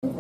Wish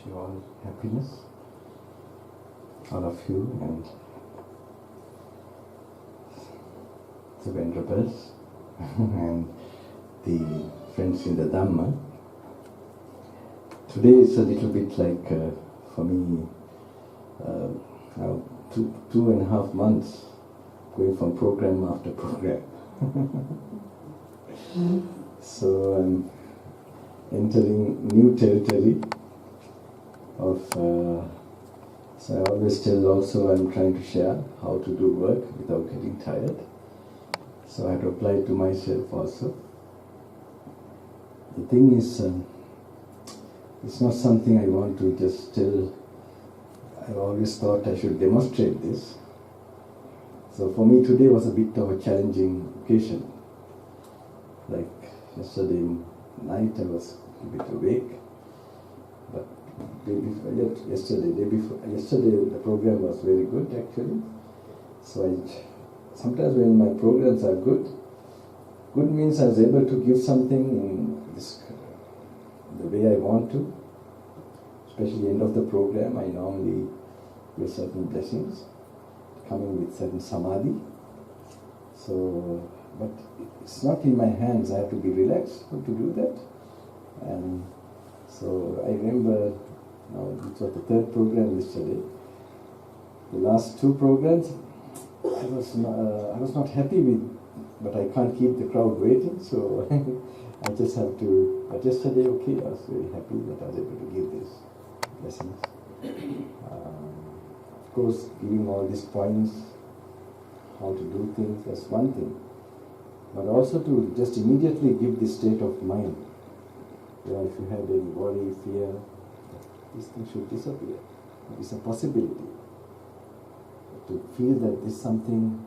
you all happiness, all of you, and the venerables and the friends in the Dhamma. Today is a little bit like, for me, now 2.5 months going from program after program. So I'm entering new territory of, so I always tell also I'm trying to share how to do work without getting tired. So I had to apply to myself also. The thing is, it's not something I want to just tell. I've always thought I should demonstrate this. So for me today was a bit of a challenging occasion. Like yesterday night I was a bit awake, but yesterday the program was very good actually. So sometimes when my programs are good means I was able to give something in this, the way I want to. Especially end of the program, I normally give certain blessings, coming with certain samadhi. So, but it's not in my hands. I have to be relaxed to do that. And so I remember, now this was the third program yesterday. The last two programs, I was not happy with, but I can't keep the crowd waiting, so I just have to. But yesterday, okay, I was very happy that I was able to give these blessings. Of course, giving all these points, how to do things, that's one thing. But also to just immediately give this state of mind. You know, if you have any worry, fear, these things should disappear. It's a possibility. To feel that this something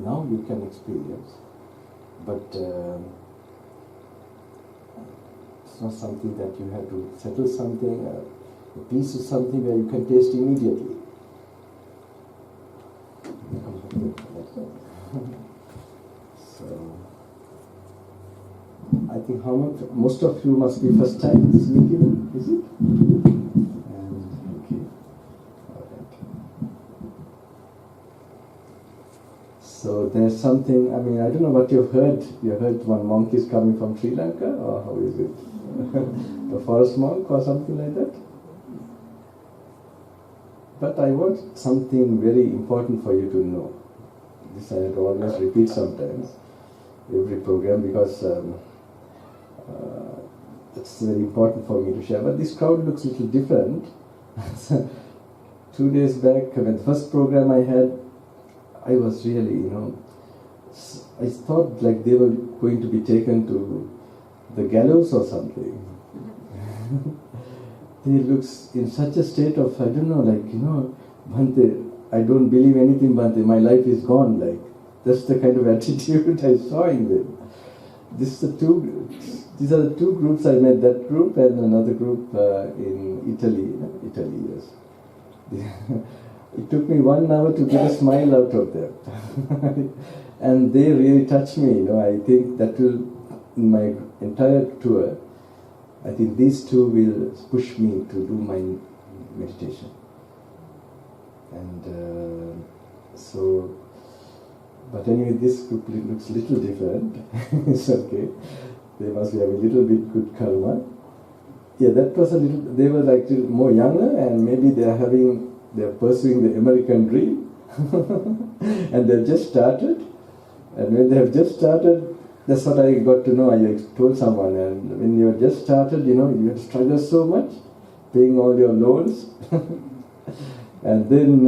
now you can experience, but it's not something that you have to settle something. A peace is something where you can taste immediately. So, I think most of you must be first time this meeting, is it? And okay, all right. So there's something. I mean, I don't know what you've heard. You heard one monk is coming from Sri Lanka, or how is it? The forest monk or something like that. But I want something very important for you to know. This I have to always repeat sometimes. every program because it's very important for me to share. But this crowd looks a little different. 2 days back, when the first program I had, I was really, I thought like they were going to be taken to the gallows or something. They looks in such a state of, I don't know, Bhante, I don't believe anything, Bhante, my life is gone, like. That's the kind of attitude I saw in them. These are the two groups I met, that group and another group in Italy, yes. It took me 1 hour to get a smile out of them. And they really touched me, I think that will, in my entire tour, I think these two will push me to do my meditation. And but anyway, this group looks a little different. It's okay. They must have a little bit good karma. Yeah, that was a little, they were like more younger, and maybe they're pursuing the American dream. And they've just started. And when they have just started, that's what I got to know. I told someone, and when you have just started, you have to struggle so much, paying all your loans. And then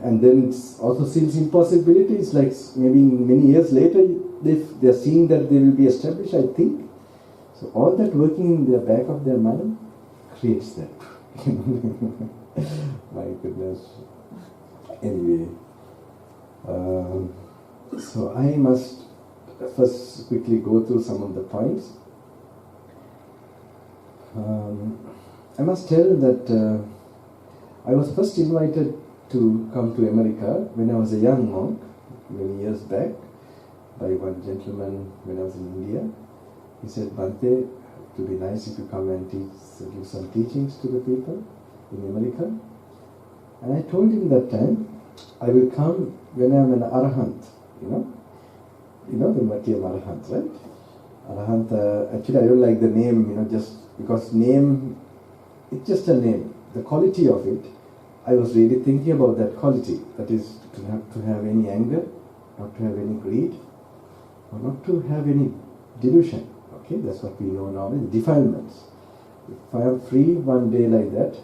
it also seems impossibilities, like maybe many years later, they're seeing that they will be established, I think. So all that working in the back of their mind creates that. My goodness. Anyway, so I must first quickly go through some of the points. I must tell that I was first invited to come to America when I was a young monk, many years back, by one gentleman when I was in India. He said, Bhante, it would be nice if you come and give some teachings to the people in America. And I told him that time, I will come when I am an Arahant, the Matyam Arahant, right? Arahant, actually I don't like the name, just because name, it's just a name. The quality of it, I was really thinking about that quality, that is to not to have any anger, not to have any greed, or not to have any delusion. Okay, that's what we know now, defilements. If I am free one day like that,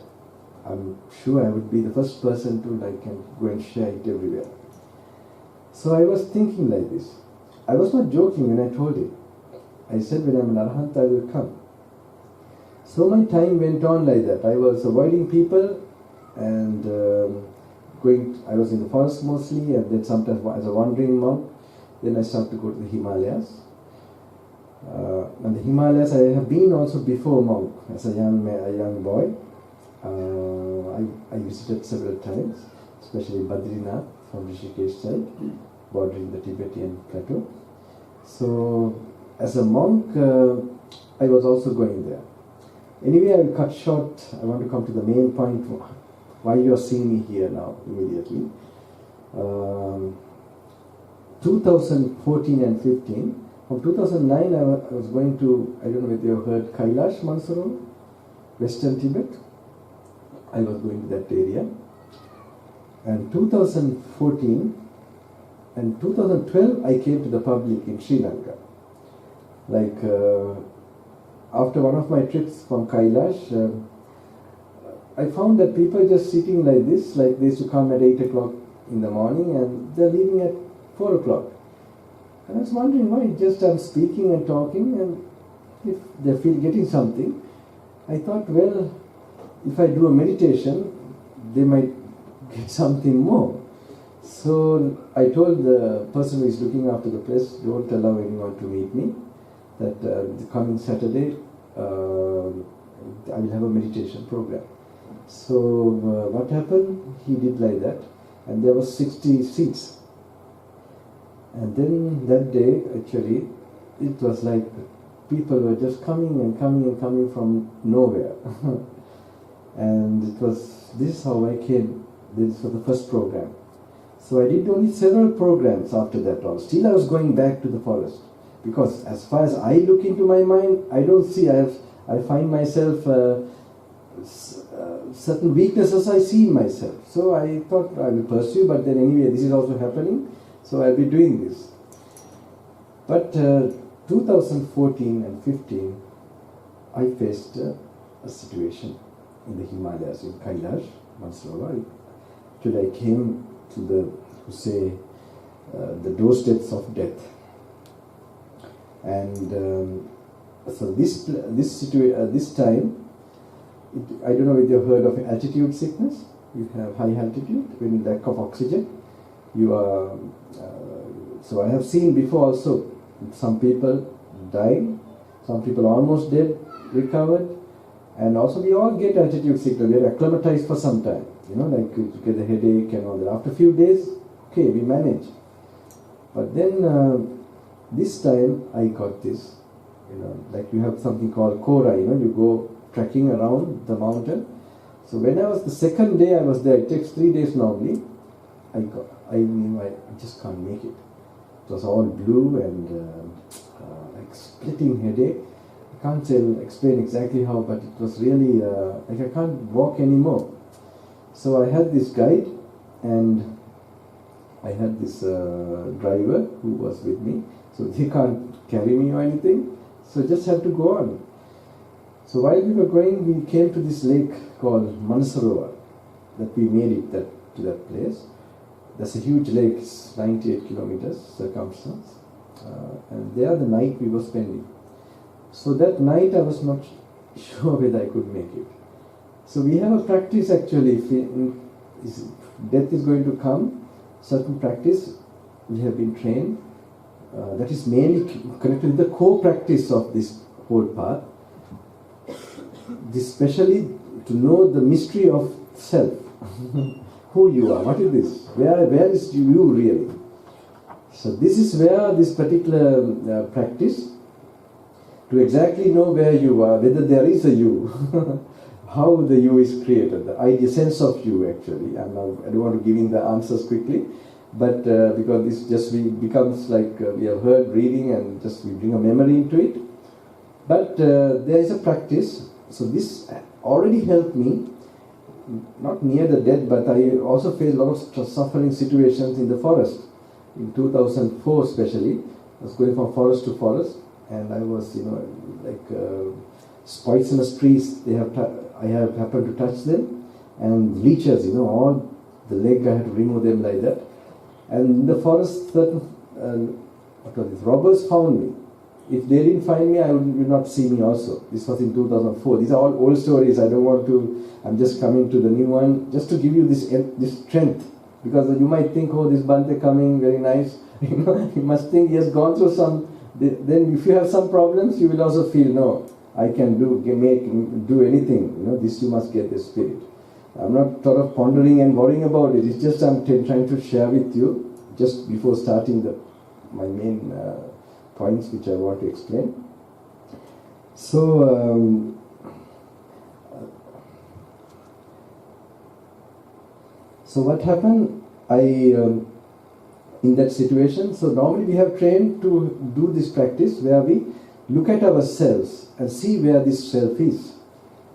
I'm sure I would be the first person to go and share it everywhere. So I was thinking like this. I was not joking when I told him. I said, when I'm an Arahant, I will come. So my time went on like that. I was avoiding people and I was in the forest mostly, and then sometimes as a wandering monk, then I started to go to the Himalayas. And the Himalayas I have been also before monk, as a young boy. I visited several times, especially Badrinath from Rishikesh side, bordering the Tibetan plateau. So as a monk, I was also going there. Anyway, I will cut short. I want to come to the main point, why you are seeing me here now, immediately. 2014 and 15. From 2009, I was going to, I don't know if you have heard Kailash Mansarovar, Western Tibet. I was going to that area. And 2014 and 2012, I came to the public in Sri Lanka. After one of my trips from Kailash, I found that people just sitting like this, like they used to come at 8 o'clock in the morning and they're leaving at 4 o'clock. And I was wondering why, just I'm speaking and talking, and if they're getting something, I thought, well, if I do a meditation, they might get something more. So I told the person who is looking after the place, don't allow anyone to meet me, that the coming Saturday I will have a meditation program. So what happened? He did like that, and there was 60 seats. And then that day, actually, it was like people were just coming and coming and coming from nowhere. And this is how I came. This was the first program. So I did only several programs after that all. Still I was going back to the forest. Because as far as I look into my mind, I don't see, I find myself, certain weaknesses I see in myself. So I thought I will pursue, but then anyway, this is also happening. So I'll be doing this. But 2014 and 15, I faced a situation in the Himalayas, in Kailash, Mansarovar. Till I came to the doorsteps of death. And so this time, I don't know whether you've heard of altitude sickness. You have high altitude, when lack of oxygen. You are. So I have seen before also some people dying, some people almost dead, recovered, and also we all get altitude sickness. We are acclimatized for some time. Like you get a headache and all that. After a few days, okay, we manage. But then this time I got this. Like you have something called Kora. You go trekking around the mountain. So when I was the second day I was there, it takes 3 days normally. I just can't make it. It was all blue and like splitting headache. I can't explain exactly how, but it was really like I can't walk anymore. So I had this guide and I had this driver who was with me. So he can't carry me or anything. So just have to go on. So while we were going, we came to this lake called Mansarovar. That we made it to that place. That's a huge lake, it's 98 kilometers circumference. And there the night we were spending. So that night I was not sure whether I could make it. So we have a practice actually. If death is going to come, certain practice we have been trained. That is mainly connected with the core practice of this whole path. This especially to know the mystery of self. Who you are, what is this? Where is you really? So this is where this particular practice, to exactly know where you are, whether there is a you, how the you is created, the idea, sense of you actually. I don't want to give in the answers quickly, but because this just becomes like we have heard reading and just we bring a memory into it. But there is a practice, so this already helped me, not near the death, but I also faced a lot of suffering situations in the forest. In 2004 especially, I was going from forest to forest, and I was, poisonous trees, I have happened to touch them, and leeches, all the leg I had to remove them like that. And in the forest, certain robbers found me. If they didn't find me, I would not see me also. This was in 2004. These are all old stories. I'm just coming to the new one, just to give you this strength. Because you might think, oh, this Bante coming, very nice. You must think he has gone through some. Then if you have some problems, you will also feel, no, I can do anything. This you must get the spirit. I'm not sort of pondering and worrying about it. It's just I'm trying to share with you, just before starting my main points which I want to explain. So what happened? In that situation, so normally we have trained to do this practice where we look at ourselves and see where this self is.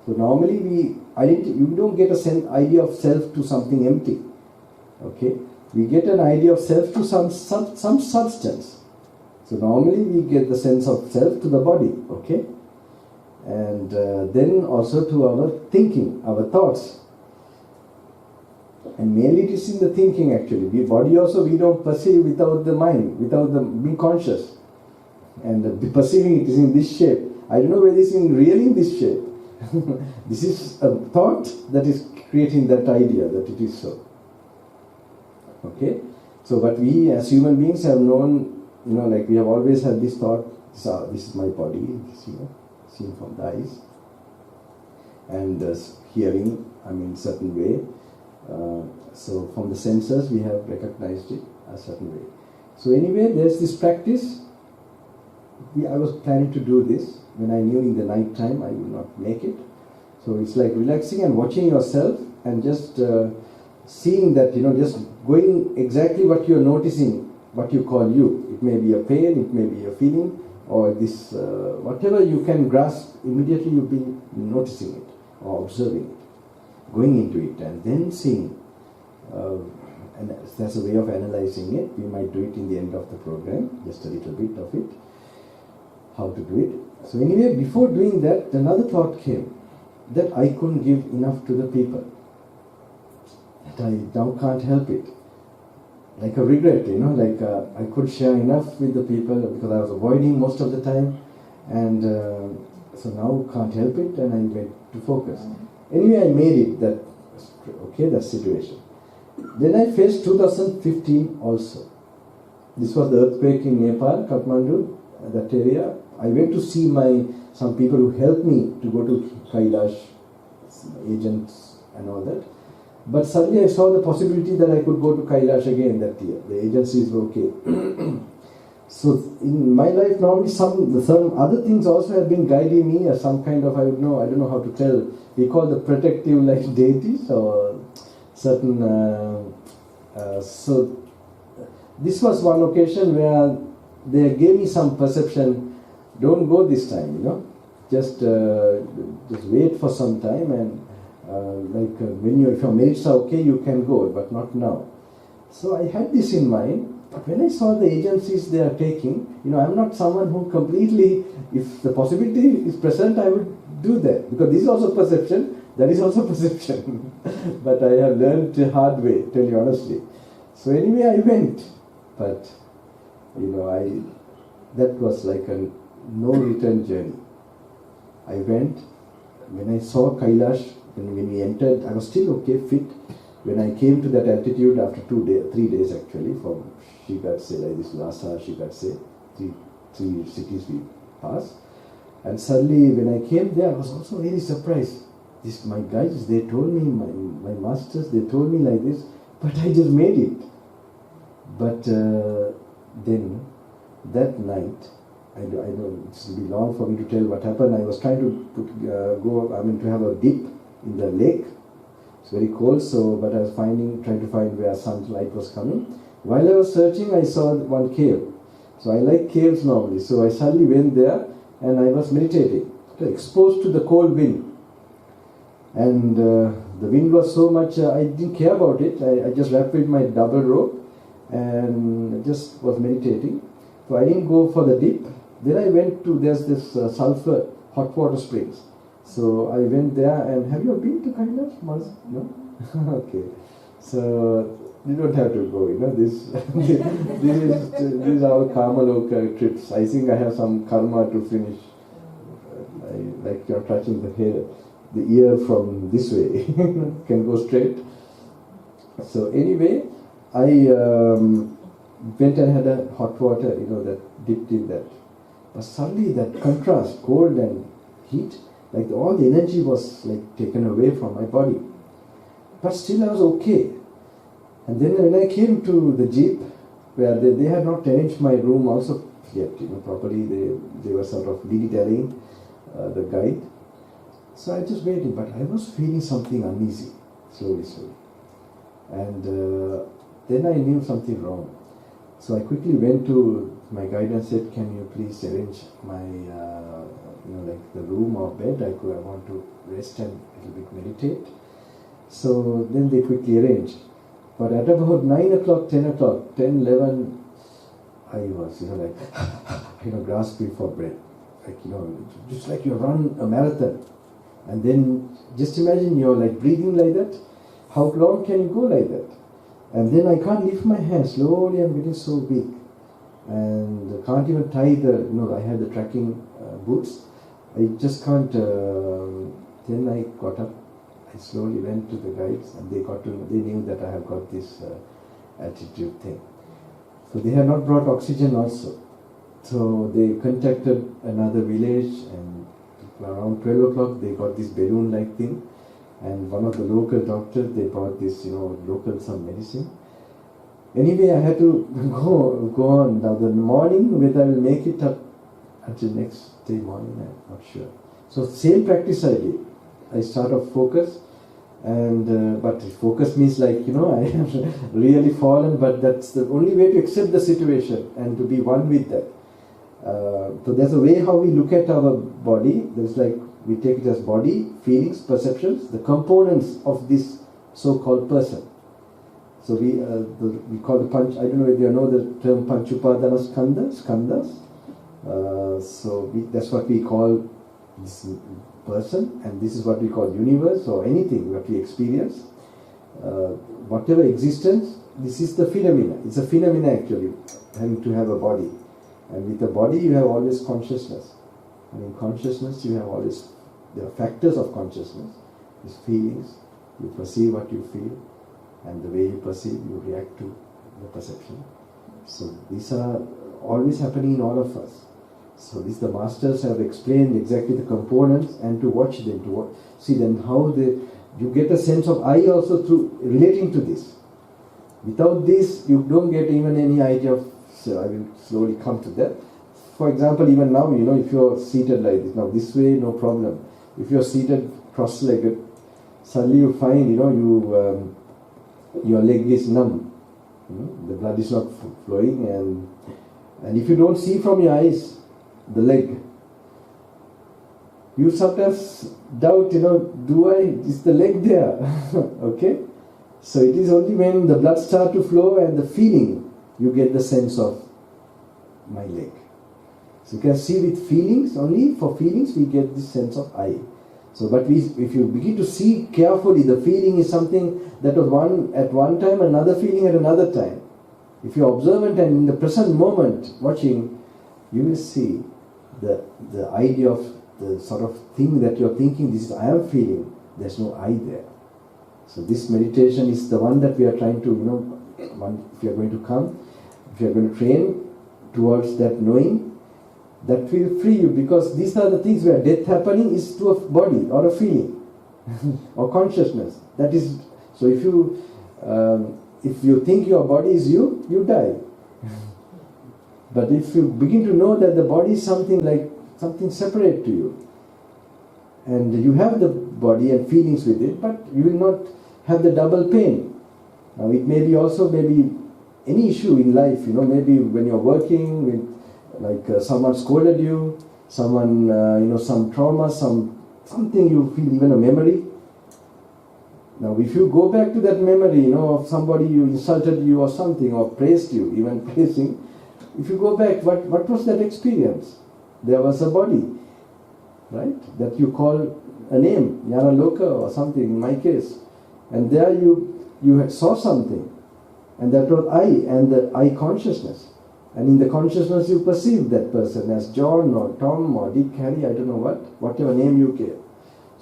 So normally you don't get a idea of self to something empty. Okay, we get an idea of self to some substance. So normally we get the sense of self to the body, okay? And then also to our thinking, our thoughts. And mainly it is in the thinking actually. Body also we don't perceive without the mind, without being conscious. And perceiving it is in this shape. I don't know whether it's really in this shape. This is a thought that is creating that idea that it is so. Okay? So but we as human beings have known, like we have always had this thought, this is my body, seen from the eyes. And hearing, certain way. So from the senses we have recognized it a certain way. So anyway, there's this practice. I was planning to do this when I knew in the night time I would not make it. So it's like relaxing and watching yourself and just seeing that, just going exactly what you're noticing, what you call you. It may be a pain, it may be a feeling, or this, whatever you can grasp, immediately you'll be noticing it or observing it, going into it and then seeing. and there's a way of analyzing it. We might do it in the end of the program, just a little bit of it, how to do it. So anyway, before doing that, another thought came, that I couldn't give enough to the people. That I now can't help it. Like a regret, like I could share enough with the people because I was avoiding most of the time, and so now can't help it, and I went to focus. Anyway, I made it that situation. Then I faced 2015 also. This was the earthquake in Nepal, Kathmandu, that area. I went to see some people who helped me to go to Kailash, agents and all that. But suddenly I saw the possibility that I could go to Kailash again that year. The agencies were okay. So in my life normally some other things also have been guiding me as some kind of, I don't know how to tell, we call the protective like deities or certain, so this was one occasion where they gave me some perception, don't go this time, just wait for some time, and if your merits are okay, you can go, but not now. So I had this in mind. But when I saw the agencies they are taking, I'm not someone who completely, if the possibility is present, I would do that. Because this is also perception, that is also perception. But I have learned the hard way, tell you honestly. So anyway, I went. But, that was like a no-return journey. I went. When I saw Kailash, when we entered, I was still okay, fit. When I came to that altitude after 3 days actually, from Shigatse, like this Lhasa, Shigatse, three cities we passed. And suddenly when I came there, I was also very surprised. My guides, they told me, my masters, they told me like this, but I just made it. But then, that night, I know it will be long for me to tell what happened. I was trying to have a dip in the lake. It's very cold, but I was trying to find where sunlight was coming. While I was searching, I saw one cave. So I like caves normally. So I suddenly went there and I was meditating, exposed to the cold wind. And the wind was so much, I didn't care about it. I just wrapped with my double rope and just was meditating. So I didn't go for the dip. Then I went to, there's this sulfur hot water springs. So I went there, and have you been to Kailash? No? Okay. So you don't have to go, this is our Kamaloka trips. I think I have some karma to finish. Like you're touching the ear from this way, can go straight. So anyway, I went and had a hot water, that dipped in that. But suddenly that contrast, cold and heat, like all the energy was like taken away from my body. But still I was okay. And then when I came to the jeep, where they had not arranged my room also yet, properly, they were sort of dilly-dallying, the guide. So I just waited, but I was feeling something uneasy, slowly. And then I knew something wrong. So I quickly went to my guide and said, can you please arrange my, the room or bed? I want to rest and a little bit meditate. So then they quickly arranged. But at about 9 o'clock, 10 o'clock, 10, 11, I was, grasping for breath. Just like you run a marathon. And then just imagine you're like breathing like that. How long can you go like that? And then I can't lift my hands. Slowly I'm getting so weak. And can't even tie I had the tracking boots. I just can't, then I got up. I slowly went to the guides, and they knew that I have got this altitude thing. So they had not brought oxygen also. So they contacted another village, and around 12 o'clock they got this balloon-like thing. And one of the local doctors, they brought this, some medicine. Anyway, I had to go on. Now the morning, whether I will make it up until next day morning, I'm not sure. So same practice I did. I start off focus, and but focus means like, I have really fallen, but that's the only way to accept the situation and to be one with that. So there's a way how we look at our body. There's like, we take it as body, feelings, perceptions, the components of this so-called person. So we call the panch. I don't know if you know the term panchupadana skandhas. That's what we call this person, and this is what we call universe or anything what we experience. Whatever existence, this is the phenomena. It's a phenomena actually, having to have a body. And with a body you have always consciousness. And in consciousness you have always, there are factors of consciousness. These feelings, you perceive what you feel, and the way you perceive, you react to the perception. So these are always happening in all of us. So the masters have explained exactly the components, and to watch them, to see them, how you get a sense of I also through relating to this. Without this, you don't get even any idea of, so I will slowly come to that. For example, even now, if you're seated like this, now this way, no problem. If you're seated cross-legged, suddenly you find, your leg is numb. The blood is not flowing, and if you don't see from your eyes the leg, you sometimes doubt, is the leg there? Okay? So it is only when the blood starts to flow and the feeling, you get the sense of my leg. So you can see with feelings, only for feelings we get this sense of I. So, but if you begin to see carefully, the feeling is something that was at one time, another feeling at another time. If you're observant and in the present moment watching, you will see the idea of the sort of thing that you're thinking, this is I am feeling, there's no I there. So this meditation is the one that we are trying to, if you are going to come, if you are going to train towards that knowing, that will free you, because these are the things where death happening is to a body or a feeling or consciousness. That is, so if you think your body is you, you die. But if you begin to know that the body is something separate to you, and you have the body and feelings with it, but you will not have the double pain. Now it may be also any issue in life, maybe when you're working with, someone scolded you, someone, some trauma, something you feel, even a memory. Now if you go back to that memory, of somebody you insulted you or something, or praised you, even praising, if you go back, what was that experience? There was a body, right, that you call a name, Gnanaloka or something in my case. And there you saw something, and that was I, and the I consciousness. And in the consciousness you perceive that person as John or Tom or Dick, Harry, I don't know whatever name you give.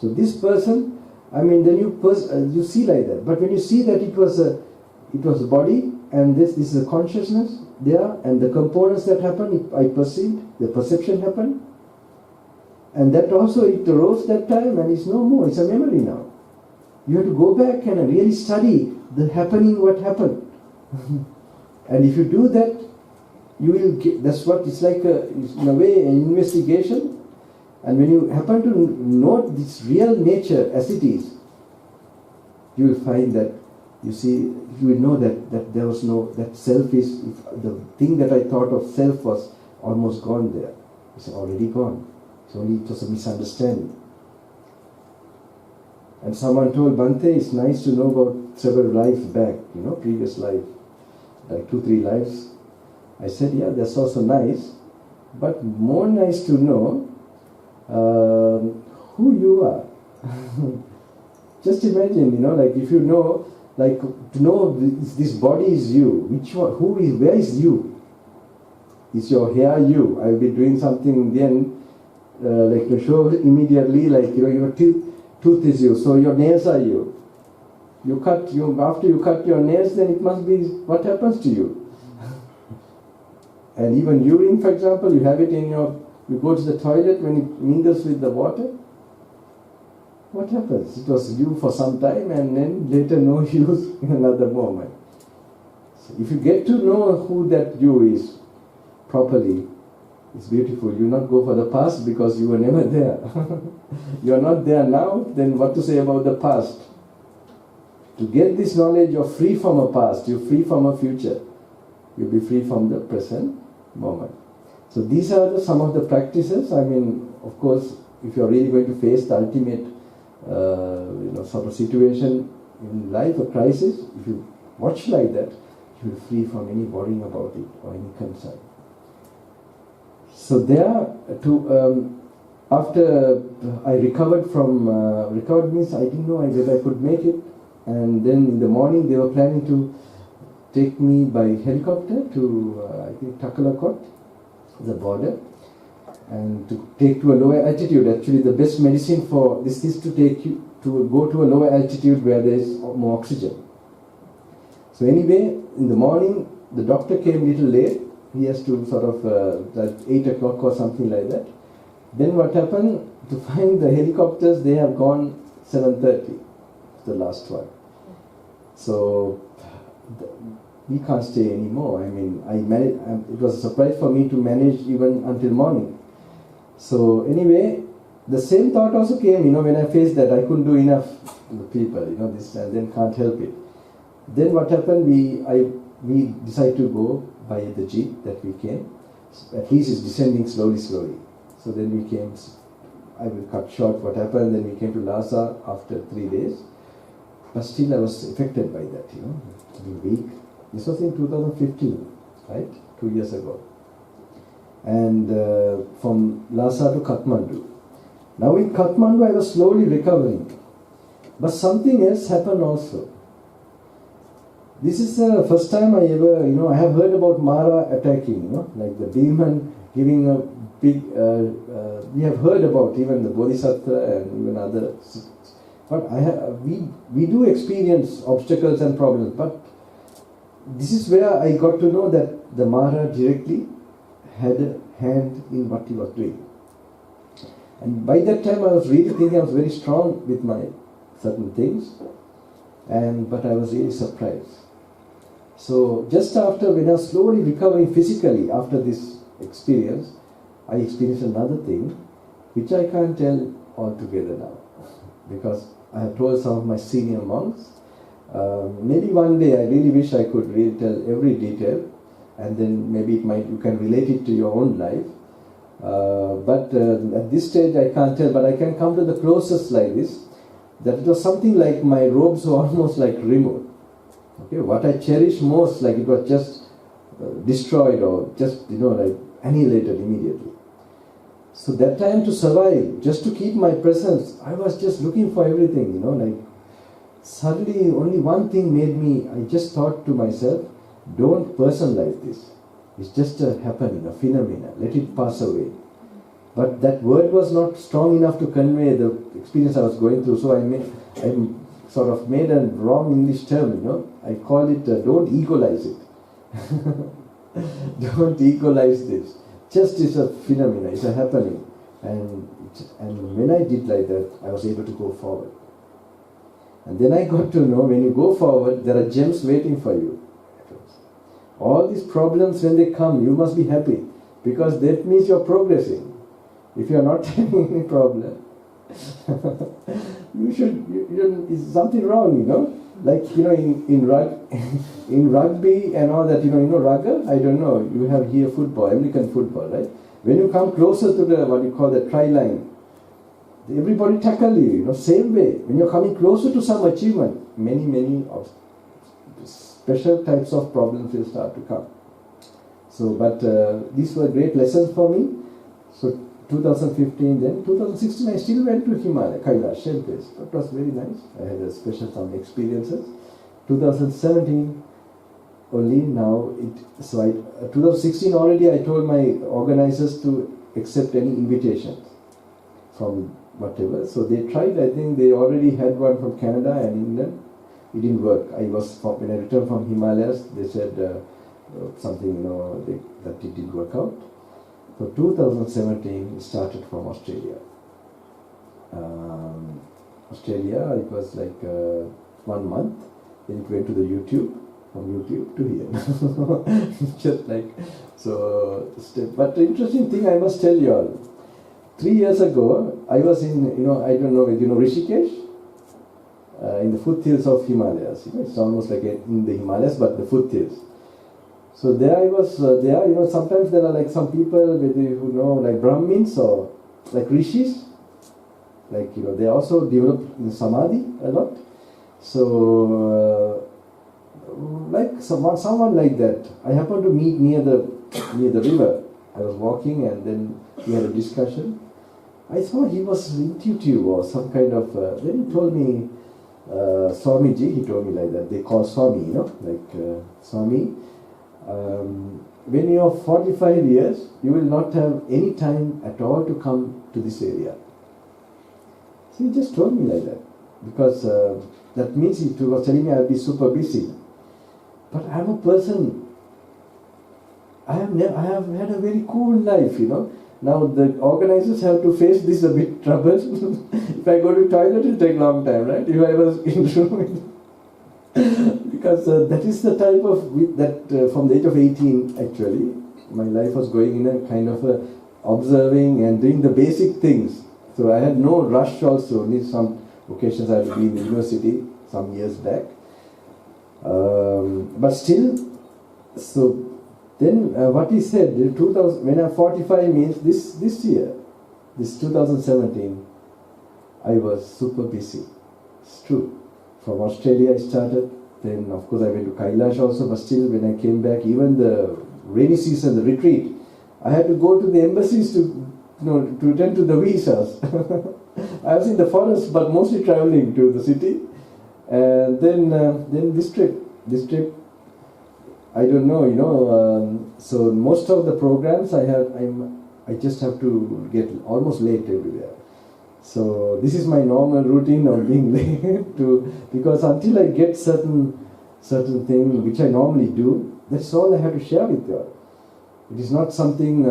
So this person, then you see like that. But when you see that it was a body, and this is a consciousness there, and the components that happen, I perceived, the perception happened, and that also it arose that time, and it's no more, it's a memory now. You have to go back and really study the happening, what happened. And if you do that, you will get, that's what it's like, in a way, an investigation. And when you happen to note this real nature as it is, you will find that, you will know that there was that self is, the thing that I thought of self was almost gone there. It's already gone. It was a misunderstanding. And someone told Bhante, it's nice to know about several lives back, previous life, like 2-3 lives. I said, yeah, that's also nice, but more nice to know who you are. Just imagine, if you know, to know this body is you, where is you? Is your hair you? I'll be doing something then, to show immediately, your tooth is you, so your nails are you. After you cut your nails, then it must be what happens to you. And even urine, for example, you have it you go to the toilet, when it mingles with the water, what happens? It was you for some time, and then later no use in another moment. So if you get to know who that you is properly, it's beautiful. You not go for the past because you were never there. You are not there now, then what to say about the past? To get this knowledge, you're free from a past, you're free from a future. You'll be free from the present moment. So these are some of the practices. Of course, if you're really going to face the ultimate sort of situation in life, a crisis, if you watch like that, you will be free from any worrying about it or any concern. So there, after I recovered from, recovered means I didn't know whether I could make it, and then in the morning they were planning to take me by helicopter to, I think, Takalakot, the border, and to take to a lower altitude. Actually, the best medicine for this is to take you to go to a lower altitude where there is more oxygen. So anyway, in the morning, the doctor came a little late. He has to sort of, like 8 o'clock or something like that. Then what happened, to find the helicopters, they have gone 7:30, the last one. So we can't stay anymore. I mean, it was a surprise for me to manage even until morning. So anyway, the same thought also came, when I faced that I couldn't do enough to the people, this, and then can't help it. Then what happened, we decided to go by the jeep that we came. At least it's descending slowly. So then we came, I will cut short what happened, then we came to Lhasa after 3 days. But still I was affected by that, the week. This was in 2015, right? 2 years ago. And from Lhasa to Kathmandu. Now in Kathmandu I was slowly recovering. But something else happened also. This is the first time I ever, I have heard about Mara attacking, like the demon giving a big, we have heard about even the Bodhisattva and even other, but we do experience obstacles and problems, but this is where I got to know that the Mara directly had a hand in what he was doing. And by that time I was really thinking I was very strong with my certain things, but I was really surprised. So just after, when I was slowly recovering physically after this experience, I experienced another thing which I can't tell altogether now, because I have told some of my senior monks. Maybe one day I really wish I could really tell every detail, and then maybe you can relate it to your own life. But at this stage I can't tell, but I can come to the closest like this, that it was something like my robes were almost like removed. Okay, what I cherish most, like it was just destroyed or just, like annihilated immediately. So that time to survive, just to keep my presence, I was just looking for everything, like suddenly only one thing made me, I just thought to myself, don't personalize this. It's just a happening, a phenomena, let it pass away. But that word was not strong enough to convey the experience I was going through, so I sort of made a wrong English term, I call it, don't egolize it. Don't egolize this. Just is a phenomena, it's a happening. And when I did like that, I was able to go forward. And then I got to know, when you go forward, there are gems waiting for you. All these problems, when they come, you must be happy, because that means you're progressing. If you're not having any problem, it's something wrong, like, in rugby and all that, rugger, I don't know, you have here football, American football, right? When you come closer to the, what you call the try line, everybody tackle you, same way. When you're coming closer to some achievement, many special types of problems will start to come. So, but these were great lessons for me. So 2015, then 2016 I still went to Himalaya, Kailash, same place. That was very nice. I had a special some experiences. 2017 only now, 2016 already I told my organizers to accept any invitations from whatever. So they tried, I think they already had one from Canada and England. It didn't work. When I returned from Himalayas, they said something, that it didn't work out. So 2017 it started from Australia. Australia, it was like 1 month. Then it went to the YouTube, from YouTube to here. Just like, so, but the interesting thing I must tell you all. 3 years ago, I was in, I don't know, Rishikesh? In the foothills of Himalayas. It's almost like in the Himalayas, but the foothills. So there I was, sometimes there are like some people who know, like Brahmins or like Rishis. Like, they also develop in Samadhi a lot. So like someone like that. I happened to meet near the river. I was walking and then we had a discussion. I thought he was intuitive or some kind of. Then he told me, Swamiji, he told me like that. They call Swami, like Swami. When you are 45 years, you will not have any time at all to come to this area. So he just told me like that. Because that means he was telling me I'll be super busy. But I'm a person, I have had a very cool life, Now the organizers have to face this a bit trouble. If I go to toilet, it'll take a long time, right? If I was in room, because that is the type of from the age of 18 actually, my life was going in a kind of observing and doing the basic things. So I had no rush also. Only some occasions I had to be in the university some years back. But still, so then what he said, 2000, when I'm 45 means this year, this 2017, I was super busy. It's true. From Australia I started, then of course I went to Kailash also, but still when I came back, even the rainy season, the retreat, I had to go to the embassies to attend to the visas. I was in the forest, but mostly traveling to the city. And then this trip, I don't know, so most of the programs I just have to get almost late everywhere. So this is my normal routine of being late because until I get certain thing which I normally do, that's all I have to share with you. It is not something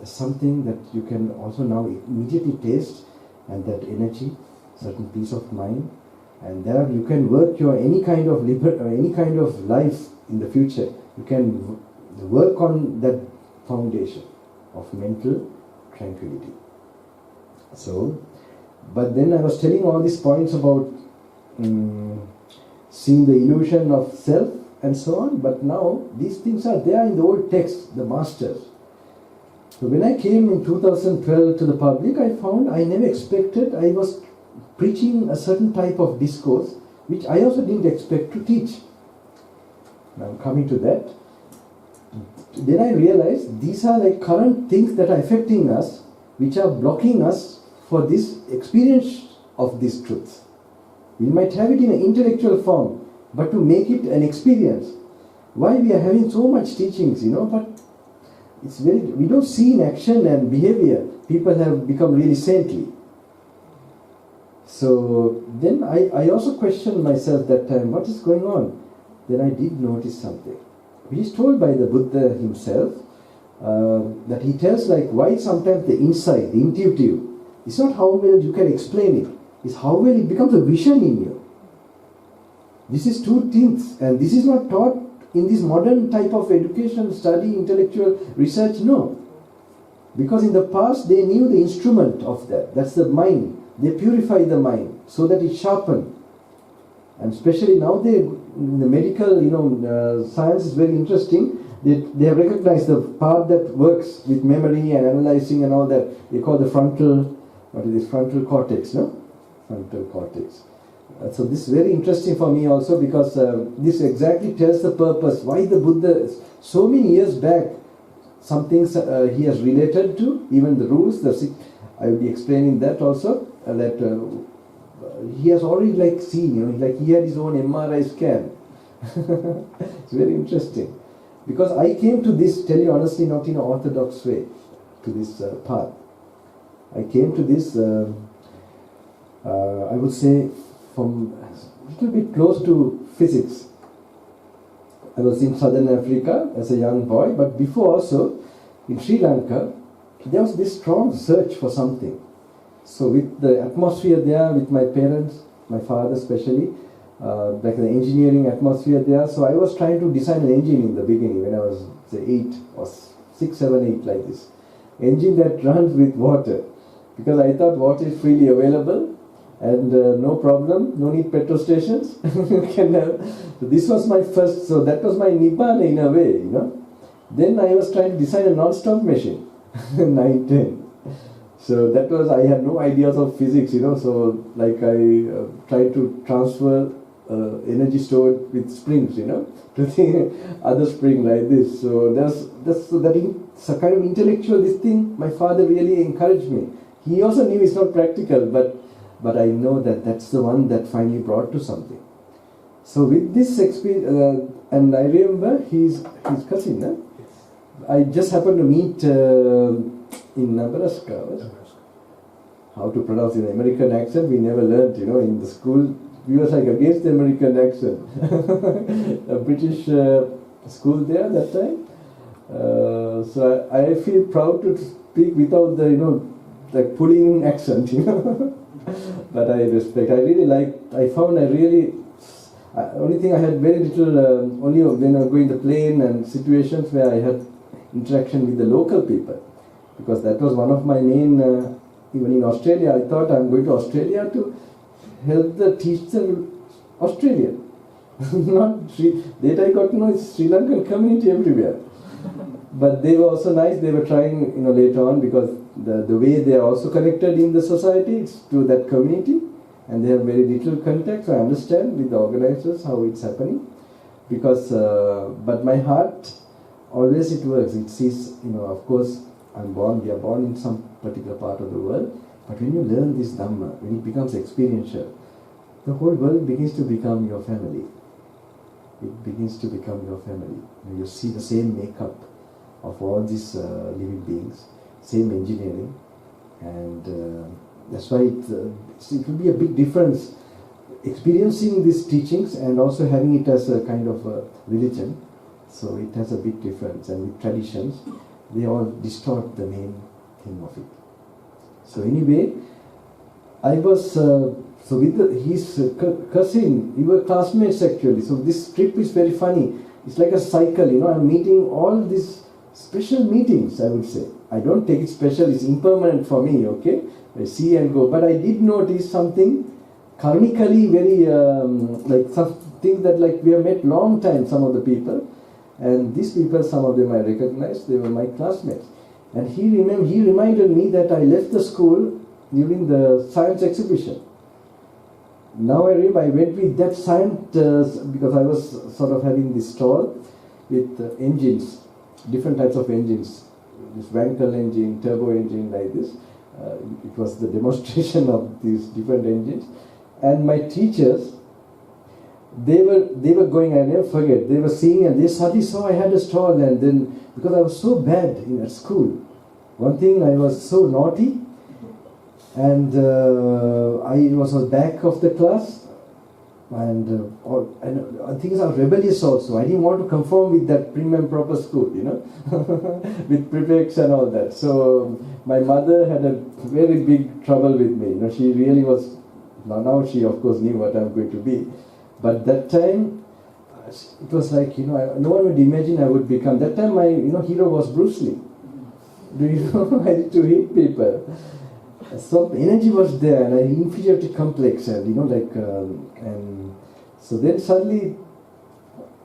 something that you can also now immediately taste, and that energy, certain peace of mind, and there you can work your any kind of any kind of life in the future. You can work on that foundation of mental tranquility. So, but then I was telling all these points about seeing the illusion of self and so on, but now these things are there in the old text, the masters. So when I came in 2012 to the public, I found I never expected, I was preaching a certain type of discourse which I also didn't expect to teach. Now I'm coming to that. Then I realized these are like current things that are affecting us, which are blocking us for this experience of these truths. We might have it in an intellectual form, but to make it an experience. Why we are having so much teachings, but it's we don't see in action and behavior. People have become really saintly. So then I also questioned myself that time, what is going on? Then I did notice something. He is told by the Buddha himself that he tells like why sometimes the insight, the intuitive, it's not how well you can explain it, it's how well it becomes a vision in you. This is two things, and this is not taught in this modern type of education, study, intellectual research, no. Because in the past they knew the instrument of that, that's the mind. They purify the mind so that it's sharpened. And especially now the medical, science is very interesting. They have recognized the part that works with memory and analyzing and all that. They call the frontal cortex, no? Frontal cortex. So this is very interesting for me also because this exactly tells the purpose. Why the Buddha, so many years back, some things he has related to, even the rules, I will be explaining that also, that he has already like seen, like he had his own MRI scan. It's very interesting. Because I came to this, tell you honestly, not in an orthodox way, to this path. I came to this, I would say, from a little bit close to physics. I was in southern Africa as a young boy, but before also, in Sri Lanka, there was this strong search for something. So with the atmosphere there, with my parents, my father especially, like the engineering atmosphere there, so I was trying to design an engine in the beginning when I was say 8 or 6, 7, 8 like this. Engine that runs with water, because I thought water is freely available and no problem, no need petrol stations. You can have. So this was my first, so that was my nibbana in a way, Then I was trying to design a non-stop machine, 9, 10. So that was, I had no ideas of physics, so like I tried to transfer energy stored with springs, to the other spring like this. So that's a kind of intellectual this thing. My father really encouraged me. He also knew it's not practical, but I know that that's the one that finally brought to something. So with this experience, and I remember his cousin. I just happened to meet in Nebraska. How to pronounce in American accent? We never learned, in the school. We was like against the American accent. A British school there that time. So I feel proud to speak without the, like pulling accent, But I respect. Only thing I had very little, only when I go in the plane and situations where I had interaction with the local people. Because that was one of my main, even in Australia, I thought I'm going to Australia to help teach the Australian. That I got to know is Sri Lankan community everywhere. But they were also nice, they were trying, later on, because the way they are also connected in the society is to that community, and they have very little contact, so I understand with the organizers how it's happening. Because, but my heart, always it works. It sees, of course, we are born in some particular part of the world, but when you learn this Dhamma, when it becomes experiential, the whole world begins to become your family. It begins to become your family. You see the same makeup of all these living beings, same engineering, and that's why it will be a big difference experiencing these teachings and also having it as a kind of a religion. So it has a big difference, and with traditions, they all distort the main thing of it. So anyway, I was so with his cousin, we were classmates actually. So this trip is very funny. It's like a cycle, I'm meeting all these special meetings, I would say. I don't take it special, it's impermanent for me, okay? I see and go. But I did notice something karmically very, like something that like we have met long time, some of the people. And these people, some of them I recognized, they were my classmates. And he reminded me that I left the school during the science exhibition. Now I remember I went with that science, because I was sort of having this stall with engines, different types of engines. This Wankel engine, turbo engine like this. It was the demonstration of these different engines. And my teachers, they were going, I never forget, they were seeing and they suddenly saw I had a stall, and then, because I was so bad at school, one thing I was so naughty, and I was on the back of the class, and things are rebellious also. I didn't want to conform with that prim and proper school, with prefects and all that. So my mother had a very big trouble with me. She really was, now she of course knew what I'm going to be. But that time, it was like, no one would imagine I would become. That time my, hero was Bruce Lee. Do you know? I used to hit people. So energy was there, and an inferiority complex, and and so then suddenly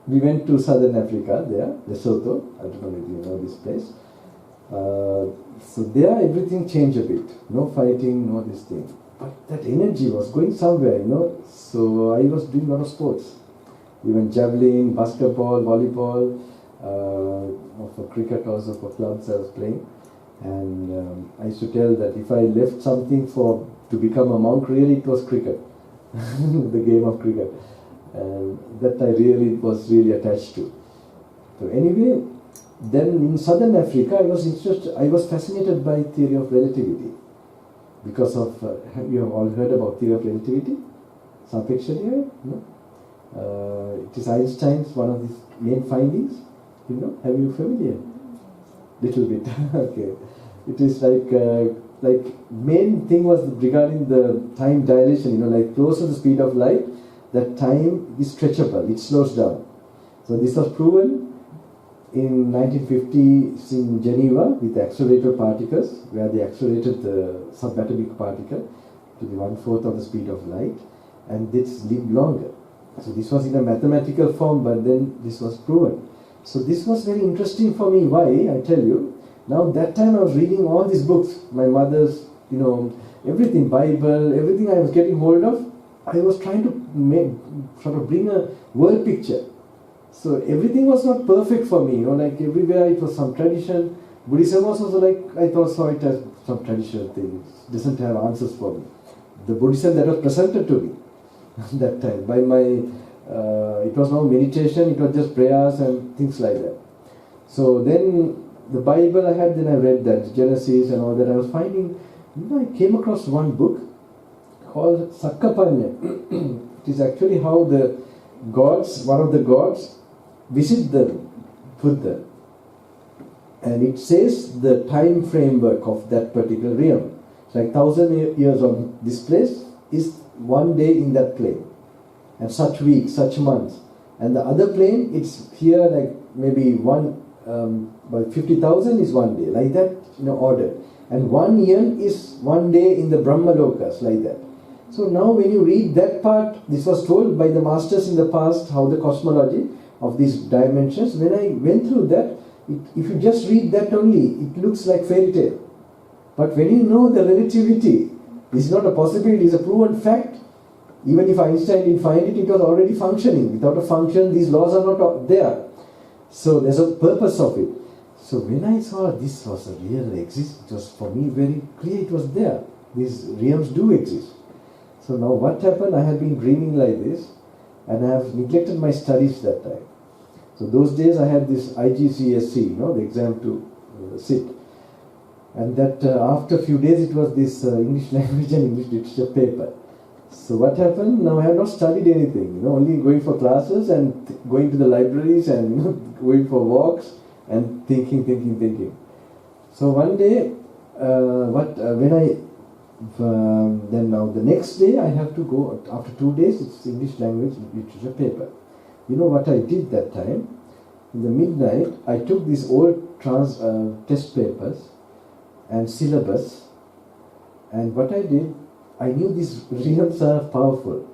we went to Southern Africa there, Lesotho. I don't know if you know this place. So there everything changed a bit. No fighting, no this thing. But that energy was going somewhere, So I was doing a lot of sports, even javelin, basketball, volleyball, for cricket also, for clubs I was playing. And I used to tell that if I left something to become a monk, really it was cricket, the game of cricket. That I was really attached to. So anyway, then in Southern Africa, I was fascinated by theory of relativity. Because of, you have all heard about theory of relativity? Sapeksha, no? It is Einstein's one of his main findings. Have you familiar? Little bit. Okay. It is like main thing was regarding the time dilation. Like closer to the speed of light, that time is stretchable. It slows down. So this was proven in 1950 in Geneva with the accelerator particles, where they accelerated the subatomic particle to the 1/4 of the speed of light, and this lived longer. So this was in a mathematical form, but then this was proven. So this was very interesting for me. Why? I tell you. Now that time I was reading all these books, my mother's, everything, Bible, everything I was getting hold of. I was trying to sort of bring a world picture. So everything was not perfect for me, like everywhere it was some tradition. Buddhism was also like, I saw it as some traditional thing. It doesn't have answers for me. The Buddhism that was presented to me that time by my, it was no meditation, it was just prayers and things like that. So then the Bible I had, then I read that, Genesis and all that. I was finding, I came across one book called Sacramento. It is actually how the gods, one of the gods, visit the Buddha. And it says the time framework of that particular realm. It's like 1,000 years on this place is one day in that plane. And such weeks, such months. And the other plane, it's here like maybe by 50,000 is one day, like that, order. And 1 year is one day in the Brahmalokas, like that. So now when you read that part, this was told by the masters in the past, how the cosmology of these dimensions. When I went through that, if you just read that only, it looks like fairy tale. But when you know the relativity, this is not a possibility, it's a proven fact. Even if Einstein didn't find it, it was already functioning. Without a function, these laws are not there. So there's a purpose of it. So when I saw this was a real exist, it was for me very clear it was there. These realms do exist. So now what happened? I had been dreaming like this, and I have neglected my studies that time. So those days I had this IGCSE, the exam to sit. And that after a few days it was this English language and English literature paper. So what happened? Now I have not studied anything, only going for classes and going to the libraries and going for walks and thinking. So one day, then now the next day I have to go, after 2 days it's English language literature paper. You know what I did that time? In the midnight, I took these old test papers and syllabus, and what I did, I knew these realms are powerful.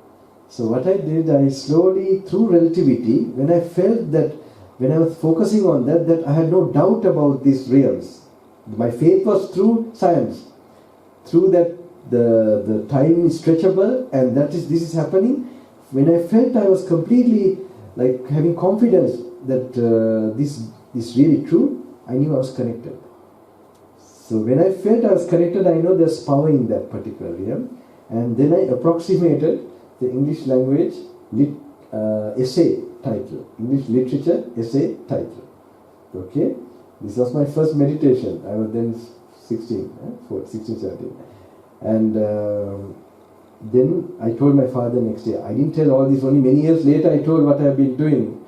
So what I did, I slowly, through relativity, when I felt that, when I was focusing on that I had no doubt about these realms. My faith was through science, through that the time is stretchable, and this is happening. When I felt I was completely like having confidence that this is really true, I knew I was connected. So when I felt I was connected, I know there's power in that particular realm. And then I approximated the English language essay title, English literature essay title. Okay? This was my first meditation. I was then 16, 17. And then I told my father next day. I didn't tell all this, only many years later I told what I have been doing.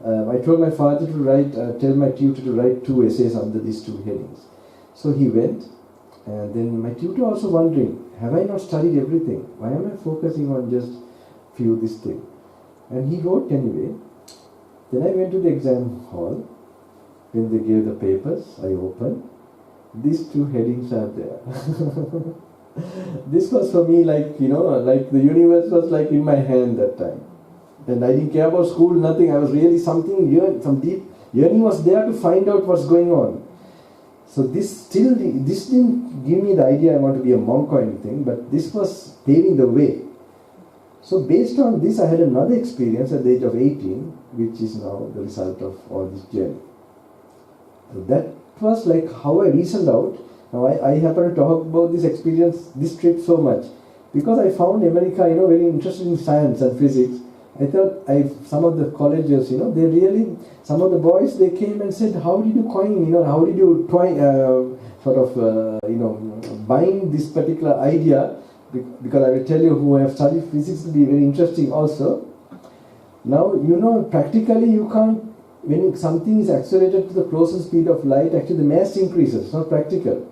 I told my father to write, tell my tutor to write 2 essays under these 2 headings. So he went, and then my tutor also wondering, have I not studied everything? Why am I focusing on just few this thing? And he wrote anyway. Then I went to the exam hall. When they gave the papers, I opened. These 2 headings are there. This was for me like, like the universe was like in my hand that time. And I didn't care about school, nothing. I was really some deep yearning was there to find out what's going on. So this didn't give me the idea I want to be a monk or anything, but this was paving the way. So based on this, I had another experience at the age of 18, which is now the result of all this journey. So that was like how I reasoned out. Now I happen to talk about this experience, this trip so much, because I found America, very interested in science and physics. I thought some of the colleges, they really, some of the boys, they came and said, how did you coin, how did you bind this particular idea? Because I will tell you, who have studied physics will be very interesting also. Now, practically you can't, when something is accelerated to the closest speed of light, actually the mass increases, it's not practical.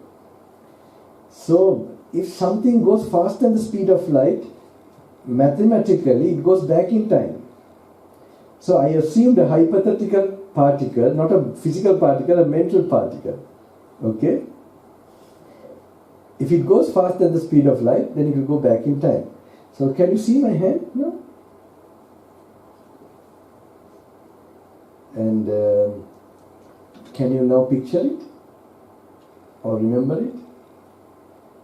So, if something goes faster than the speed of light, mathematically it goes back in time. So I assumed a hypothetical particle, not a physical particle, a mental particle. Okay? If it goes faster than the speed of light, then it will go back in time. So can you see my hand? No? And can you now picture it? Or remember it?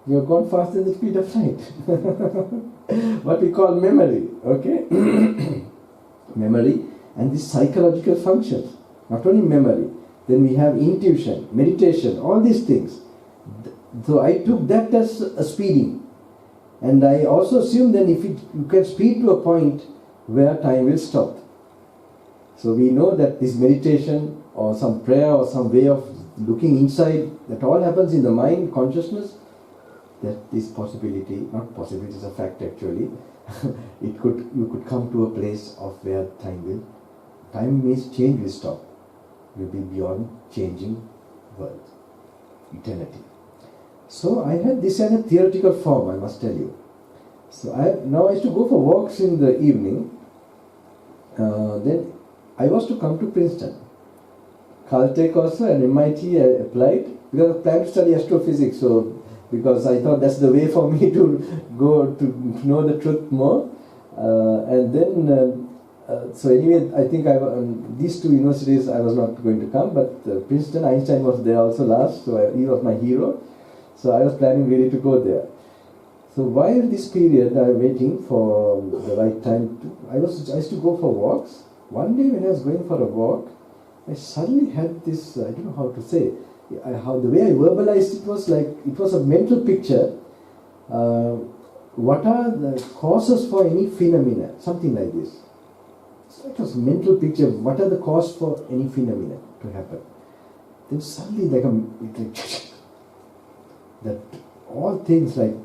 You have gone faster than the speed of light. What we call memory, okay? Memory and these psychological functions. Not only memory, then we have intuition, meditation, all these things. So I took that as a speeding. And I also assume then if you can speed to a point where time will stop. So we know that this meditation or some prayer or some way of looking inside, that all happens in the mind, consciousness, that this possibility, not possibility, it's a fact actually, you could come to a place of where time means change will stop. Will be beyond changing world, eternity. So I had this in a theoretical form, I must tell you. So I used to go for walks in the evening. Then I was to come to Princeton. Caltech also and MIT I applied because I planned to study astrophysics. So because I thought that's the way for me to go to know the truth more. And then so anyway, I think these two universities I was not going to come, but Princeton, Einstein was there also last, so he was my hero. So I was planning really to go there. So while this period I was waiting for the right time, I used to go for walks. One day when I was going for a walk, I suddenly had this, I don't know how to say, how the way I verbalized it was like, it was a mental picture. What are the causes for any phenomena? Something like this. So it was a mental picture. What are the causes for any phenomena to happen? Then suddenly that all things like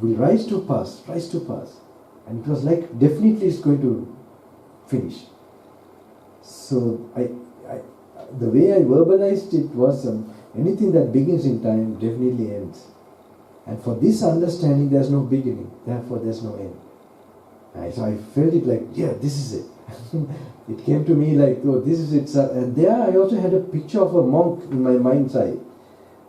will rise to pass, and it was like definitely it's going to finish. So the way I verbalized it was anything that begins in time definitely ends, and for this understanding there's no beginning, therefore there's no end. So I felt it like, yeah, this is it. It came to me like, oh, this is it. And there I also had a picture of a monk in my mind's eye.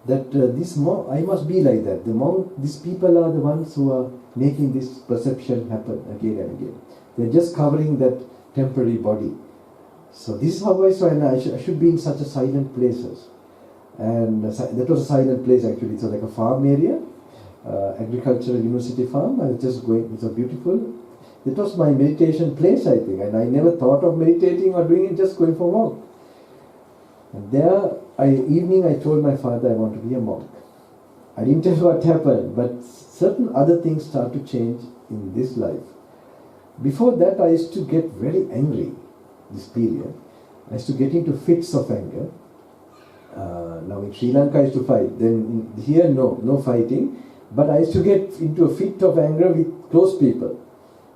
That this monk, I must be like that. The monk, these people are the ones who are making this perception happen again and again. They're just covering that temporary body. So this is how I saw, and I should be in such a silent places. And that was a silent place actually. So like a farm area, agricultural university farm. I was just going, it was beautiful. It was my meditation place, I think. And I never thought of meditating or doing it, just going for a walk. And there, evening I told my father I want to be a monk. I didn't tell what happened, but certain other things start to change in this life. Before that I used to get very angry, this period. I used to get into fits of anger. Now in Sri Lanka I used to fight. Then here no fighting. But I used to get into a fit of anger with close people,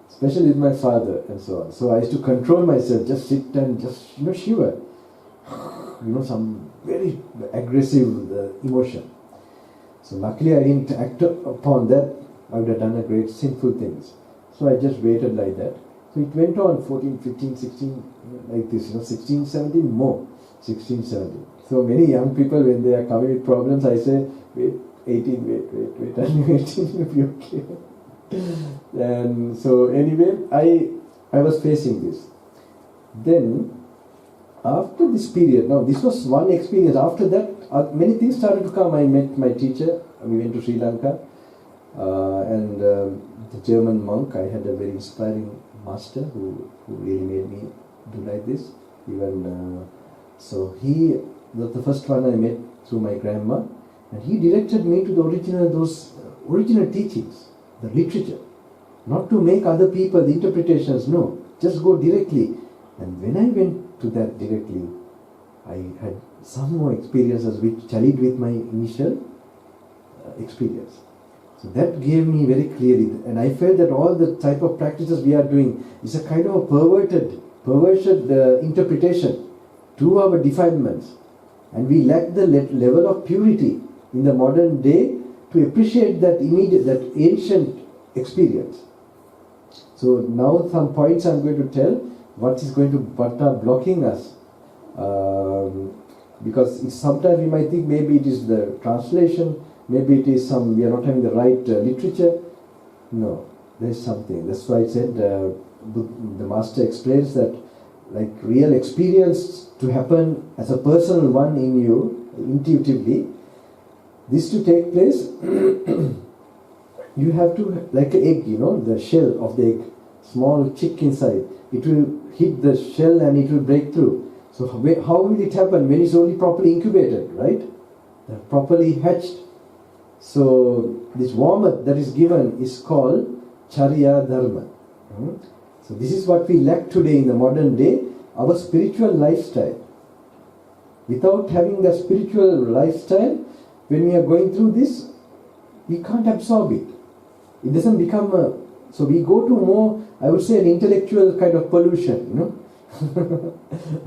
especially with my father and so on. So I used to control myself, just sit and just shiver. Some very aggressive emotion. So luckily I didn't act upon that. I would have done a great sinful things. So I just waited like that. So it went on 14, 15, 16, like this, 16, 17, more. 16, 17. So many young people, when they are coming with problems, I say, wait, 18, wait, only 18 will be okay. And so anyway, I was facing this. Then, after this period, now this was one experience. After that, many things started to come. I met my teacher. We went to Sri Lanka. And the German monk, I had a very inspiring master who really made me do like this. Even so he was the first one I met through my grandma. And he directed me to those original teachings, the literature. Not to make other people the interpretations, no. Just go directly. And when I went to that directly, I had some more experiences which tallied with my initial experience. So that gave me very clearly, and I felt that all the type of practices we are doing is a kind of a perverted interpretation to our defilements. And we lack the level of purity in the modern day to appreciate that ancient experience. So now some points I'm going to tell what are blocking us. Because sometimes we might think maybe it is the translation, maybe it is we are not having the right literature. No, there is something. That's why I said the master explains that like real experience to happen as a personal one in you, intuitively, this to take place, you have to, like an egg, the shell of the egg, small chick inside, it will hit the shell and it will break through. So how will it happen when it's only properly incubated, right? Properly hatched. So this warmth that is given is called Charya Dharma. So this is what we lack today in the modern day, our spiritual lifestyle. Without having the spiritual lifestyle, when we are going through this, we can't absorb it. It doesn't become so we go to more, I would say, an intellectual kind of pollution,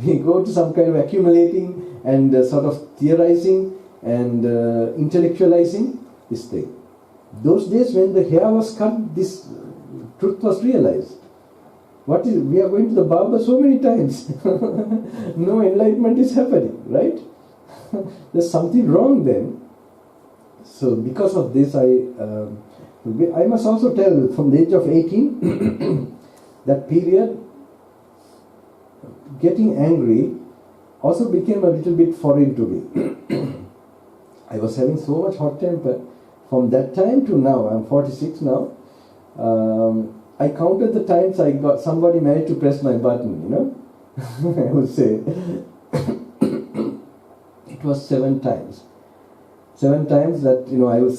We go to some kind of accumulating and sort of theorizing and intellectualizing this thing. Those days when the hair was cut, this truth was realized. We are going to the barber so many times. No enlightenment is happening, right? There's something wrong then. So because of this, I must also tell, from the age of 18, that period, getting angry also became a little bit foreign to me. I was having so much hot temper. From that time to now, I'm 46 now, I counted the times I got somebody managed to press my button, I would say. It was 7 times. 7 times that, I would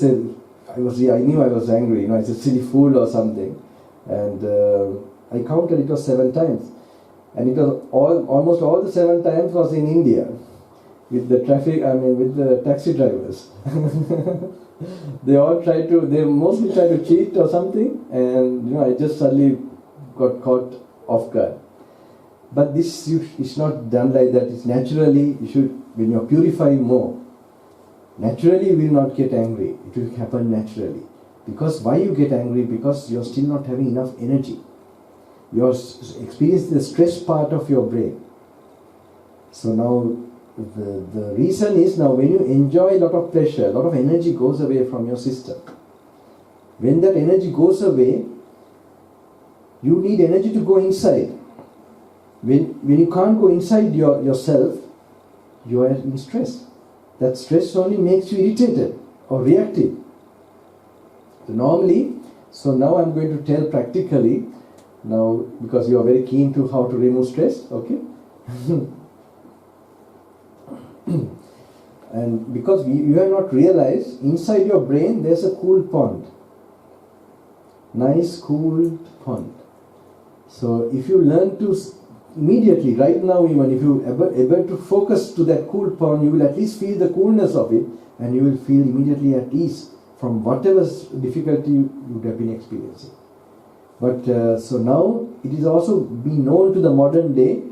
say, I knew I was angry, I said silly fool or something. And I counted, it was 7 times. And it was almost all the 7 times was in India. With the with the taxi drivers. They mostly try to cheat or something, and I just suddenly got caught off guard. But this is not done like that. It's naturally, when you're purifying more, naturally you will not get angry. It will happen naturally. Because why you get angry? Because you're still not having enough energy. You're experiencing the stress part of your brain. So now, the reason is, now when you enjoy a lot of pleasure, a lot of energy goes away from your system. When that energy goes away, you need energy to go inside. When you can't go inside yourself, you are in stress. That stress only makes you irritated or reactive. So now I'm going to tell practically, now because you are very keen to how to remove stress, okay? And because you have not realized, inside your brain there's a cool pond. Nice cool pond. So if you learn to immediately, right now even, if you able to focus to that cool pond, you will at least feel the coolness of it, and you will feel immediately at ease from whatever difficulty you would have been experiencing. But so now it is also been known to the modern day,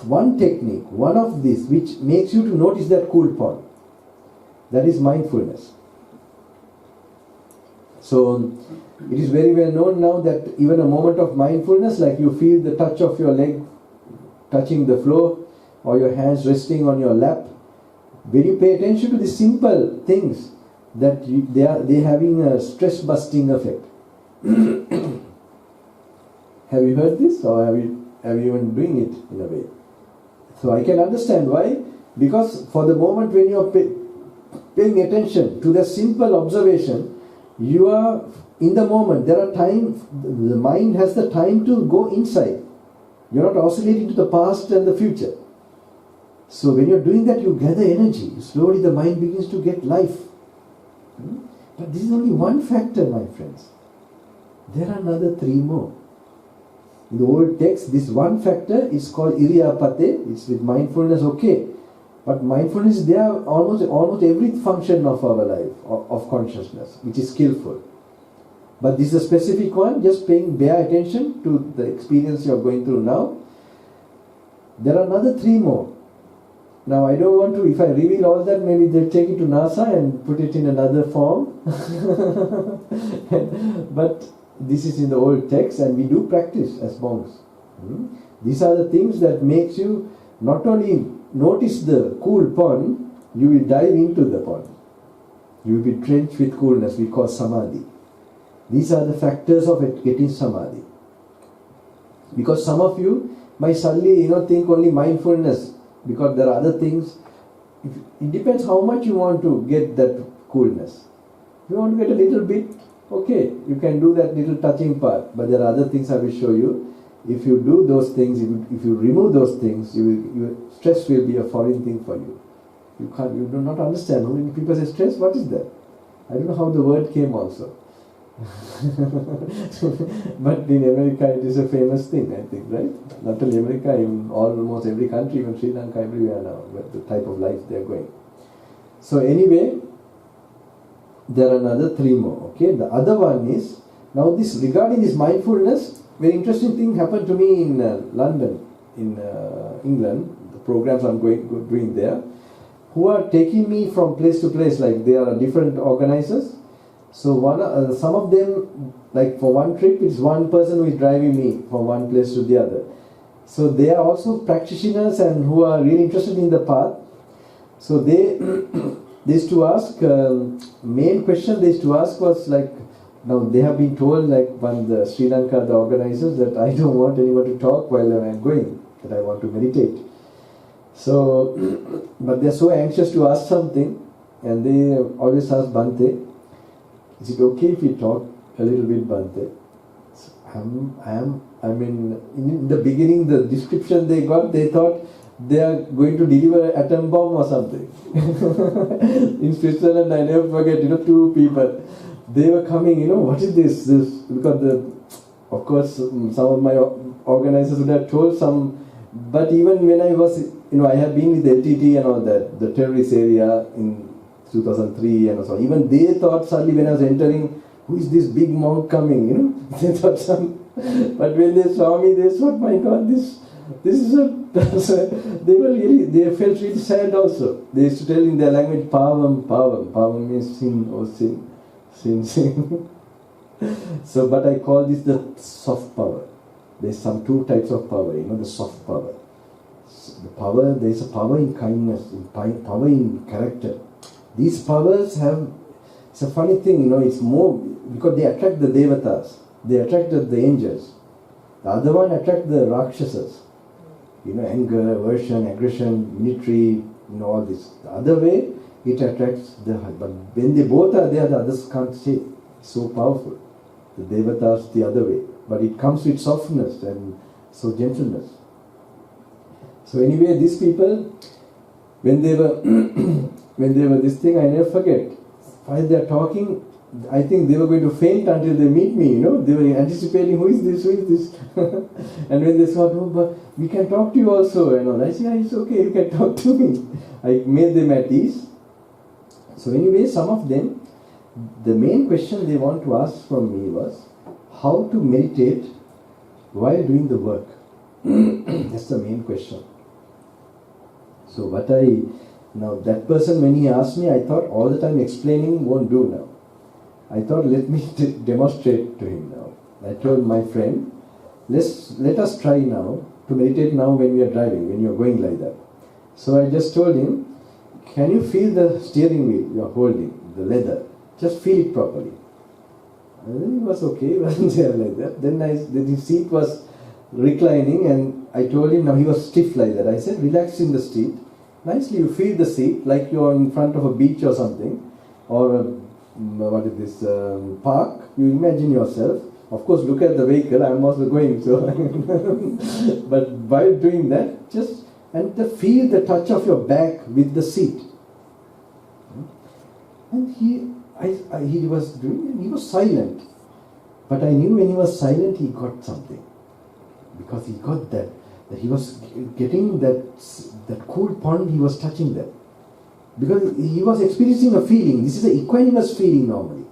one technique, one of these, which makes you to notice that cool pond. That is mindfulness. So it is very well known now that even a moment of mindfulness, like you feel the touch of your leg touching the floor, or your hands resting on your lap, when you pay attention to the simple things, that they're having a stress busting effect. Have you heard this, or have you even doing it in a way? So I can understand why. Because for the moment when you are paying attention to the simple observation, you are in the moment. There are times the mind has the time to go inside. You're not oscillating to the past and the future. So when you're doing that, you gather energy. Slowly the mind begins to get life. But this is only one factor, my friends. There are another 3 more. In the old text, this one factor is called Iriyapate. It's with mindfulness, okay. But mindfulness is there almost every function of our life, of consciousness, which is skillful. But this is a specific one, just paying bare attention to the experience you are going through now. There are another 3 more. Now I don't want to, if I reveal all that, maybe they'll take it to NASA and put it in another form. But this is in the old text, and we do practice as monks. These are the things that makes you not only notice the cool pond, you will dive into the pond. You will be drenched with coolness, we call samadhi. These are the factors of getting samadhi. Because some of you might suddenly think only mindfulness, because there are other things. It depends how much you want to get that coolness. If you want to get a little bit, Okay, you can do that little touching part, but there are other things I will show you. If you do those things, if you remove those things, your stress will be a foreign thing for you. You do not understand. When people say stress, what is that? I don't know how the word came also. But in America it is a famous thing, I think, right? Not only America, in almost every country, even Sri Lanka, everywhere now, with the type of life they are going. So anyway, there are another 3 more. Okay, the other one is, now this regarding this mindfulness, very interesting thing happened to me in London, in England. The programs I'm doing there, who are taking me from place to place, like they are different organizers. So some of them, like for one trip, it's one person who is driving me from one place to the other. So they are also practitioners and who are really interested in the path. So they used to ask, main question they used to ask was like, now they have been told, like when the Sri Lanka, the organizers, that I don't want anyone to talk while I'm going, that I want to meditate. So, but they're so anxious to ask something, and they always ask Bhante, is it okay if we talk a little bit, Bhante? So in the beginning, the description they got, they thought they are going to deliver an atom bomb or something. In Switzerland, I never forget, 2 people, they were coming, what is this? Because of course, some of my organizers would have told some, but even when I was, I have been with LTT and all that, the terrorist area in 2003 and so on. Even they thought suddenly when I was entering, who is this big monk coming, They thought but when they saw me, they thought, my God, this is they felt really sad also. They used to tell in their language, pavam. Pavam means sin or sin. So, but I call this the soft power. There's 2 types of power, the soft power. The power, there's a power in kindness, power in character. These powers it's a funny thing, it's more, because they attract the devatas, they attract the angels. The other one attract the rakshasas, anger, aversion, aggression, military, all this. The other way, it attracts but when they both are there, the others can't say. It's so powerful. The devatas the other way, but it comes with softness and so gentleness. So anyway, these people, when they were this thing, I never forget. While they are talking, I think they were going to faint until they meet me, They were anticipating, who is this? And when they saw, no, but we can talk to you also, I said, yeah, it's okay, you can talk to me. I made them at ease. So anyway, some of them, the main question they want to ask from me was, how to meditate while doing the work. That's the main question. So now that person, when he asked me, I thought all the time explaining won't do now. I thought, let me demonstrate to him now. I told my friend, let us try now to meditate now when we are driving, when you are going like that. So I just told him, can you feel the steering wheel you are holding, the leather? Just feel it properly. And then he was okay, wasn't there like that. Then his seat was reclining, and I told him, now he was stiff like that. I said, relax in the seat. Nicely, you feel the seat like you are in front of a beach or something, or park. You imagine yourself. Of course, look at the vehicle. I'm also going, so. But while doing that, just feel the touch of your back with the seat. And he was doing, and he was silent. But I knew when he was silent, he got something, because he got that he was getting that cool pond. He was touching that, because he was experiencing a feeling. This is an equanimous feeling normally,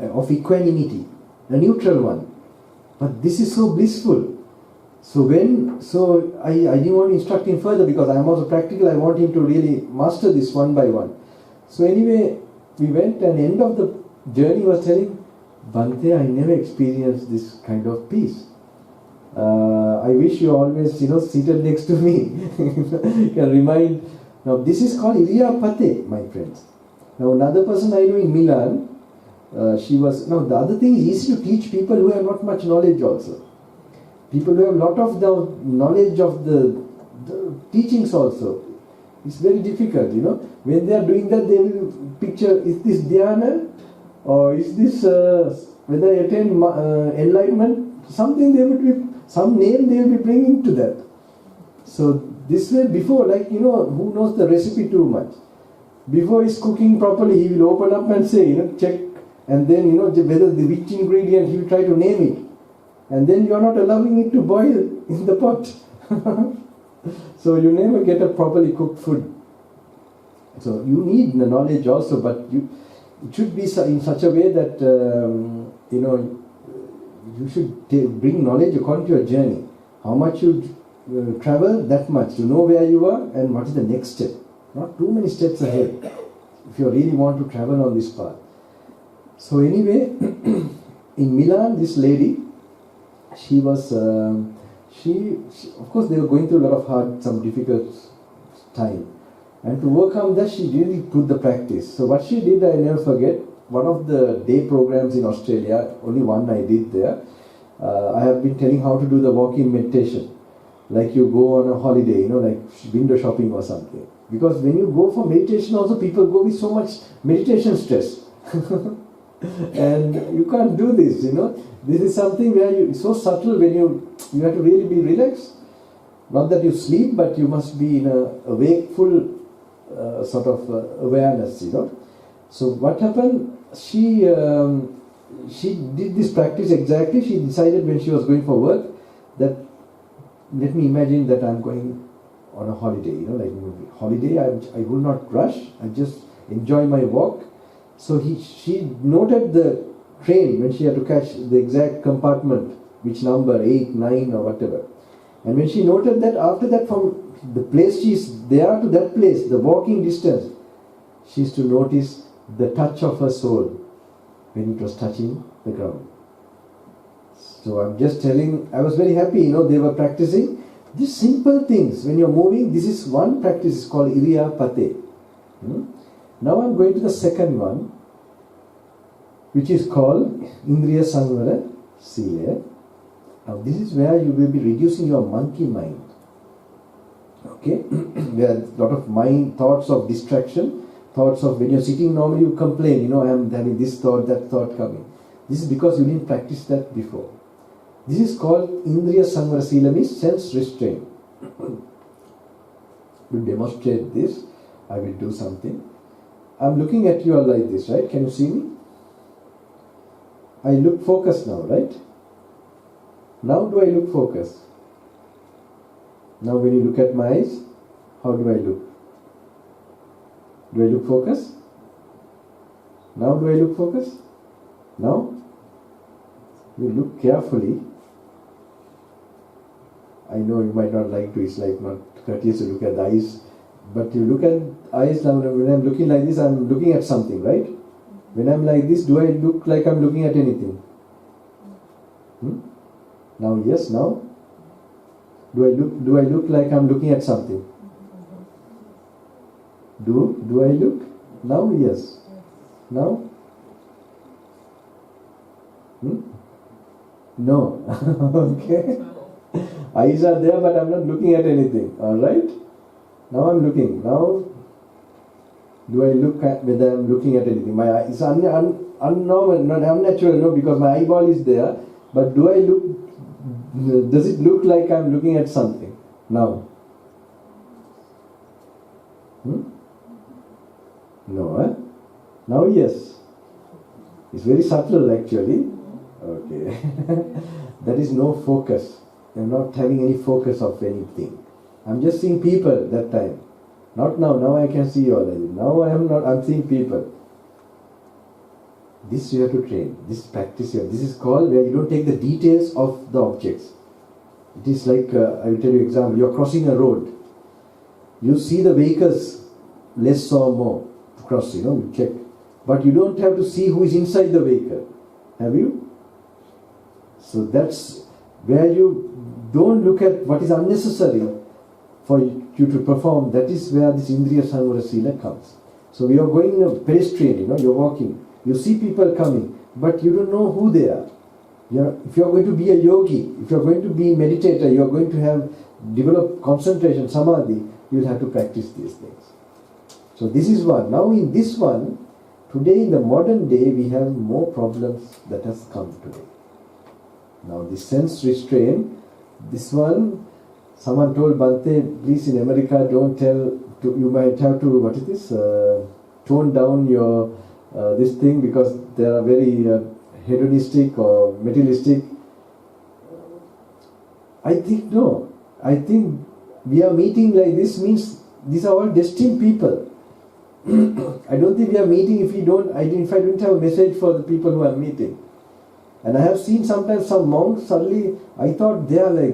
of equanimity, a neutral one. But this is so blissful. So I didn't want to instruct him further, because I am also practical. I want him to really master this one by one. So anyway, we went, and end of the journey was telling, Bhante, I never experienced this kind of peace. I wish you always, seated next to me. You can remind. Now this is called Iriyapate, my friends. Now another person I know in Milan, the other thing is easy to teach people who have not much knowledge also. People who have a lot of the knowledge of the teachings also. It's very difficult, When they are doing that, they will picture, is this dhyana or is this whether I attain enlightenment, something they would be, some name they will be bringing to that. So this way, before, like, who knows the recipe too much? Before he's cooking properly, he will open up and say, check, and then, whether the which ingredient, he will try to name it. And then you are not allowing it to boil in the pot. So you never get a properly cooked food. So you need the knowledge also, but it should be in such a way that, you should bring knowledge according to your journey. How much you travel, that much. You know where you are and what is the next step. Not too many steps ahead, if you really want to travel on this path. So anyway, in Milan, this lady, she was, she of course they were going through a lot of hard, some difficult time. And to overcome that, she really put the practice. So what she did, I never forget, one of the day programs in Australia, only one I did there, I have been telling how to do the walk-in meditation. Like you go on a holiday, like window shopping or something. Because when you go for meditation also, people go with so much meditation stress. And you can't do this, This is something where it's so subtle when you have to really be relaxed. Not that you sleep, but you must be in a wakeful sort of awareness, So what happened, she did this practice exactly. She decided when she was going for work that, let me imagine that I'm going on a holiday, like holiday, I will not rush, I just enjoy my walk. So she noted the train when she had to catch the exact compartment, which number, 8, 9 or whatever. And when she noted that, after that, from the place she is there to that place, the walking distance, she used to notice the touch of her soul when it was touching the ground. So I'm just telling, I was very happy, they were practicing these simple things. When you're moving, this is one practice, it's called Iriya Pate. Now I'm going to the second one, which is called Indriya Samvara Sila. Now this is where you will be reducing your monkey mind. Okay? There are a lot of mind, thoughts of distraction, thoughts of when you're sitting normally you complain, I am having this thought, that thought coming. This is because you didn't practice that before. This is called Indriya Samvara Sila, means sense restraint. To demonstrate this, I will do something. I'm looking at you all like this, right? Can you see me? I look focused now, right? Now do I look focused? Now when you look at my eyes, how do I look? Do I look focused? Now do I look focused? Now? You look carefully. I know you might not like to, it's like not courteous to look at the eyes, but you look at eyes now. When I'm looking like this, I'm looking at something, right? When I'm like this, do I look like I'm looking at anything? Now, yes, now? Do I look like I'm looking at something? Do I look? Now, yes. Now? No. Okay. Eyes are there, but I'm not looking at anything. Alright? Now I'm looking. Now, do I look at whether I'm looking at anything? My eye is unnormal, not unnatural, no, because my eyeball is there. But do I look, does it look like I'm looking at something? Now? No, eh? Now, yes. It's very subtle actually. Okay. There is no focus. I'm not having any focus of anything. I'm just seeing people that time. Not now. Now I can see you already. Now I am not. I'm seeing people. This you have to train. This practice here. This is called where you don't take the details of the objects. It is like, I will tell you an example. You are crossing a road. You see the vehicles, less or more, to cross, you check. But you don't have to see who is inside the vehicle. Have you? So that's where you don't look at what is unnecessary for you to perform. That is where this Indriya Samvara Sila comes. So we are going a pedestrian, you're walking. You see people coming, but you don't know who they are. If you are going to be a yogi, if you are going to be a meditator, you are going to develop concentration, samadhi, you will have to practice these things. So this is one. Now in this one, to Today, in the modern day, we have more problems that has come today. Now, the sense restraint, this one, someone told Bhante, please in America, don't tell, you might have to, what is this, tone down your, this thing, because they are very hedonistic or materialistic. I think no. I think we are meeting like this means these are all destined people. I don't think we are meeting if I don't have a message for the people who are meeting. And I have seen sometimes some monks, suddenly I thought they're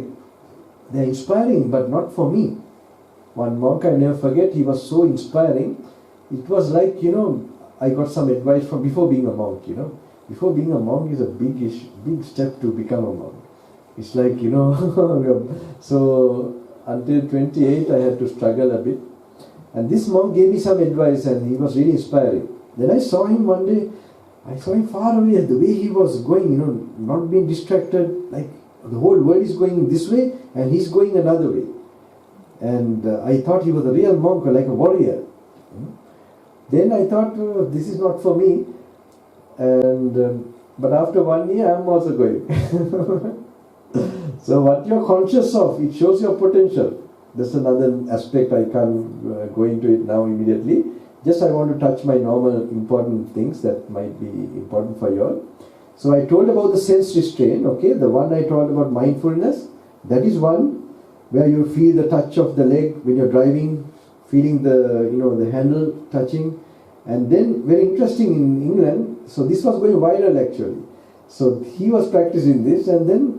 inspiring, but not for me. One monk I never forget, he was so inspiring. It was like, I got some advice from before being a monk, Before being a monk is a big step to become a monk. It's like, so until 28 I had to struggle a bit. And this monk gave me some advice and he was really inspiring. Then I saw him one day, I saw him far away, the way he was going, not being distracted, like the whole world is going this way and he's going another way. And I thought he was a real monk, like a warrior. Then I thought, this is not for me. And but after 1 year, I'm also going. So what you're conscious of, it shows your potential. That's another aspect. I can't go into it now immediately. Just I want to touch my normal important things that might be important for you all. So I told about the sense restraint, okay? The one I told about mindfulness, that is one where you feel the touch of the leg when you're driving, feeling the, the handle touching. And then, very interesting in England, so this was going viral actually. So he was practicing this, and then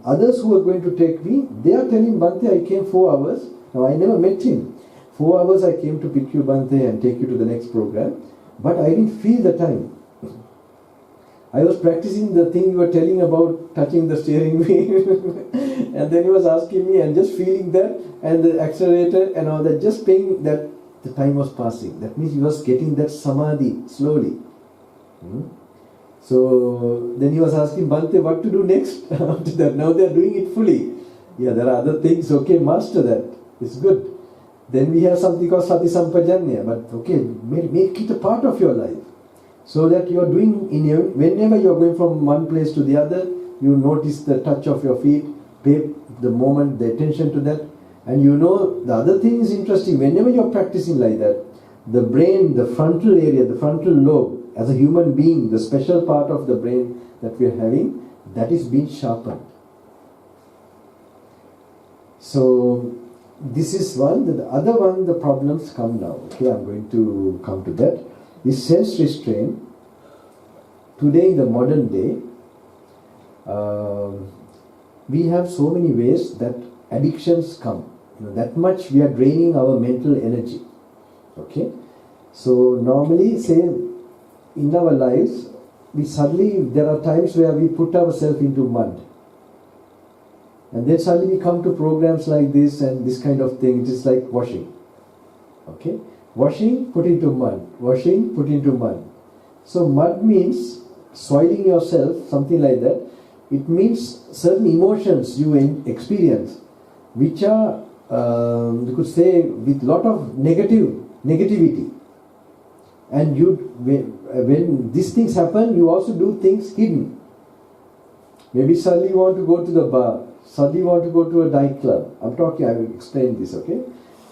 others who were going to take me, they are telling Bhante, I came 4 hours. Now I never met him. 4 hours I came to pick you, Bhante, and take you to the next program. But I didn't feel the time. I was practicing the thing you were telling about touching the steering wheel. And then he was asking me and just feeling that and the accelerator and all that, just paying that the time was passing. That means he was getting that samadhi slowly. So then he was asking Bhante what to do next after that. Now they are doing it fully. Yeah, there are other things. Okay, master that. It's good. Then we have something called Sati Sampajanya. But okay, make it a part of your life. So that you are doing, whenever you are going from one place to the other, you notice the touch of your feet, pay the moment, the attention to that. And the other thing is interesting. Whenever you are practicing like that, the brain, the frontal area, the frontal lobe, as a human being, the special part of the brain that we are having, that is being sharpened. So this is one. The other one, the problems come now. Okay, I'm going to come to that. This sense restraint, today in the modern day, we have so many ways that addictions come. That much we are draining our mental energy. Okay, so normally, say in our lives, there are times where we put ourselves into mud. And then suddenly we come to programs like this and this kind of thing. It is like washing. Okay? Washing, put into mud. Washing, put into mud. So mud means soiling yourself, something like that. It means certain emotions you experience, which are, you could say, with lot of negativity. And when these things happen, you also do things hidden. Maybe suddenly you want to go to the bar. Suddenly you want to go to a nightclub. I will explain this, okay?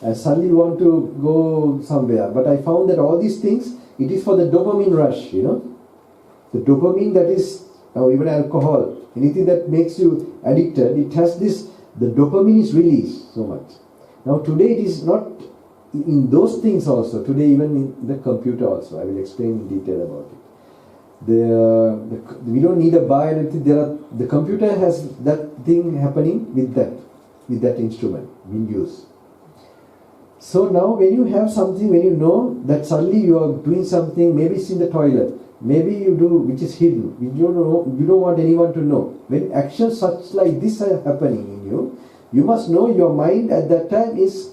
And suddenly you want to go somewhere. But I found that all these things, it is for the dopamine rush, The dopamine that is, even alcohol, anything that makes you addicted, it has this, the dopamine is released so much. Now today it is not in those things also, today even in the computer also, I will explain in detail about it. We don't need a bar and anything, the computer has that thing happening with that instrument being used. So now when you have something, when you know that suddenly you are doing something, maybe it's in the toilet, maybe you do which is hidden, you don't want anyone to know. When actions such like this are happening in you, you must know your mind at that time is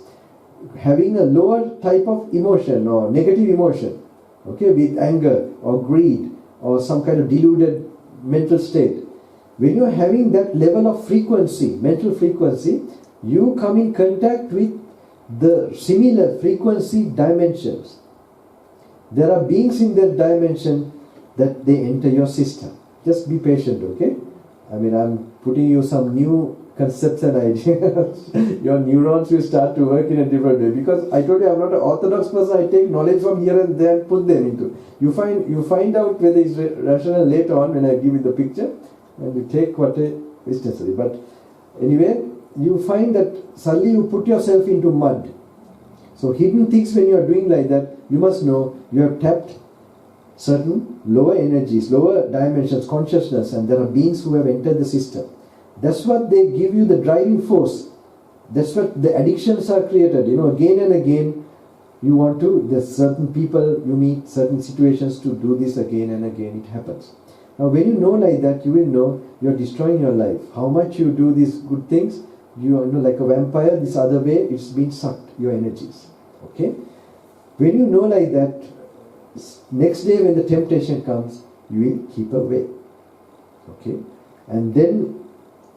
having a lower type of emotion or negative emotion, okay, with anger or greed or some kind of deluded mental state. When you are having that level of frequency, mental frequency, you come in contact with the similar frequency dimensions. There are beings in that dimension that they enter your system. Just be patient, okay? I mean, I'm putting you some new concepts and ideas. Your neurons will start to work in a different way. Because I told you I'm not an orthodox person. I take knowledge from here and there and put them into. You find out whether it's rational later on when I give you the picture, and you take what is necessary. But anyway, you find that suddenly you put yourself into mud. So hidden things, when you are doing like that, you must know you have tapped certain lower energies, lower dimensions, consciousness, and there are beings who have entered the system. That's what they give you the driving force. That's what the addictions are created. Again and again, you want to, there's certain people you meet, certain situations to do this again and again, it happens. Now when you know like that, you will know you're destroying your life. How much you do these good things, you know, like a vampire, this other way, it's been sucked, your energies. Okay? When you know like that, next day when the temptation comes, you will keep away. Okay? And then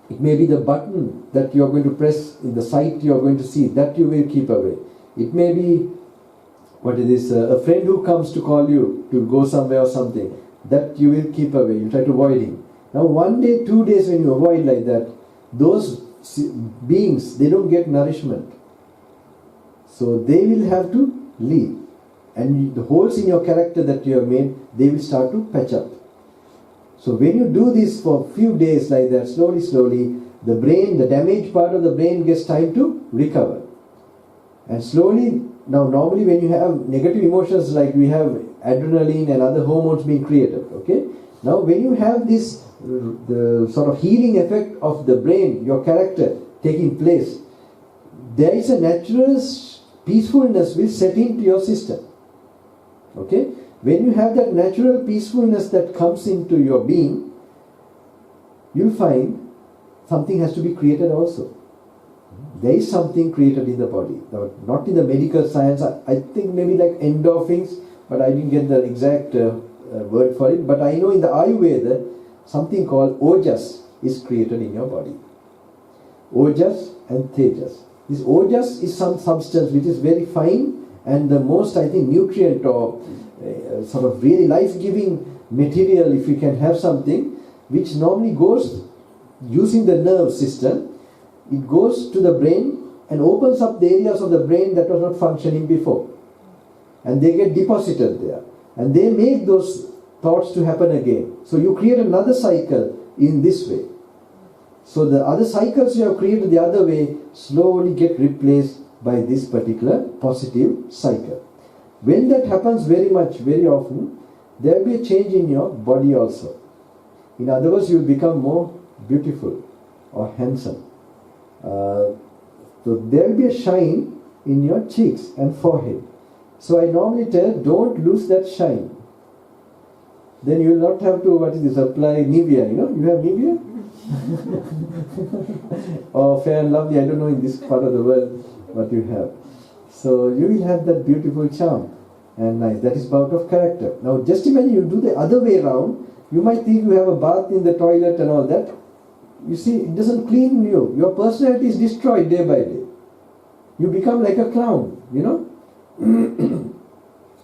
it may be the button that you are going to press in the sight you are going to see, that you will keep away. It may be, a friend who comes to call you to go somewhere or something, that you will keep away. You try to avoid him. Now 1 day, 2 days when you avoid like that, those beings, they don't get nourishment. So they will have to leave. And the holes in your character that you have made, they will start to patch up. So when you do this for a few days like that, slowly, the brain, the damaged part of the brain gets time to recover. And slowly, now normally when you have negative emotions, like we have adrenaline and other hormones being created, okay? Now when you have this, the sort of healing effect of the brain, your character taking place, there is a natural peacefulness will set into your system. Okay? When you have that natural peacefulness that comes into your being, you'll find something has to be created also. There is something created in the body. Not in the medical science, I think maybe like endorphins, but I didn't get the exact word for it. But I know in the Ayurveda, something called ojas is created in your body. Ojas and tejas. This ojas is some substance which is very fine and the most, I think, nutrient or sort of really life-giving material, if you can have something, which normally goes using the nerve system. It goes to the brain and opens up the areas of the brain that were not functioning before. And they get deposited there. And they make those thoughts to happen again. So you create another cycle in this way. So the other cycles you have created the other way slowly get replaced by this particular positive cycle. When that happens very often, there will be a change in your body also. In other words, you will become more beautiful or handsome. So there will be a shine in your cheeks and forehead. So I normally tell, don't lose that shine. Then you will not have to, apply Nivea, you have Nivea? Or Fair and Lovely, I don't know in this part of the world what you have. So you will have that beautiful charm and nice. That is bout of character. Now just imagine you do the other way around. You might think you have a bath in the toilet and all that. You see, it doesn't clean you. Your personality is destroyed day by day. You become like a clown,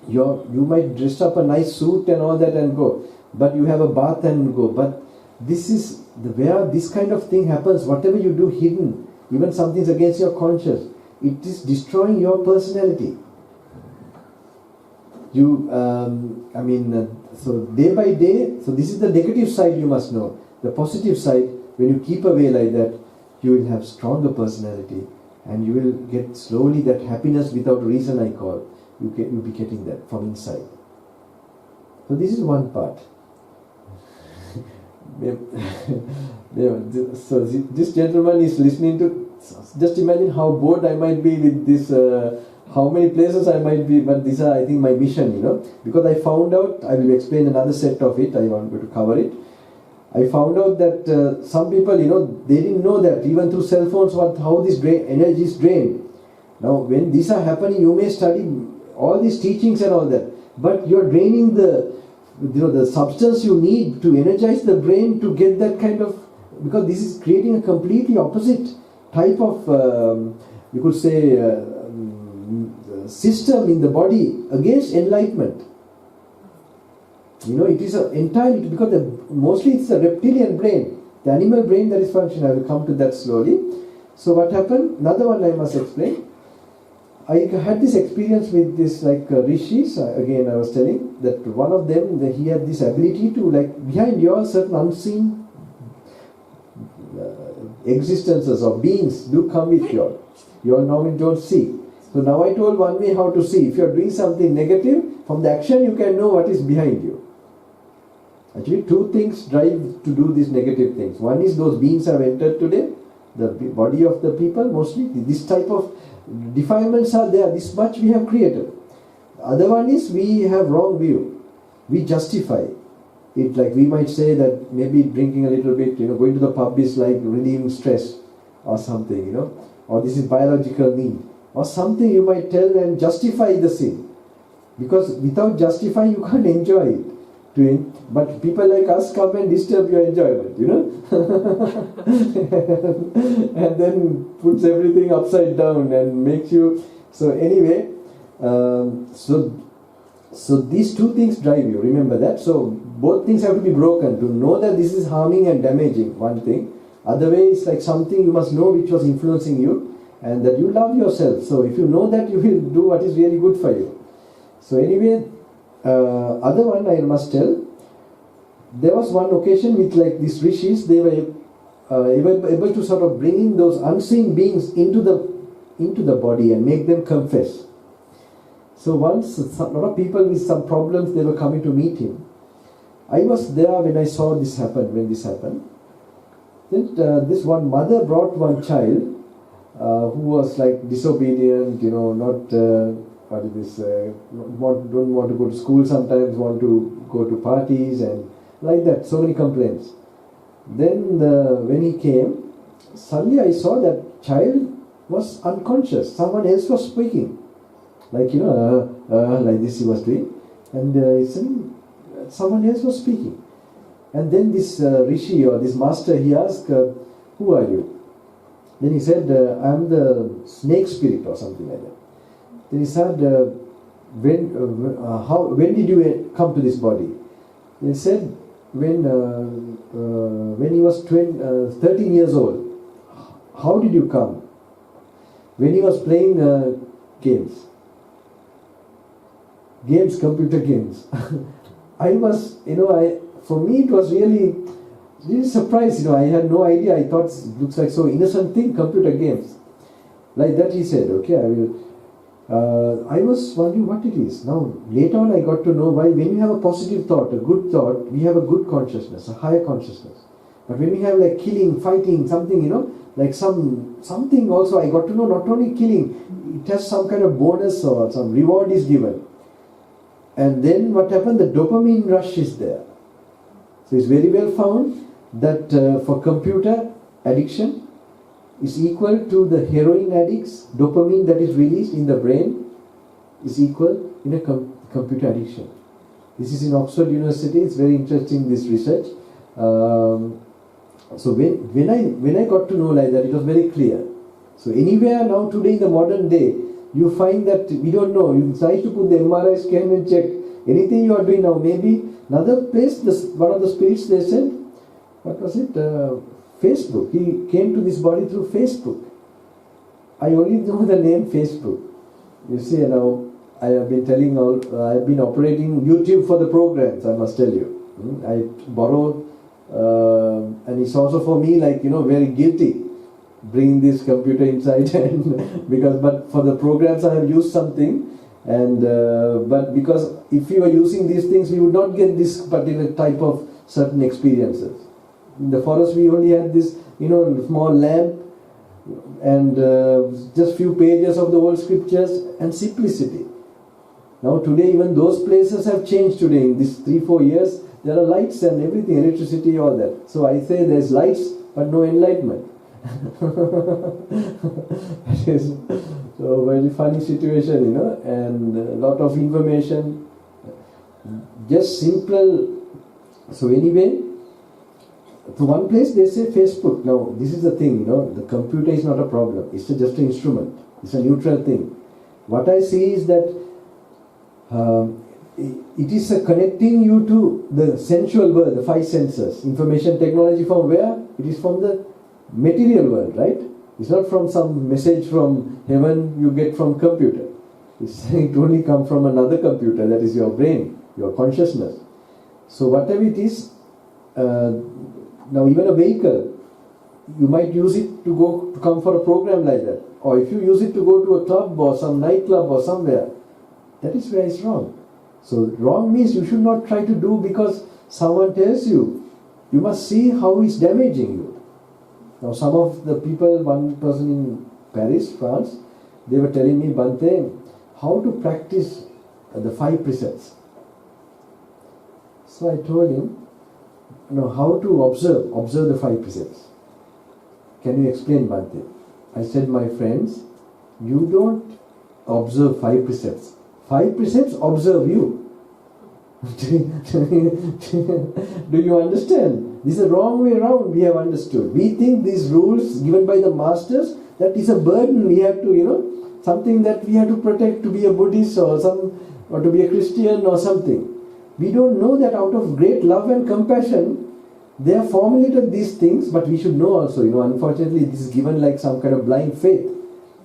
You might dress up a nice suit and all that and go. But you have a bath and go. But this is where this kind of thing happens. Whatever you do hidden, even something's against your conscience, it is destroying your personality. So day by day, so this is the negative side you must know. The positive side, when you keep away like that, you will have stronger personality and you will get slowly that happiness without reason, I call. You'll be getting that from inside. So this is one part. So this gentleman is listening to, just imagine how bored I might be with this, how many places I might be, but these are, I think, my mission, because I found out, I will explain another set of it, I want to cover it. I found out that some people, they didn't know that even through cell phones, how this energy is drained. Now, when these are happening, you may study all these teachings and all that, but you're draining the substance you need to energize the brain to get that kind of, because this is creating a completely opposite type of, you could say, system in the body against enlightenment. It is entirely, because mostly it's a reptilian brain, the animal brain that is functioning. I will come to that slowly. So what happened, another one I must explain. I had this experience with this rishis, again I was telling, that one of them, he had this ability to, behind your certain unseen existences or beings do come with you. You all normally don't see. So now I told one way how to see. If you are doing something negative, from the action you can know what is behind you. Actually, two things drive to do these negative things. One is those beings have entered today, the body of the people mostly. This type of defilements are there, this much we have created. The other one is we have wrong view. We justify it, like we might say that maybe drinking a little bit, going to the pub is like relieving stress or something, or this is biological need or something you might tell and justify the sin. Because without justifying you can't enjoy it. But people like us come and disturb your enjoyment, and then puts everything upside down and makes you. So anyway, so these two things drive you. Remember that. So both things have to be broken to know that this is harming and damaging. One thing. Other way is like something you must know which was influencing you, and that you love yourself. So if you know that, you will do what is really good for you. So anyway. Other one I must tell, there was one occasion with these rishis, they were able to sort of bring in those unseen beings into the body and make them confess. So once a lot of people with some problems, they were coming to meet him. I was there when I saw this happen, when this happened. Then this one mother brought one child who was disobedient, not... don't want to go to school sometimes, want to go to parties and like that, so many complaints. Then when he came, suddenly I saw that child was unconscious. Someone else was speaking. Like this he was doing. And someone else was speaking. And then this rishi or this master, he asked, who are you? Then he said, I am the snake spirit or something like that. Then he said, when did you come to this body? He said, when he was 13 years old. How did you come? When he was playing games, computer games. I was, for me it was really surprised. I had no idea. I thought it looks like so innocent thing, computer games. Like that he said, okay, I will. I was wondering what it is. Now, later on I got to know why when you have a positive thought, a good thought, we have a good consciousness, a higher consciousness. But when we have killing, fighting, something, something also I got to know, not only killing, it has some kind of bonus or some reward is given. And then what happened, the dopamine rush is there. So it's very well found that for computer addiction, is equal to the heroin addicts, dopamine that is released in the brain is equal in a computer addiction. This is in Oxford University. It's very interesting, this research. So when I got to know like that, it was very clear. So anywhere now today in the modern day, you find that we don't know. You try to put the MRI scan and check anything you are doing now. Maybe another place, one of the spirits, they said, what was it? Facebook. He came to this body through Facebook. I only know the name Facebook. You see, now I have been I've been operating YouTube for the programs, I must tell you. I borrowed, and it's also for me very guilty bringing this computer inside, and but for the programs I have used something, and but because if you are using these things, we would not get this particular type of certain experiences. In the forest we only had this, small lamp and just few pages of the old scriptures and simplicity. Now today even those places have changed today. In this 3-4 years there are lights and everything, electricity, all that. So I say there's lights but no enlightenment. That is so very funny situation, and a lot of information, just simple. So anyway, to one place they say Facebook. Now this is the thing, the computer is not a problem. It's just an instrument. It's a neutral thing. What I see is that it is connecting you to the sensual world, the five senses. Information technology from where? It is from the material world, right? It's not from some message from heaven you get from computer. It only comes from another computer, that is your brain, your consciousness. So whatever it is, now even a vehicle, you might use it to come for a program like that. Or if you use it to go to a club or some nightclub or somewhere, that is where it's wrong. So wrong means you should not try to do because someone tells you. You must see how it's damaging you. Now some of the people, one person in Paris, France, they were telling me, Bante, how to practice the 5 precepts. So I told him, how to observe the 5 precepts. Can you explain, Bante? I said, my friends, you don't observe 5 precepts. 5 precepts observe you. Do you understand? This is the wrong way around we have understood. We think these rules given by the masters, that is a burden we have to, something that we have to protect to be a Buddhist or to be a Christian or something. We don't know that out of great love and compassion, they have formulated these things, but we should know also, unfortunately this is given like some kind of blind faith.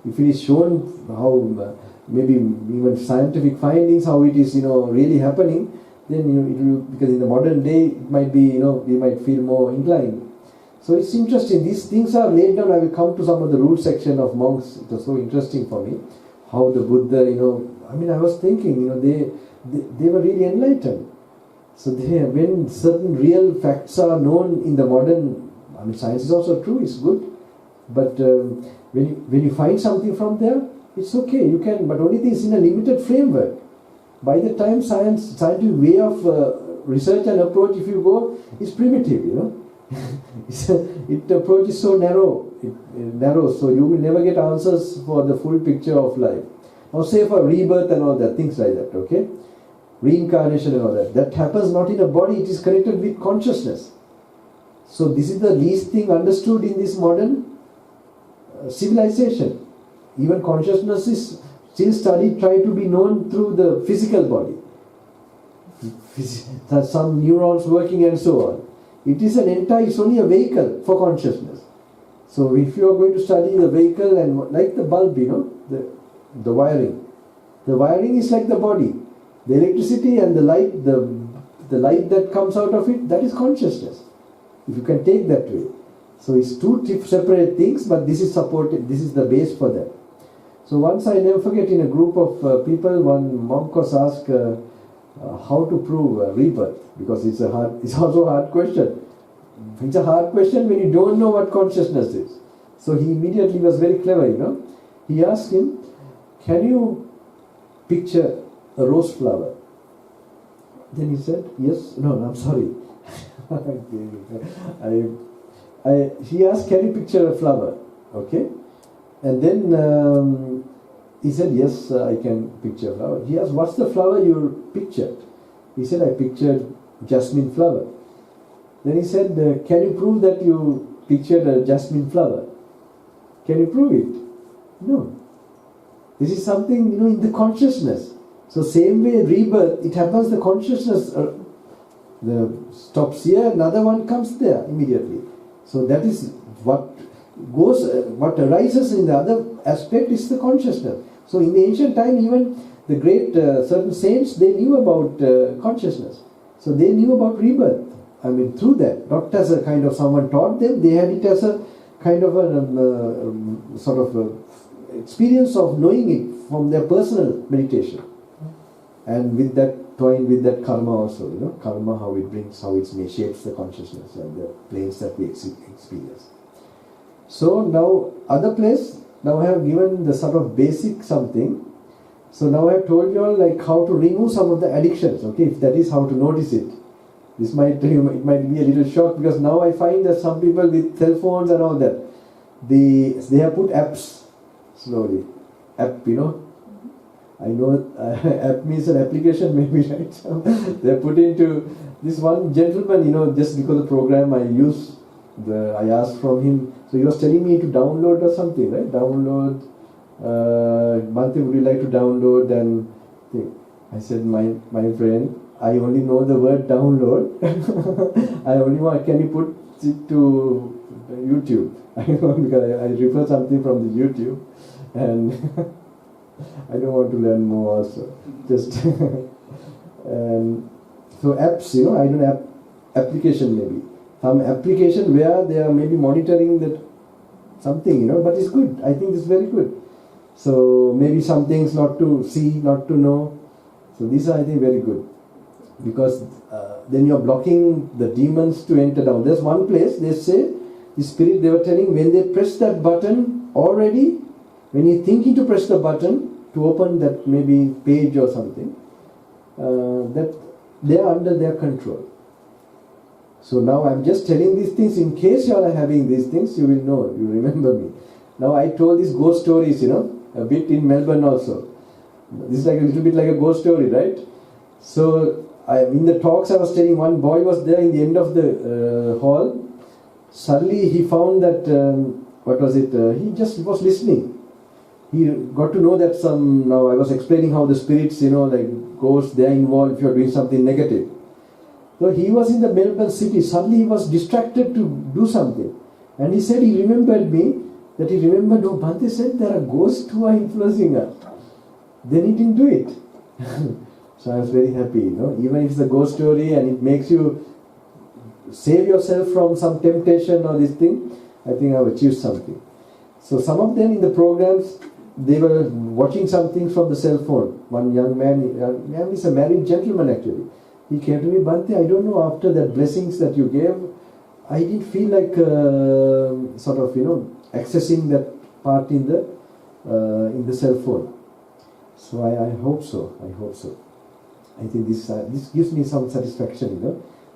If it is shown how, maybe even scientific findings, how it is, really happening, then because in the modern day, it might be, we might feel more inclined. So it's interesting, these things are laid down. I will come to some of the rule section of monks. It was so interesting for me, how the Buddha, I was thinking, they were really enlightened. So when certain real facts are known in the modern, science is also true, it's good. But when you find something from there, it's okay, you can, but only thing is in a limited framework. By the time scientific way of research and approach, if you go, is primitive, It approach is so narrow, so you will never get answers for the full picture of life. Now say for rebirth and all that, things like that, okay? Reincarnation and all that. That happens not in a body, it is connected with consciousness. So this is the least thing understood in this modern civilization. Even consciousness is still studied, try to be known through the physical body. Some neurons working and so on. It is it's only a vehicle for consciousness. So if you are going to study the vehicle and like the bulb, the wiring. The wiring is like the body. The electricity and the light, the light that comes out of it, that is consciousness. If you can take that way. So it's two separate things, but this is supported, this is the base for that. So once, I never forget, in a group of people, one monk was asked how to prove rebirth, because it's also a hard question. It's a hard question when you don't know what consciousness is. So he immediately was very clever, He asked him, can you picture a rose flower? Then he said, yes, no, I'm sorry. He asked, can you picture a flower? Okay. And then he said, yes, I can picture a flower. He asked, what's the flower you pictured? He said, I pictured jasmine flower. Then he said, can you prove that you pictured a jasmine flower? Can you prove it? No. This is something, in the consciousness. So same way rebirth, it happens, the consciousness stops here, another one comes there immediately. So that is what arises in the other aspect is the consciousness. So in the ancient time, even the great certain saints, they knew about consciousness. So they knew about rebirth. Through that, not as a kind of someone taught them, they had it as a kind of a sort of experience of knowing it from their personal meditation. And with that, toying with that karma also, karma, how it brings, how it shapes the consciousness and the planes that we experience. So now, other place, now I have given the sort of basic something. So now I have told you all like how to remove some of the addictions, okay, if that is how to notice it. This might be a little shock, because now I find that some people with cell phones and all that, they have put apps slowly. App, I know app means an application maybe, right? So they put into this one gentleman, just because the program I asked from him, so he was telling me to download or something, right? Download, Bhante, would you like to download and thing. I said, my friend, I only know the word download. I only want, can you put it to YouTube? Because I refer something from the YouTube, and I don't want to learn more also. Just so apps, I don't have application maybe. Some application where they are maybe monitoring that something, but it's good. I think it's very good. So maybe some things not to see, not to know. So these are, I think, very good. Because then you're blocking the demons to enter down. There's one place, they say, the spirit, they were telling, when they press that button already, when you're thinking to press the button to open that maybe page or something, that they are under their control. So now I'm just telling these things in case you are having these things, you will know, you remember me. Now I told these ghost stories, a bit in Melbourne also. This is like a little bit like a ghost story, right? So in the talks I was telling, one boy was there in the end of the hall. Suddenly he found that, he just was listening. He got to know that now I was explaining how the spirits, like ghosts, they are involved if you are doing something negative. So he was in the Melbourne city, suddenly he was distracted to do something. And he said he remembered me, that he remembered, Bhante said there are ghosts who are influencing us. Then he didn't do it. So I was very happy, even if it's a ghost story and it makes you save yourself from some temptation or this thing, I think I've achieved something. So some of them in the programs, they were watching something from the cell phone. One young man, he's a married gentleman actually. He came to me, Bhante, I don't know, after that blessings that you gave, I didn't feel like accessing that part in the cell phone. So I hope so. I think this gives me some satisfaction,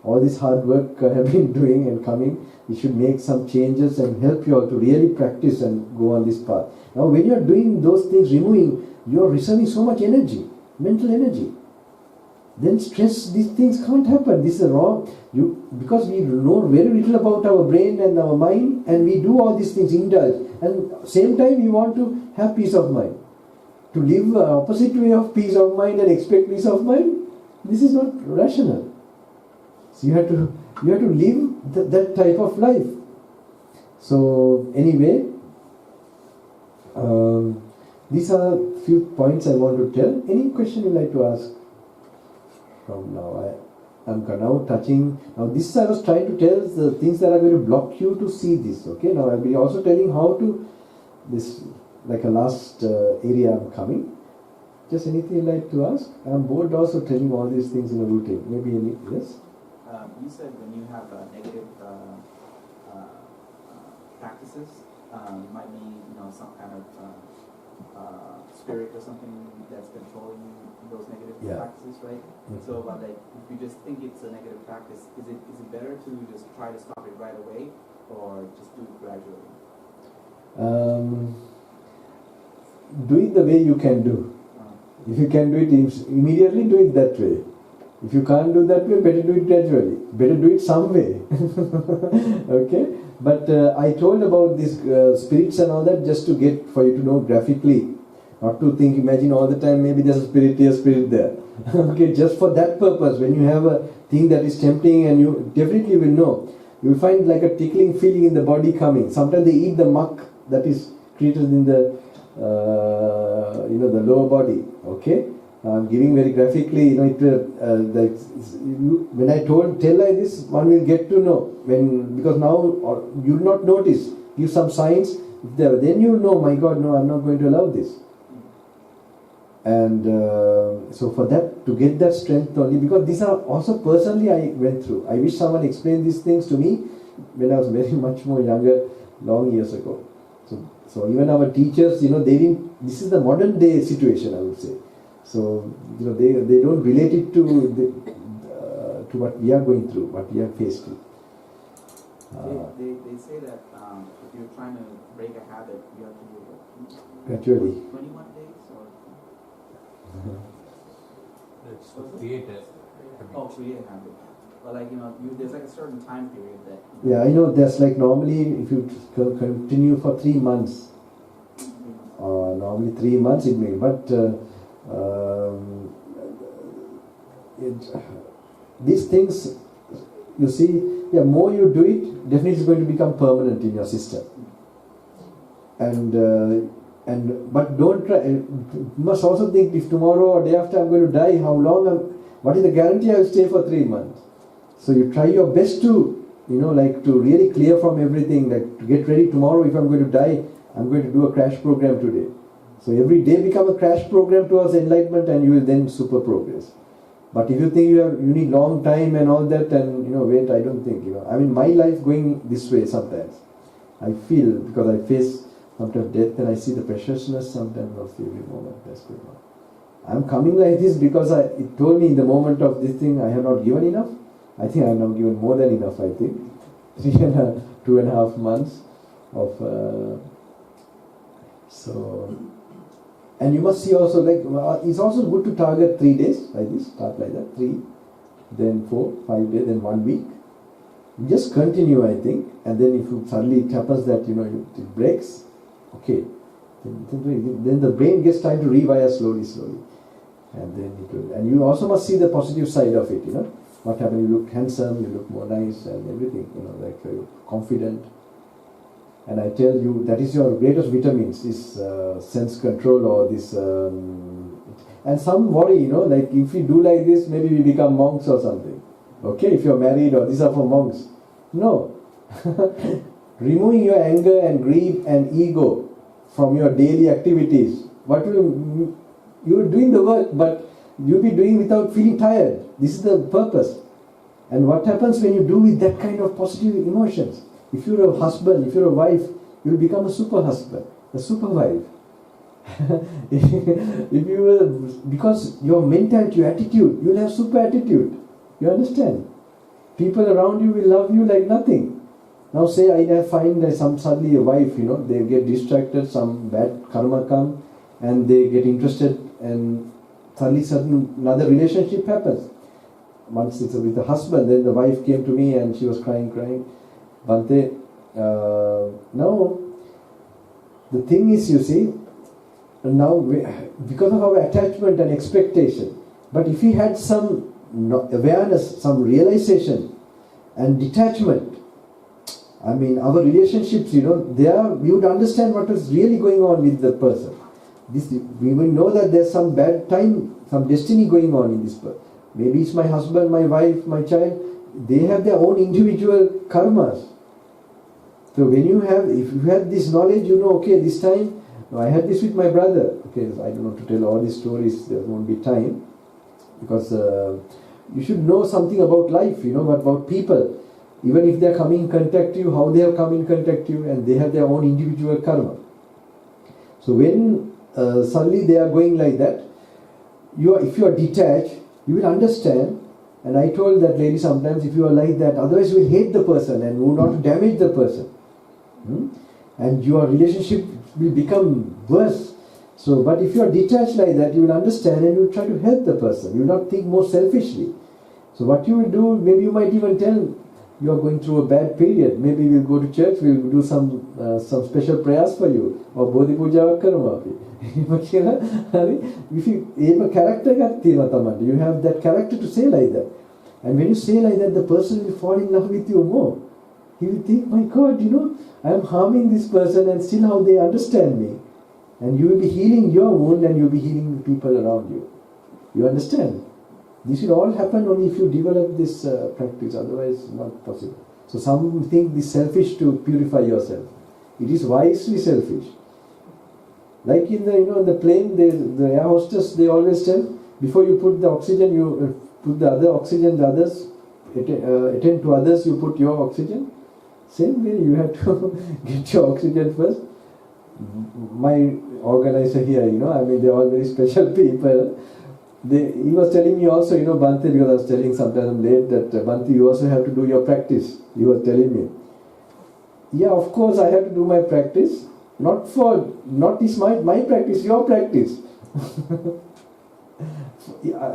All this hard work I have been doing and coming, you should make some changes and help you all to really practice and go on this path. Now when you are doing those things, removing, you are reserving so much energy, mental energy. Then stress, these things can't happen. This is wrong. Because we know very little about our brain and our mind, and we do all these things, indulge. And same time we want to have peace of mind. To live the opposite way of peace of mind and expect peace of mind, this is not rational. So you have to live that type of life. So anyway, these are a few points I want to tell. Any question you like to ask? From now, I'm now touching. Now this I was trying to tell the things that are going to block you to see this. Okay. Now I'll be also telling how to this, like a last area I'm coming. Just anything you like to ask? I'm bored also telling all these things in a routine. Maybe yes. You said when you have negative practices, it might be some kind of spirit or something that's controlling those negative practices, right? Mm-hmm. So, but like, if you just think it's a negative practice, is it better to just try to stop it right away, or just do it gradually? Do it the way you can do. If you can do it immediately, do it that way. If you can't do that way, better do it gradually. Better do it some way. Okay? But I told about these spirits and all that just to get, for you to know graphically. Not to think, imagine all the time maybe there's a spirit here, spirit there. Okay, just for that purpose. When you have a thing that is tempting, and you definitely will know. You will find like a tickling feeling in the body coming. Sometimes they eat the muck that is created in the the lower body. Okay? I'm giving very graphically, when I tell like this, one will get to know, because now you will not notice, give some signs, then you will know, my God, no, I'm not going to allow this. And so for that, to get that strength only, because these are also personally I went through. I wish someone explained these things to me when I was very much more younger, long years ago. So even our teachers, they didn't, this is the modern day situation, I would say. So, they don't relate it to what we are going through, what we are faced with. They say that if you're trying to break a habit, you have to do it gradually. 21 days or? It's to create a habit. Create a habit. But there's like a certain time period that. Yeah, I know. There's like normally if you continue for 3 months, normally 3 months it may, but these things, you see, more you do it, definitely it's going to become permanent in your system. But don't try. You must also think, if tomorrow or day after I'm going to die, what is the guarantee I will stay for 3 months? So you try your best to, to really clear from everything, like to get ready tomorrow. If I'm going to die, I'm going to do a crash program today. So every day become a crash program towards enlightenment, and you will then super progress. But if you think you need long time and all that, and wait, I don't think, my life going this way sometimes. I feel, because I face sometimes death, and I see the preciousness sometimes of every moment that's going on. I'm coming like this because it told me in the moment of this thing I have not given enough. I think I have not given more than enough, I think. 2.5 months of... And you must see also, it's also good to target 3 days, like this, start like that, 3, then 4, 5 days, then 1 week. Just continue, I think, and then if you suddenly it happens that, it breaks, okay, then the brain gets time to rewire slowly, and then it will, and you also must see the positive side of it, what happens, you look handsome, you look more nice, and everything, you're confident. And I tell you, that is your greatest vitamins, is sense control, or this, and some worry, like if we do like this, maybe we become monks or something. Okay, if you're married, or these are for monks. No. Removing your anger and greed and ego from your daily activities. You're doing the work, but you'll be doing without feeling tired. This is the purpose. And what happens when you do with that kind of positive emotions? If you're a husband, if you're a wife, you'll become a super husband, a super wife. Because your mentality, your attitude, you'll have super attitude. You understand? People around you will love you like nothing. Now say I find suddenly a wife, they get distracted, some bad karma come, and they get interested, and suddenly another relationship happens. Once it's with the husband, then the wife came to me and she was crying. Bhante, now the thing is, you see, now because of our attachment and expectation, but if we had some awareness, some realization and detachment, our relationships, we would understand what is really going on with the person. We will know that there's some bad time, some destiny going on in this person. Maybe it's my husband, my wife, my child. They have their own individual karmas. So if you have this knowledge, okay, this time, I had this with my brother. Okay, I don't know to tell all these stories, there won't be time. Because you should know something about life, about people. Even if they're coming in contact you, how they have come in contact you, and they have their own individual karma. So when suddenly they are going like that, if you are detached, you will understand. And I told that lady sometimes, if you are like that, otherwise you will hate the person and you will not damage the person. And your relationship will become worse. So, but if you are detached like that, you will understand and you will try to help the person. You will not think more selfishly. So what you will do, maybe you might even tell, you are going through a bad period. Maybe we'll go to church, we'll do some special prayers for you. Or Bodhi Puja Karma. If you have a character, you have that character to say like that. And when you say like that, the person will fall in love with you more. He will think, my God, I am harming this person and still how they understand me. And you will be healing your wound and you will be healing the people around you. You understand? This will all happen only if you develop this practice, otherwise not possible. So some think this selfish to purify yourself. It is wisely selfish. Like in the plane, the air hostess, they always tell, before you put the oxygen, you put the other oxygen, the others, attend to others, you put your oxygen. Same way, you have to get your oxygen first. My organizer here, they're all very special people. He was telling me also, Bhante, because I was telling sometime late that Bhante, you also have to do your practice. He was telling me. Yeah, of course I have to do my practice. Not is my practice, your practice.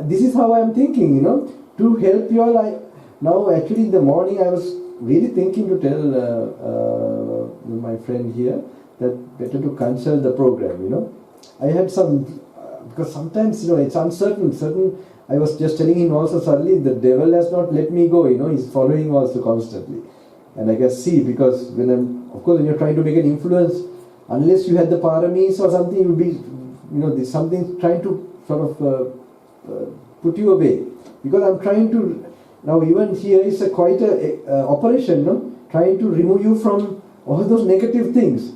This is how I am thinking, to help your life. Now, actually, in the morning, I was really thinking to tell my friend here that better to cancel the program, I had some, because sometimes, it's uncertain, I was just telling him also suddenly, the devil has not let me go, he's following also constantly. And I can see, because when you're trying to make an influence, unless you had the paramis or something, you'll be, there's something trying to sort of put you away. Because I'm trying to, now even here is quite a operation, trying to remove you from all those negative things,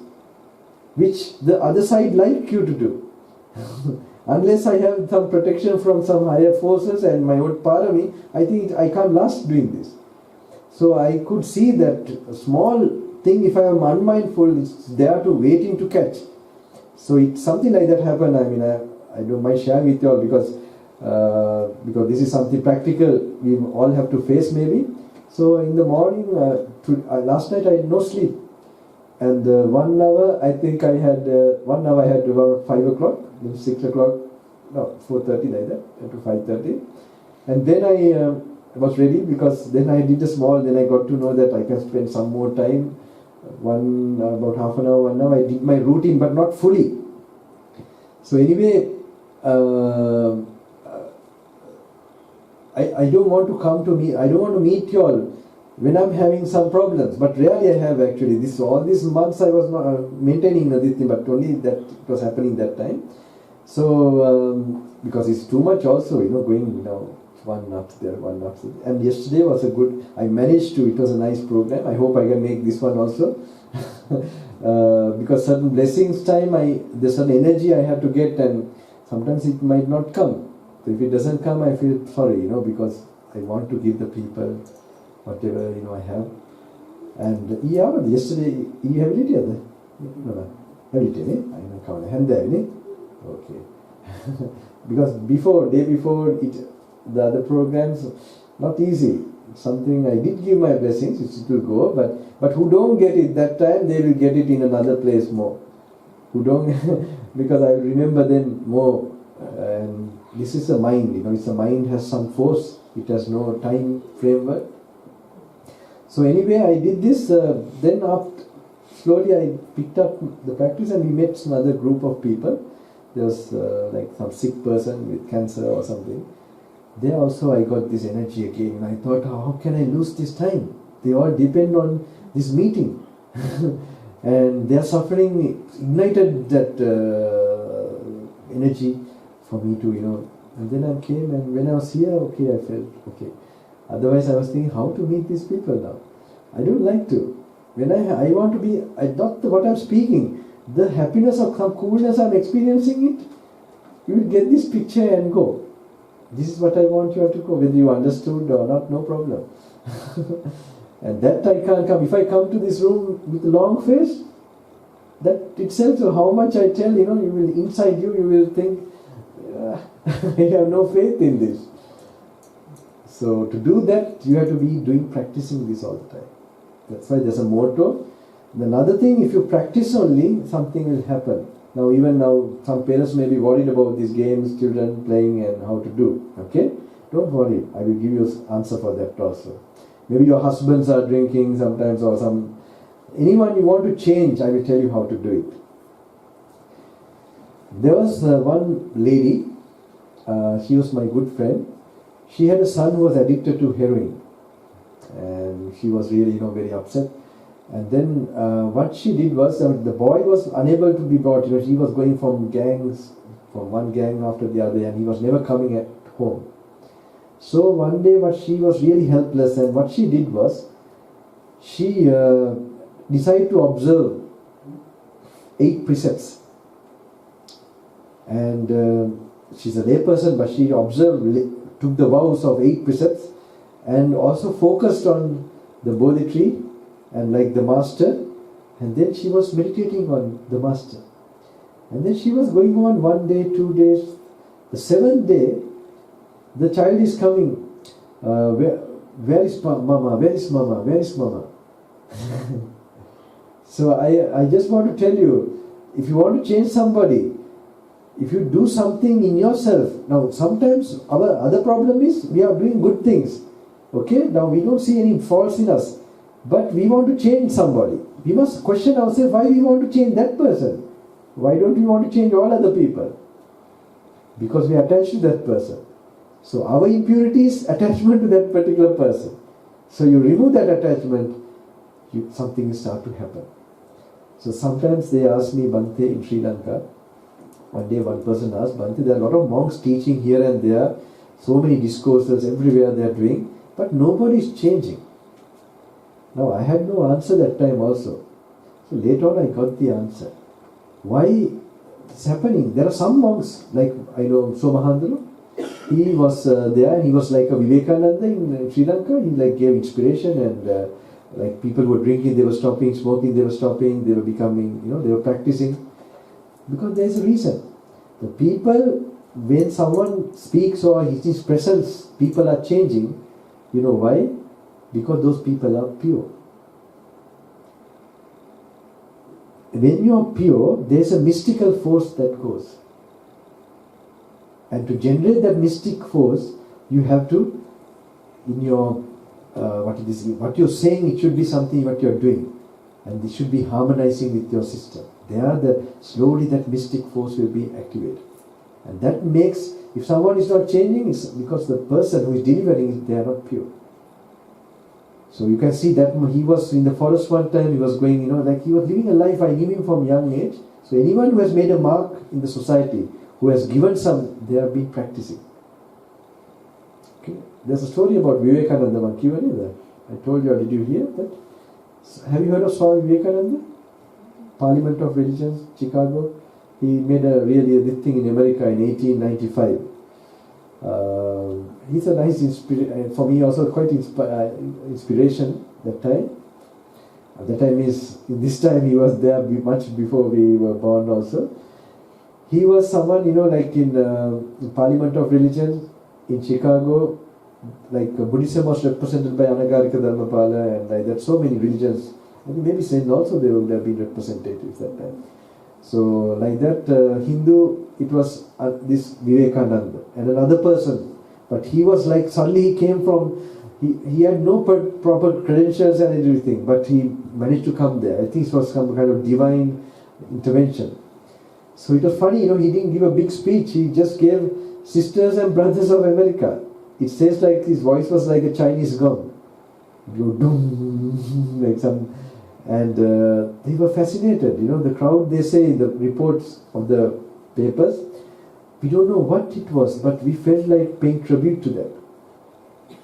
which the other side like you to do. Unless I have some protection from some higher forces and my own parami, I think I can't last doing this. So I could see that a small thing, if I am unmindful, it's there to waiting to catch. So it's something like that happened. I mean, I don't mind sharing with you all because this is something practical we all have to face maybe. So in the morning, last night I had no sleep. And 1 hour, I think I had, 1 hour I had about 5 o'clock, then 6 o'clock, no, 4:30 like that, to 5:30. And then I was ready, because then I did then I got to know that I can spend some more time, about half an hour, 1 hour, I did my routine, but not fully. So anyway, I don't want to meet you all when I'm having some problems, but rarely I have actually. All these months I was not maintaining this thing, but only that it was happening that time. So because it's too much also, going one after there, one after there. And yesterday was I managed to, it was a nice program. I hope I can make this one also. Because certain blessings time, there's certain energy I have to get, and sometimes it might not come. So if it doesn't come, I feel sorry, because I want to give the people whatever I have. And yesterday, you have it here? No, have it here? I know, hand there, okay. Because day before the other programs, not easy. Something I did give my blessings, it will go, but who don't get it that time, they will get it in another place more. Who don't, because I remember them more. And this is a mind, it's a mind has some force, it has no time framework. So anyway, I did this, then slowly I picked up the practice, and we met another group of people. There was like some sick person with cancer or something. There also I got this energy again, and I thought, how can I lose this time? They all depend on this meeting. And their suffering ignited that energy for me to, and then I came, and when I was here, okay, I felt okay. Otherwise I was thinking, how to meet these people now? I don't like to. When I want to be, not what I'm speaking, the happiness of some coolness I'm experiencing it, you will get this picture and go. This is what I want you to go, whether you understood or not, no problem. And that I can't come. If I come to this room with a long face, that itself, so how much I tell, you will, inside you will think, I have no faith in this. So to do that, you have to be practicing this all the time. That's why there's a motto. Another thing, if you practice only, something will happen. Now, some parents may be worried about these games, children playing and how to do. Okay? Don't worry. I will give you an answer for that also. Maybe your husbands are drinking sometimes, or anyone you want to change, I will tell you how to do it. There was one lady, she was my good friend. She had a son who was addicted to heroin. And she was really, very upset. And then what she did was, the boy was unable to be brought. He was going from one gang after the other, and he was never coming at home. So one day, she was really helpless, and what she did was, she decided to observe 8 precepts. And she's a layperson, but she took the vows of 8 precepts, and also focused on the Bodhi tree, and like the master, and then she was meditating on the master. And then she was going on 1 day, 2 days. The 7th day, the child is coming. Where is Mama? Where is Mama? Where is Mama? So I just want to tell you, if you want to change somebody, if you do something in yourself, now sometimes our other problem is we are doing good things. Okay, now we don't see any faults in us. But we want to change somebody. We must question ourselves why we want to change that person. Why don't we want to change all other people? Because we are attached to that person. So our impurity is attachment to that particular person. So you remove that attachment, something will start to happen. So sometimes they ask me, Bhante, in Sri Lanka, one day one person asked, Bhante, there are a lot of monks teaching here and there, so many discourses everywhere they are doing, but nobody is changing. Now I had no answer that time also. So later on I got the answer. Why it's happening? There are some monks, like I know Somahandra, he was there, he was like a Vivekananda in Sri Lanka, he like gave inspiration and like people were drinking, they were stopping, smoking, they were stopping, they were becoming, they were practicing. Because there is a reason. The people, when someone speaks or his presence, people are changing. You know why? Because those people are pure. When you are pure, there is a mystical force that goes. And to generate that mystic force, you have to, in your, what you're saying, it should be something what you're doing. And it should be harmonizing with your system. Slowly that mystic force will be activated. And that makes, if someone is not changing, it's because the person who is delivering it, they are not pure. So you can see that he was in the forest one time, he was going, like he was living a life, I knew him from young age. So anyone who has made a mark in the society, who has given some, they have been practicing. Okay. There's a story about Vivekananda Mankivani. I told you, did you hear that? Have you heard of Swami Vivekananda? Parliament of Religions, Chicago. He made a big thing in America in 1895. He's a nice inspiration, for me also quite inspiration that time. At that time this time he was there much before we were born also. He was someone, like in Parliament of Religions in Chicago, like Buddhism was represented by Anagarika Dharmapala and like that, so many religions. I think maybe Saints also they would have been representatives that time. So like that Hindu, it was this Vivekananda and another person, but he was like suddenly he came from, he had no proper credentials and everything, but he managed to come there. I think it was some kind of divine intervention. So it was funny, he didn't give a big speech, he just gave Sisters and Brothers of America. It says like his voice was like a Chinese gong. Like some, and they were fascinated. The crowd, they say, the reports of the papers, we don't know what it was, but we felt like paying tribute to them.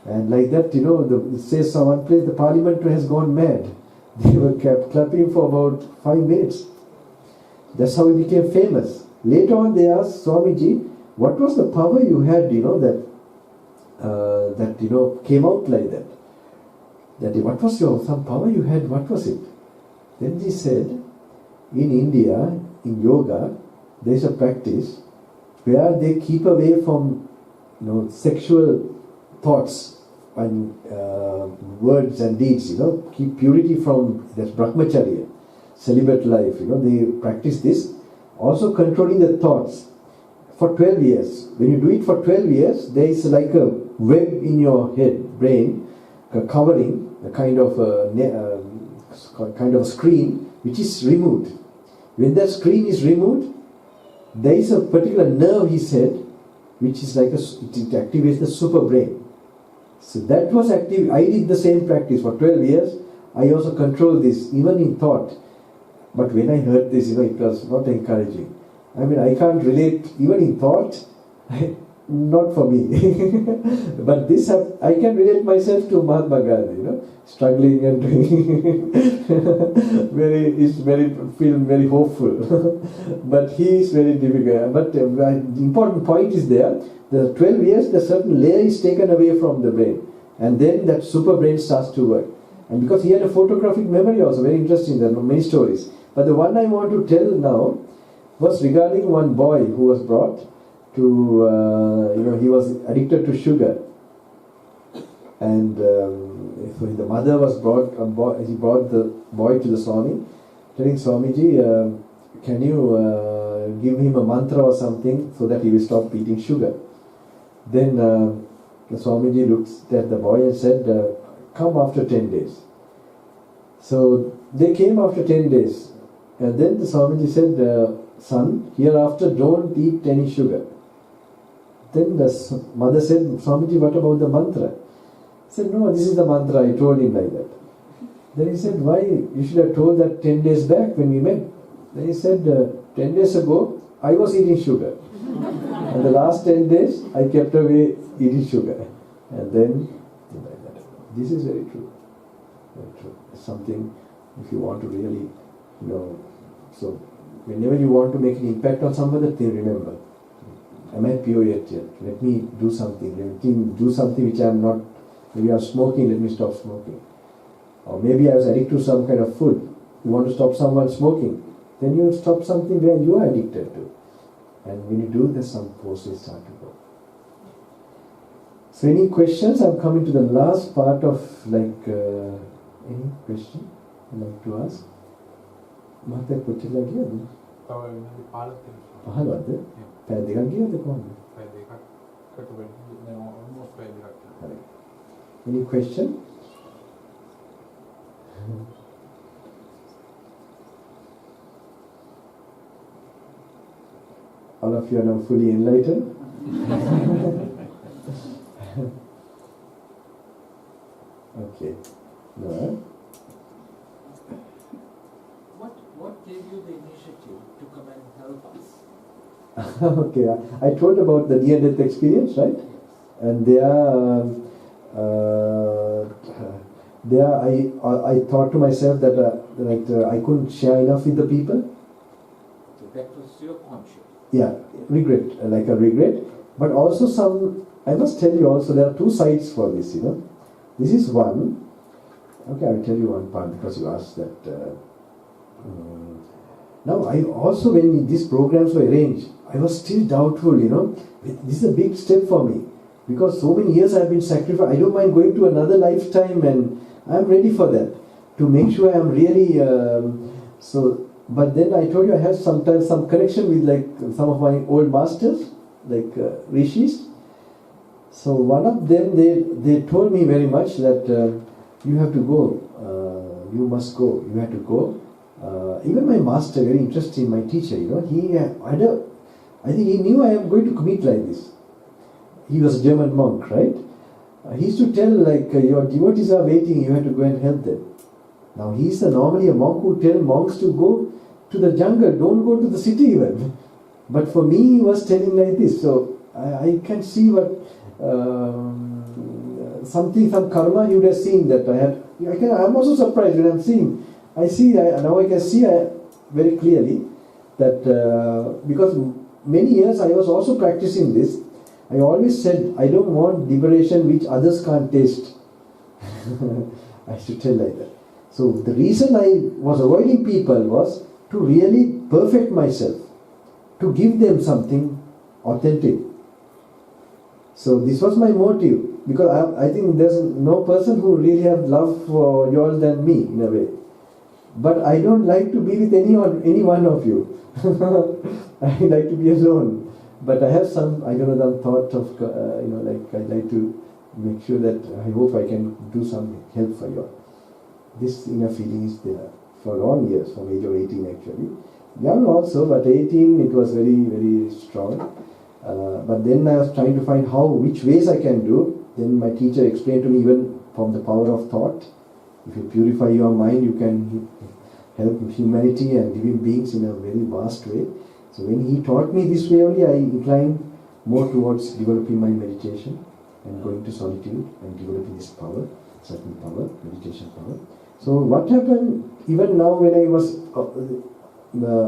And like that, it says someone place, the parliament has gone mad. They were kept clapping for about 5 minutes. That's how he became famous. Later on they asked Swamiji, what was the power you had, that came out like that? What was some power you had, what was it? Then he said, in India, in yoga, there is a practice where they keep away from sexual thoughts and words and deeds, keep purity from, that's brahmacharya, celibate life, they practice this, also controlling the thoughts for 12 years. When you do it for 12 years, there is like a web in your head, brain, covering a kind of a screen which is removed. When that screen is removed, there is a particular nerve, he said, which is like it activates the super brain. So that was active. I did the same practice for 12 years. I also controlled this, even in thought. But when I heard this, it was not encouraging. I mean, I can't relate, even in thought, not for me. But this, I can relate myself to Mahatma Gandhi, struggling and doing feel very hopeful. But he is very difficult. But the important point is there, the 12 years, the certain layer is taken away from the brain. And then that super brain starts to work. And because he had a photographic memory also, very interesting, there are many stories. But the one I want to tell now was regarding one boy who was brought to, he was addicted to sugar. And so the mother was he brought the boy to the Swami, telling Swamiji, can you give him a mantra or something so that he will stop eating sugar? Then the Swamiji looked at the boy and said, come after 10 days. So they came after 10 days. And then the Swamiji said, son, hereafter don't eat any sugar. Then the mother said, Swamiji, what about the mantra? I said, no, this is the mantra. I told him like that. Then he said, why? You should have told that 10 days back when we met. Then he said, 10 days ago, I was eating sugar. And the last 10 days, I kept away eating sugar. And then, like that. This is very true. Very true. It's something, if you want to really, so whenever you want to make an impact on someone, that they remember. Am I pure yet? Let me do something. Let me do something which I am not. Maybe I am smoking, let me stop smoking. Or maybe I was addicted to some kind of food. You want to stop someone smoking. Then you stop something where you are addicted to. And when you do this, some forces start to go. So any questions? I'm coming to the last part of any question you'd like to ask? Mahata කොච්චර ගියද? තව විනාඩි 15ක් තියෙනවා. 15ද? පැය දෙකක් ගියද කොහොමද? පැය දෙකකට වෙන්නේ almost පැය දෙකක්. Right. Any question? All of you are now fully enlightened. Okay. No. What gave you the initiative to come and help us? Okay, I told about the near-death experience, right? Yes. And there I thought to myself that I couldn't share enough with the people. So that was your conscience. Yeah, regret, like a regret. But also I must tell you also, there are two sides for this, This is one. Okay, I will tell you one part because you asked that. Now, I also, when these programs were arranged, I was still doubtful, This is a big step for me. Because so many years I have been sacrificed. I don't mind going to another lifetime and I am ready for that. To make sure I am really... But then I told you I have sometimes some connection with some of my old masters, rishis. So one of them, they told me very much that you have to go, you must go, you have to go. Even my master, very interesting, my teacher, I think he knew I am going to commit like this. He was a German monk, right? He used to tell your devotees are waiting, you have to go and help them. Now he is normally a monk who tells monks to go to the jungle, don't go to the city even. But for me, he was telling like this. So I can see what some karma you would have seen that I had. I'm also surprised when I'm seeing. Now I can see very clearly that because many years I was also practicing this. I always said I don't want liberation which others can't taste. I should tell like that. So the reason I was avoiding people was to really perfect myself, to give them something authentic. So this was my motive, because I think there's no person who really have love for you all than me in a way. But I don't like to be with any one of you. I like to be alone. But I have some thought of, I'd like to make sure that I hope I can do some help for you all. This inner feeling is there for long years, from age of 18 actually. Young also, but 18 it was very, very strong. But then I was trying to find which ways I can do. Then my teacher explained to me, even from the power of thought, if you purify your mind, you can help humanity and living beings in a very vast way. So when he taught me this way only, I inclined more towards developing my meditation and going to solitude and developing this power, certain power, meditation power. So what happened, even now when I was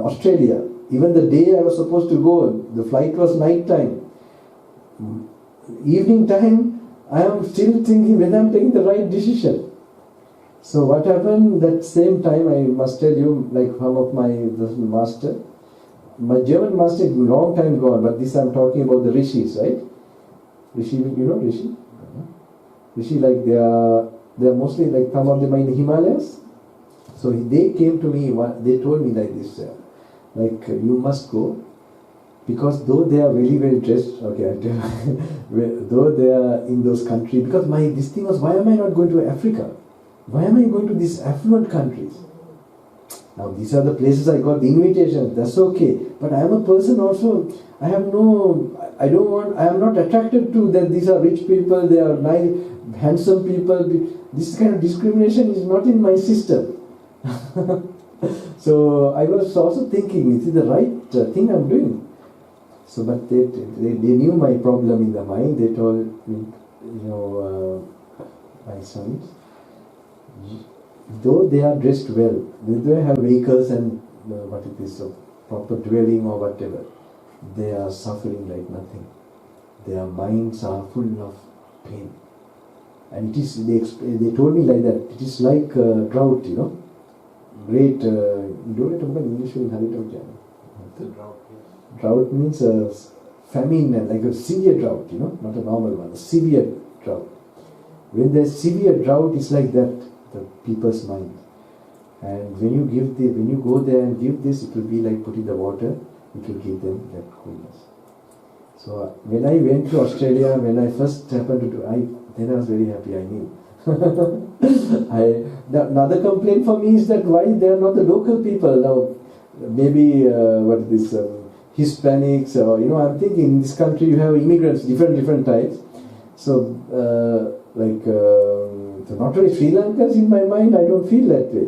Australia, even the day I was supposed to go, the flight was night time. Evening time, I am still thinking whether I am taking the right decision. So what happened that same time, I must tell you, one of my master, my German master, long time gone, but this I am talking about the rishis, right? Rishi, you know Rishi? Rishi, they are mostly some of them are in the Himalayas. So they came to me, they told me like this, you must go, because though they are very well dressed, though they are in those countries, because this thing was, why am I not going to Africa? Why am I going to these affluent countries? Now these are the places I got the invitation, that's okay. But I am a person also, I am not attracted to that these are rich people, they are nice, handsome people. This kind of discrimination is not in my system. So I was also thinking, is it the right thing I'm doing? So, but they knew my problem in the mind. They told me, my sons, though they are dressed well, they have vehicles and proper dwelling or whatever, they are suffering like nothing. Their minds are full of pain. And it is, they told me like that, it is like drought, great, you don't have to English in The drought, yes. Drought means a famine, like a severe drought, not a normal one, a severe drought. When there's severe drought, it's like that, the people's mind. And when you go there and give this, it will be like putting the water, it will give them that coolness. So when I went to Australia, when I first happened to do, then I was very happy, I knew. Another complaint for me is that why they are not the local people now. Maybe Hispanics, or I'm thinking in this country you have immigrants, different types. So so not only Sri Lankans in my mind, I don't feel that way.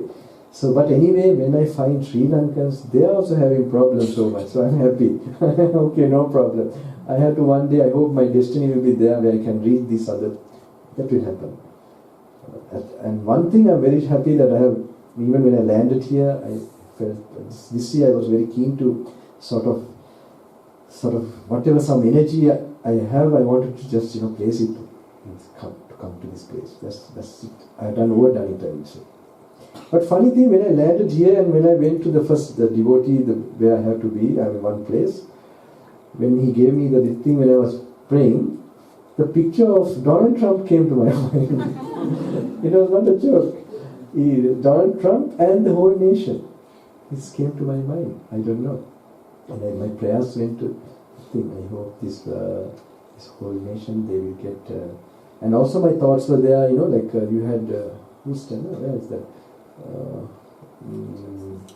So, but anyway, when I find Sri Lankans, they are also having problems so much. So I'm happy. Okay, no problem. I have to one day. I hope my destiny will be there where I can reach this other. That will happen. And one thing I'm very happy that I have. Even when I landed here, I felt this year I was very keen to sort of whatever some energy I have, I wanted to just place it to come to this place. That's it. I have overdone it, I would say. But funny thing, when I landed here and when I went to the devotee where I have to be, I'm in one place. When he gave me the thing when I was praying, the picture of Donald Trump came to my mind. It was not a joke. Donald Trump and the whole nation. This came to my mind. I don't know. And my prayers went to think. I hope this whole nation, they will get. And also my thoughts were there. You had Houston. Where is that?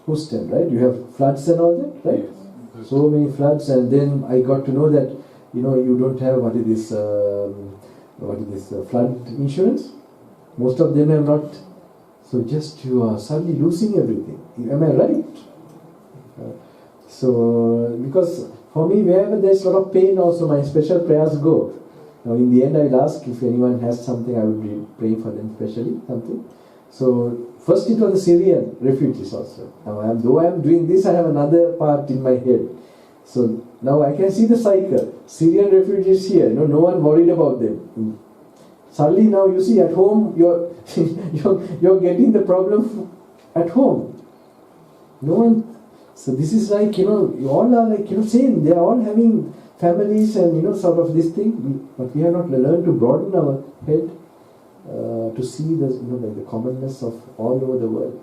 Houston, right? You have floods and all that, right? Yes. So many floods, and then I got to know that you don't have flood insurance. Most of them have not. So just you are suddenly losing everything. Am I right? So because for me, wherever there's a lot of pain, also my special prayers go. Now in the end, I'll ask if anyone has something. I would be praying for them specially something. So first it was the Syrian refugees also. Now though I am doing this, I have another part in my head. So now I can see the cycle. Syrian refugees here, no one worried about them. Suddenly now you see at home, you're getting the problem at home. No one. So this is like, you all are like, same. They are all having families and, sort of this thing. But we have not learned to broaden our head. To see the commonness of all over the world.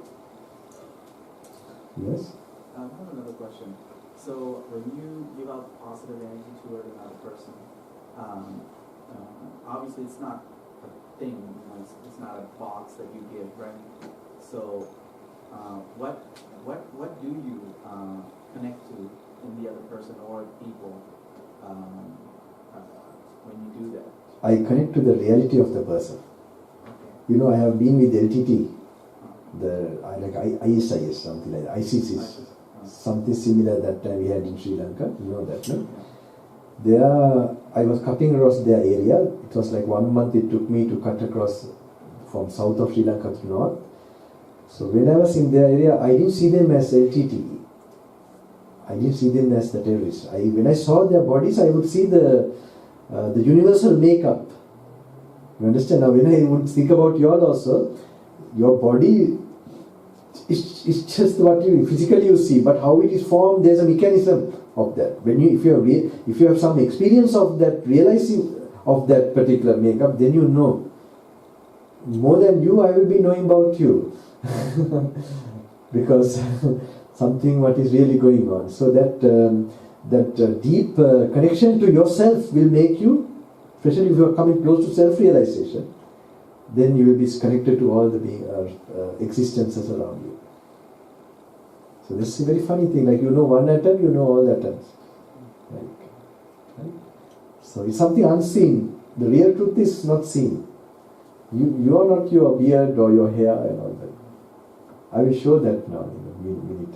Yes? I have another question. So when you give out positive energy toward another person, obviously it's not a thing, it's not a box that you give, right? So what do you connect to in the other person or people when you do that? I connect to the reality of the person. I have been with LTT, ISIS, something like that, ISIS, something similar that time we had in Sri Lanka, that, no? There, I was cutting across their area. It was like 1 month it took me to cut across from south of Sri Lanka to north. So when I was in their area, I didn't see them as LTT. I didn't see them as the terrorists. When I saw their bodies, I would see the universal makeup. You understand? Now when I would think about yours also, your body is just what you physically see, but how it is formed, there's a mechanism of that. If you have some experience of that, realizing of that particular makeup, then you know. More than you, I will be knowing about you. Because something what is really going on. So that deep connection to yourself will make you, especially if you are coming close to self-realization, then you will be connected to all the existences around you. So this is a very funny thing, like you know one atom, you know all atoms. Right? So it's something unseen. The real truth is not seen. You are not your beard or your hair and all that. I will show that now in a minute.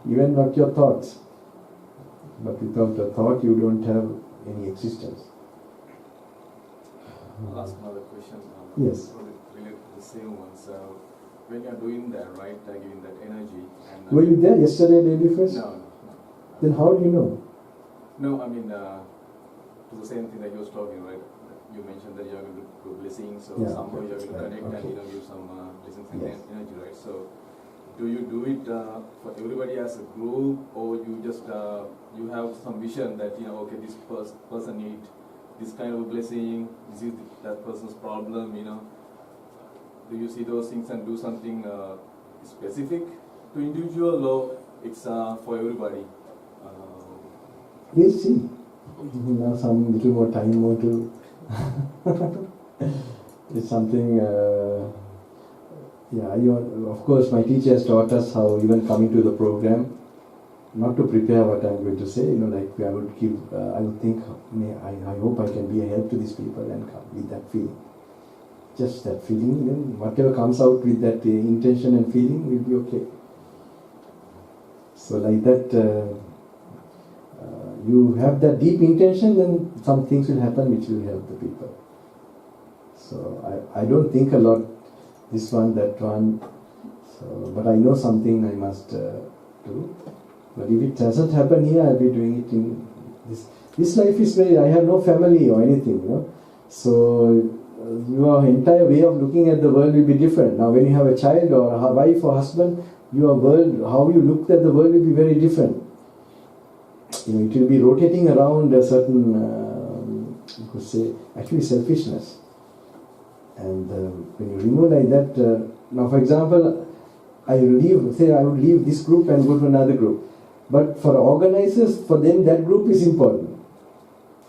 Even not your thoughts. But without a thought, you don't have any existence. I'll ask another question. Yes. Related to the same one. So, when you're doing that, right, giving that energy. And, Were you there yesterday, day before? No. Then how do you know? No, I mean, to the same thing that you was talking, right? You mentioned that you're going to do blessings, so somehow you're going to connect and give some blessings and energy, right? So, do you do it for everybody as a group, or you just you have some vision that okay, this person needs this kind of a blessing, this is that person's problem, Do you see those things and do something specific to individual, or it's for everybody? We'll see. Now some little more time more to. It's something. Of course, my teacher has taught us how even coming to the program, not to prepare what I'm going to say. Like I would give. I would think. I hope I can be a help to these people and come with that feeling. Just that feeling. Then whatever comes out with that intention and feeling will be okay. So like that. You have that deep intention, then some things will happen which will help the people. So I don't think a lot, this one, that one. So, but I know something I must do. But if it doesn't happen here, I'll be doing it in this. This life is very. I have no family or anything, So your entire way of looking at the world will be different. Now, when you have a child or a wife or husband, your world, how you look at the world will be very different. It will be rotating around a certain, you could say, actually selfishness. And when you remove like that, now for example, I would leave this group and go to another group. But for organizers, for them that group is important.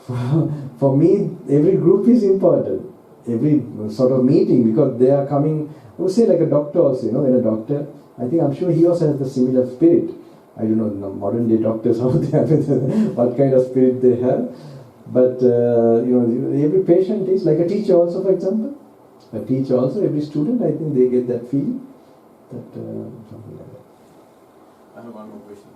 For me, every group is important. Every sort of meeting, because they are coming, I would say like a doctor also, when a doctor, I'm sure he also has the similar spirit. I don't know, modern day doctors, how they have, what kind of spirit they have. But, every patient is like a teacher also, for example. A teacher also, every student, I think they get that feeling. Something like that. I have one more question.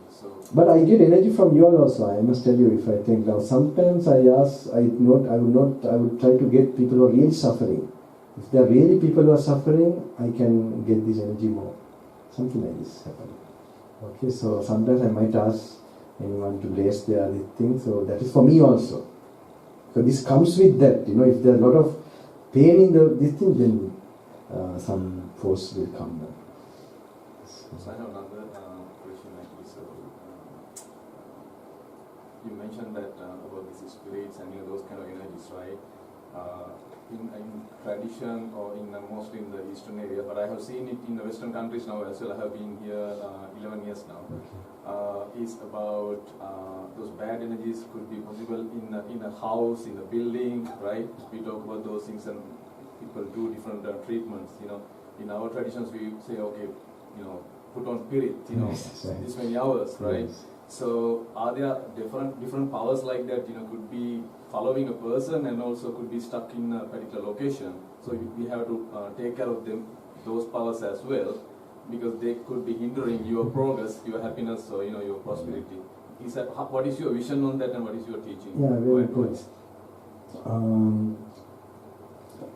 But I get energy from you all also, I must tell you, if I think. Now, sometimes I would try to get people who are really suffering. If there are really people who are suffering, I can get this energy more. Something like this happen. Okay, so sometimes I might ask anyone to bless their thing, so that is for me also. So this comes with that, if there are a lot of pain in this thing, then some force will come. So I have another question actually. So you mentioned that about these spirits and those kind of energies, right? In tradition or mostly in the eastern area, but I have seen it in the western countries now as well. I have been here 11 years now. Is about those bad energies could be possible in a house, in a building, right? We talk about those things and people do different treatments. In our traditions we say, okay, put on spirit, this many hours, right? Yes. So are there different powers like that? Could be following a person and also could be stuck in a particular location. So we have to take care of those powers as well, because they could be hindering your progress, your happiness, or your prosperity. What is your vision on that, and what is your teaching? Yeah, very good.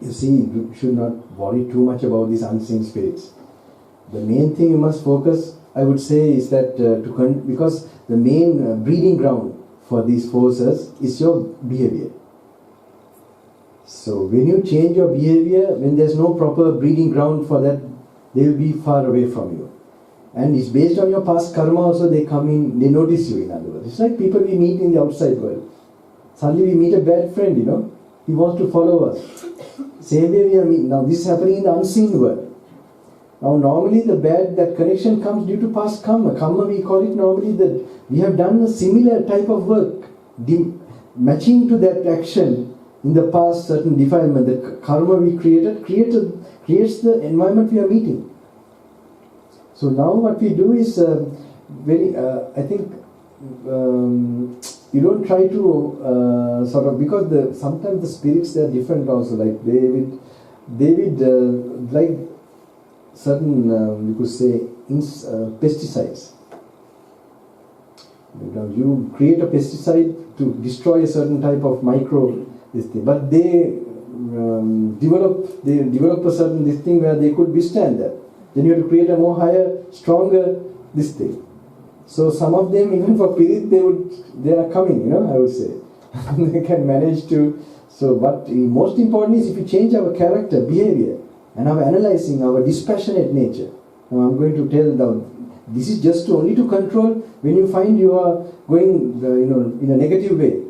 You see, you should not worry too much about these unseen spirits. The main thing you must focus, I would say, is that because the main breeding ground for these forces is your behavior. So when you change your behavior, when there's no proper breeding ground for that, they will be far away from you. And it's based on your past karma also, they come in, they notice you, in other words. It's like people we meet in the outside world. Suddenly we meet a bad friend, he wants to follow us. Same way we are meeting. Now this is happening in the unseen world. Now normally that connection comes due to past karma. Karma we call it normally that we have done a similar type of work, matching to that action in the past, certain defilement. The karma we creates the environment we are meeting. So now what we do is I think you don't try to sort of, because sometimes the spirits, they are different also. Like David like certain you could say pesticides. You create a pesticide to destroy a certain type of micro this thing, but they develop a certain this thing where they could withstand that. Then you have to create a more higher, stronger this thing. So some of them, even for Pirit, they are coming, I would say. They can manage to. So what most important is if you change our character, behavior, and our analyzing, our dispassionate nature. Now I'm going to tell them, this is just only to control when you find you are going, in a negative way.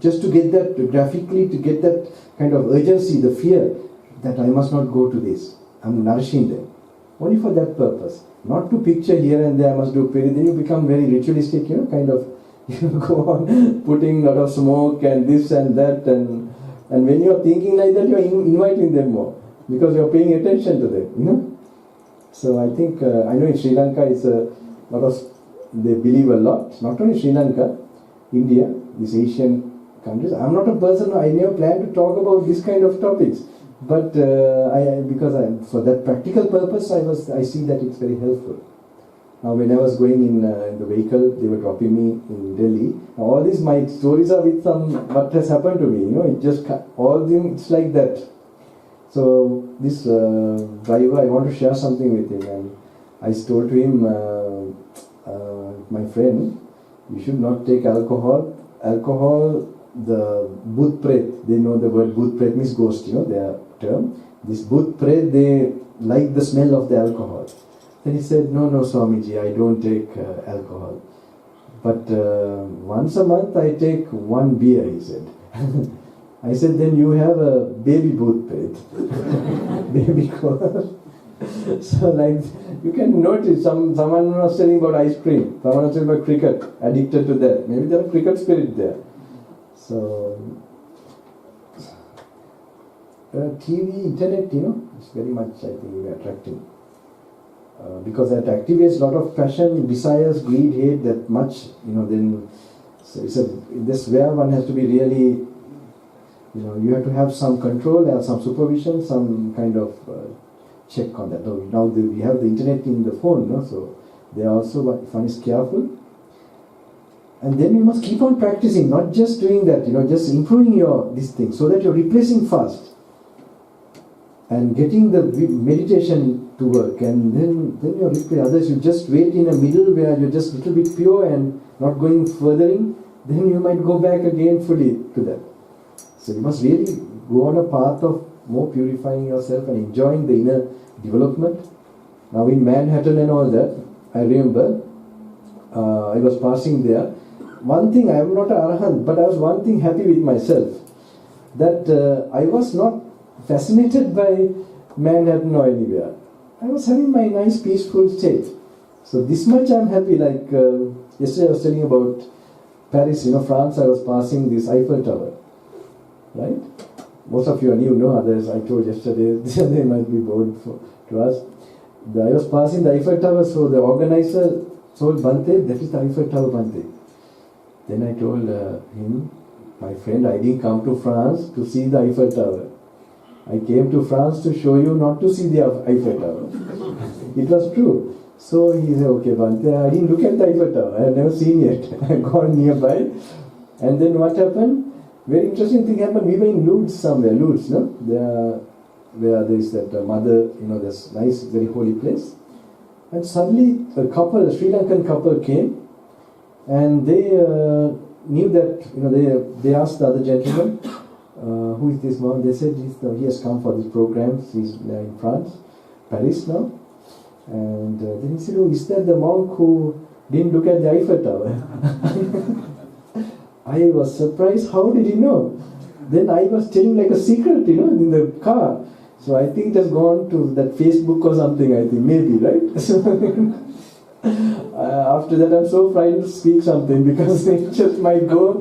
Just to get that graphically, to get that kind of urgency, the fear that I must not go to this. I'm nourishing them. Only for that purpose. Not to picture here and there I must do Pirit. Then you become very ritualistic, kind of go on putting a lot of smoke and this and that, and when you're thinking like that, you're inviting them more because you're paying attention to them, So I think, I know in Sri Lanka it's a lot of, they believe a lot, not only Sri Lanka, India, these Asian countries. I'm not a person, I never plan to talk about this kind of topics, but for that practical purpose, I see that it's very helpful. Now when I was going in the vehicle, they were dropping me in Delhi. Now, all these my stories are with what has happened to me, it just, all things, it's like that. So this driver, I want to share something with him, and I told to him, my friend, you should not take alcohol. Alcohol, the Bhut Pret, they know the word Bhut Pret means ghost, their term. This Bhut Pret, they like the smell of the alcohol. Then he said, no, Swamiji, I don't take alcohol. But once a month I take one beer, he said. I said, then you have a baby Bhut Pret. Baby cola. So like, you can notice, someone was telling about ice cream, someone was telling about cricket, addicted to that. Maybe there are cricket spirit there. So, TV, internet, it's very much, I think, attracting. Because that activates a lot of passion, desires, greed, hate, that much, then so this where one has to be really, you have to have some control, have some supervision, some kind of check on that. Now we have the internet in the phone, so they also, if one is careful. And then you must keep on practicing, not just doing that, just improving this thing, so that you're replacing fast. And getting the meditation to work, and then you're replacing others. You just wait in a middle where you're just a little bit pure and not going furthering, then you might go back again fully to that. So you must really go on a path of more purifying yourself and enjoying the inner development. Now in Manhattan and all that, I remember I was passing there. One thing, I am not an arahant, but I was one thing happy with myself, that I was not fascinated by Manhattan or anywhere. I was having my nice peaceful state. So this much I'm happy. Like yesterday I was telling about Paris, France. I was passing this Eiffel Tower, right? Most of you are new, others I told yesterday, they might be bored to us. I was passing the Eiffel Tower, so the organizer told Bante, that is the Eiffel Tower, Bante. Then I told him, my friend, I didn't come to France to see the Eiffel Tower. I came to France to show you not to see the Eiffel Tower. It was true. So he said, okay, Bante, I didn't look at the Eiffel Tower. I have never seen it. I gone nearby. And then what happened? Very interesting thing happened. We were in Lourdes somewhere. Lourdes, where there is that mother, this nice, very holy place. And suddenly a Sri Lankan couple came, and they knew that, they asked the other gentleman, who is this man? They said he has come for this program. He's in France, Paris now. And then he said, oh, is that the monk who didn't look at the Eiffel Tower? I was surprised. How did he know? Then I was telling like a secret, in the car. So I think it has gone to that Facebook or something, I think, maybe, right? So after that I'm so frightened to speak something because it just might go.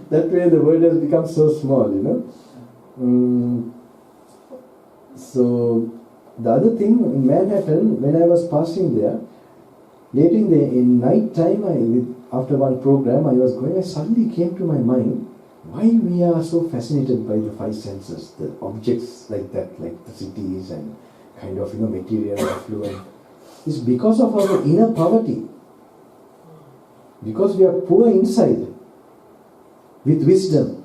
That way the world has become so small, So The other thing, in Manhattan, when I was passing there, late in night time, after one program I was going, I suddenly came to my mind, why we are so fascinated by the five senses, the objects like that, like the cities and kind of, material affluent. It's because of our inner poverty. Because we are poor inside, with wisdom,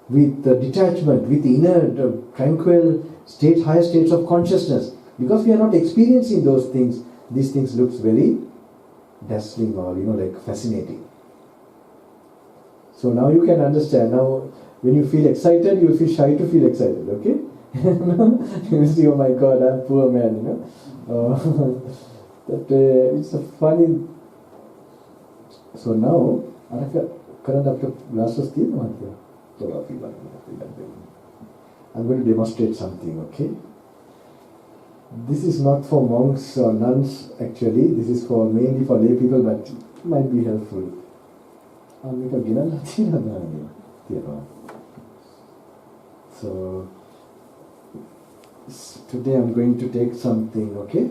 with detachment, with inner tranquil state, higher states of consciousness. Because we are not experiencing those things, these things looks very dazzling or like fascinating. So now you can understand. Now when you feel excited, you feel shy to feel excited, okay? You see, oh my God, I'm a poor man, it's a funny. So now, I'm going to demonstrate something, okay? This is not for monks or nuns actually, this is mainly for lay people, but it might be helpful. So, today I'm going to take something, okay?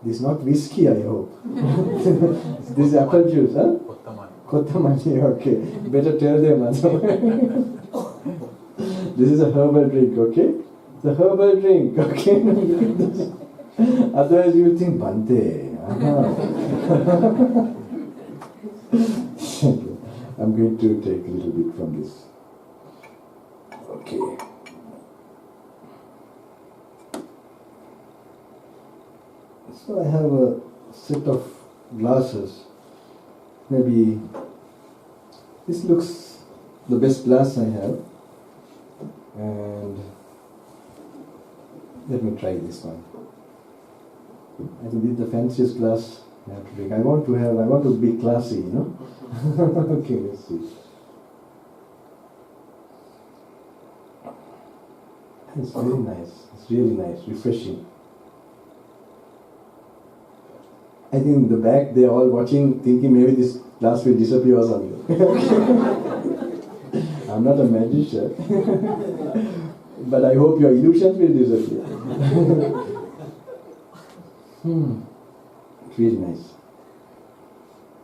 This is not whiskey, I hope. This is apple juice, huh? Kottamani, okay. Better tell them. This is a herbal drink, okay? It's a herbal drink, okay? Otherwise you will think, Bante. I'm going to take a little bit from this. Okay. So I have a set of glasses. Maybe this looks the best glass I have. And let me try this one. I think this is the fanciest glass I have to drink. I want to be classy, Okay, let's see. It's very nice. It's really nice, refreshing. I think in the back they're all watching, thinking maybe this glass will disappear or something. I'm not a magician. But I hope your illusions will disappear. It's really nice.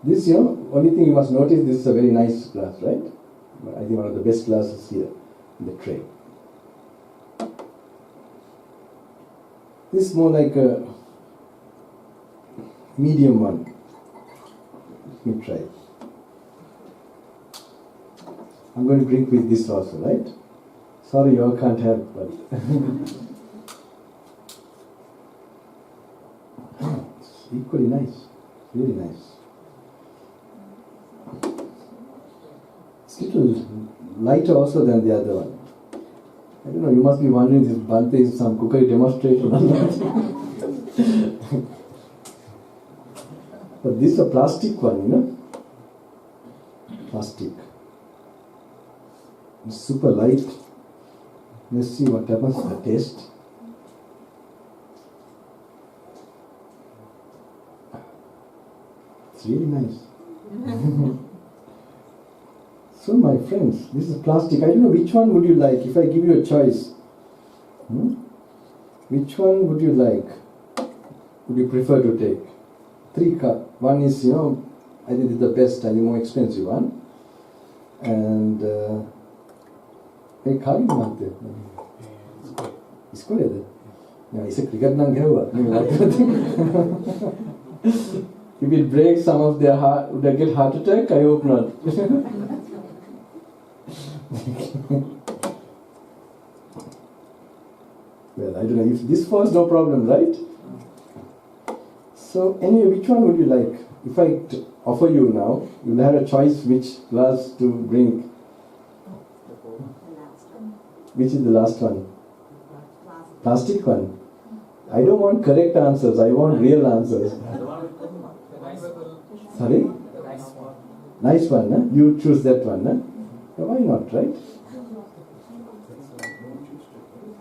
This, only thing you must notice, this is a very nice glass, right? I think one of the best glasses here in the tray. This is more like a medium one. Let me try. I'm going to drink with this also, right? Sorry, you all can't help, but it's equally nice. Really nice. It's a little lighter also than the other one. I don't know, you must be wondering if Bante is some cookery demonstration or not. But this is a plastic one, Plastic. It's super light. Let's see what happens to the taste. It's really nice. So my friends, this is plastic. I don't know which one would you like if I give you a choice. Which one would you like? Would you prefer to take? 3 cups. One is, I think it's the best and the more expensive one. And if it breaks some of their heart, would I get heart attack? I hope not. Well, I don't know. If this falls, no problem, right? So anyway, which one would you like? If I offer you now, you'll have a choice which glass to drink. Which is the last one? Plastic one. I don't want correct answers. I want real answers. Sorry? Nice one, huh? You choose that one, huh? Yeah, why not, right?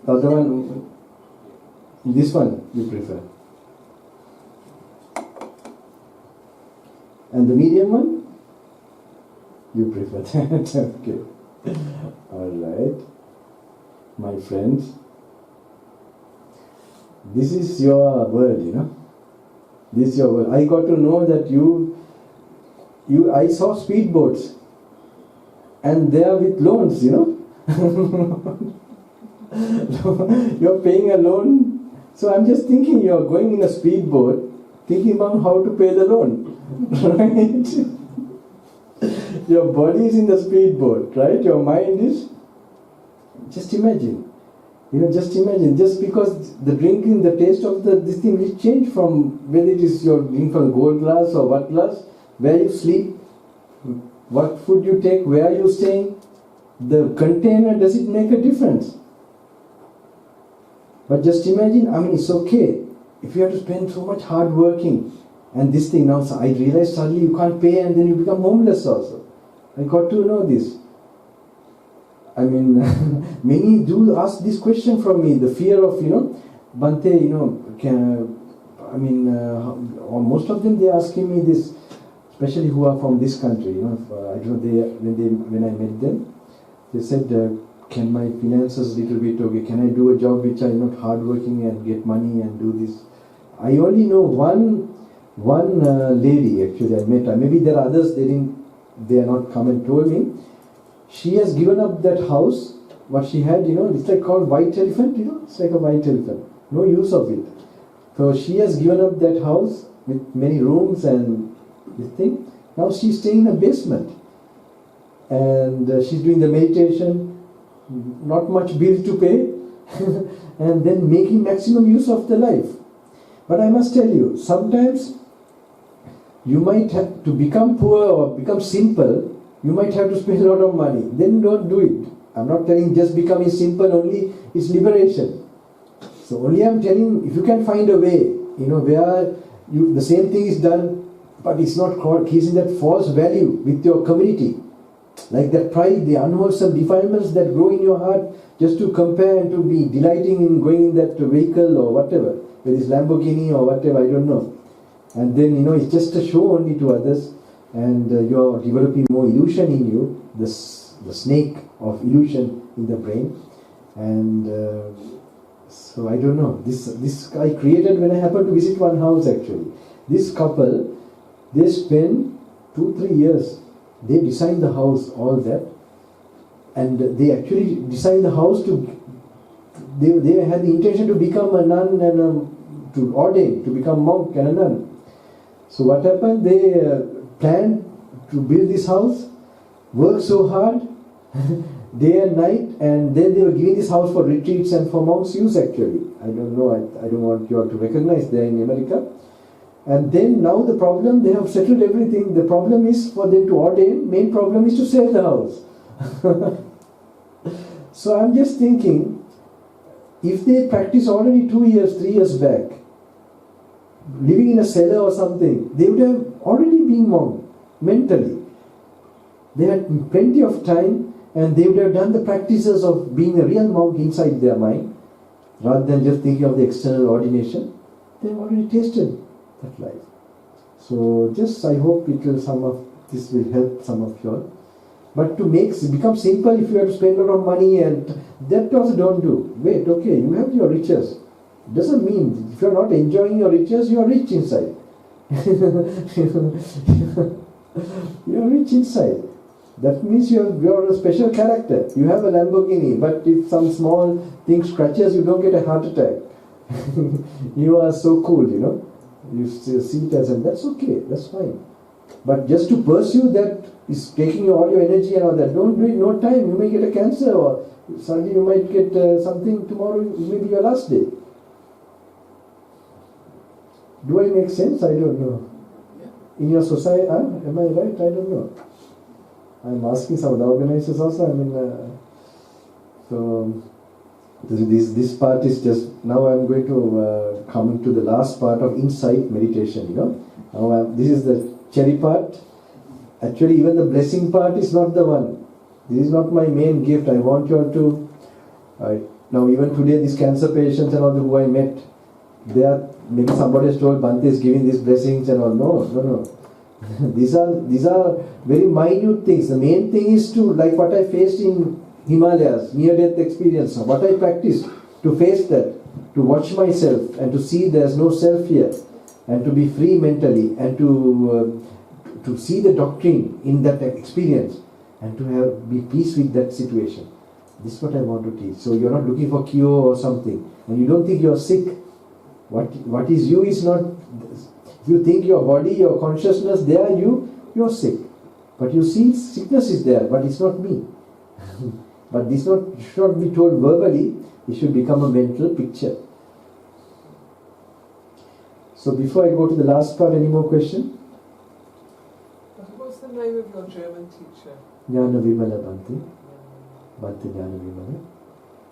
The other one, this one you prefer. And the medium one? You prefer that? Okay. Alright. My friends, this is your world, This is your world. I got to know that I saw speedboats and they are with loans, You're paying a loan. So I'm just thinking you're going in a speedboat, thinking about how to pay the loan, right? Your body is in the speedboat, right? Your mind is, just imagine. Just imagine, just because the drinking, the taste of this thing will change from whether it is you're drinking from gold glass or what glass, where you sleep, what food you take, where you're staying, the container, does it make a difference? But just imagine, it's okay. If you have to spend so much hard working, and this thing now, so I realized suddenly you can't pay and then you become homeless also. I got to know this. Many do ask this question from me, the fear of, Bante, or most of them, they're asking me this, especially who are from this country, when I met them, they said, can my finances little bit okay, can I do a job which I'm not hardworking and get money and do this? I only know one lady actually I met, maybe there are others, they are not come and told me. She has given up that house, what she had, it's like called white elephant, it's like a white elephant, no use of it. So she has given up that house with many rooms and this thing. Now she's staying in a basement and she's doing the meditation, not much bills to pay and then making maximum use of the life. But I must tell you, sometimes you might have to become poor or become simple, you might have to spend a lot of money. Then don't do it. I'm not telling just becoming simple only is liberation. So only I'm telling, if you can find a way, where the same thing is done, but it's not causing that false value with your community. Like that pride, the unwholesome defilements that grow in your heart just to compare and to be delighting in going in that vehicle or whatever, whether it's Lamborghini or whatever, I don't know. And then, it's just a show only to others and you're developing more illusion in you, the snake of illusion in the brain. And so I don't know, this I created when I happened to visit one house actually. This couple, they spent 2-3 years. They designed the house, all that, and they actually designed the house they had the intention to become a nun and to ordain, to become monk and a nun. So what happened, they planned to build this house, worked so hard, day and night, and then they were giving this house for retreats and for monks' use actually. I don't know, I don't want you all to recognize there in America. And then now the problem, they have settled everything. The problem is for them to ordain, main problem is to sell the house. So I'm just thinking, if they practice already 2 years, 3 years back, living in a cellar or something, they would have already been monk mentally. They had plenty of time and they would have done the practices of being a real monk inside their mind, rather than just thinking of the external ordination. They've already tasted that life. So just I hope this will help some of you all. But to become simple, if you have to spend a lot of money, and that also don't do. Wait, okay, you have your riches. Doesn't mean if you are not enjoying your riches, you are rich inside. You are rich inside. That means you are a special character. You have a Lamborghini, but if some small thing scratches, you don't get a heart attack. You are so cool, You see it as, and that's okay, that's fine. But just to pursue that is taking all your energy and all that. Don't do it, no time. You may get a cancer, or suddenly you might get something tomorrow, maybe your last day. Do I make sense? I don't know. In your society, am I right? I don't know. I'm asking some of the organizers also. So this part is just, now I'm going to come to the last part of insight meditation, Now this is the cherry part. Actually, even the blessing part is not the one. This is not my main gift. I want you all to, now even today these cancer patients and all who I met, maybe somebody has told Bhante is giving these blessings and all. No. These are very minute things. The main thing is to, like what I faced in Himalayas, near-death experience, what I practiced, to face that, to watch myself and to see there's no self here, and to be free mentally, and to see the doctrine in that experience, and to be peace with that situation. This is what I want to teach. So you're not looking for cure or something, and you don't think you're sick. What is you is not. If you think your body, your consciousness, there you're sick. But you see sickness is there, but it's not me. But this should not be told verbally, it should become a mental picture. So before I go to the last part, any more question? What's the name of your German teacher? Jnana Vimala Bhante. Bhante Jnana Vimala.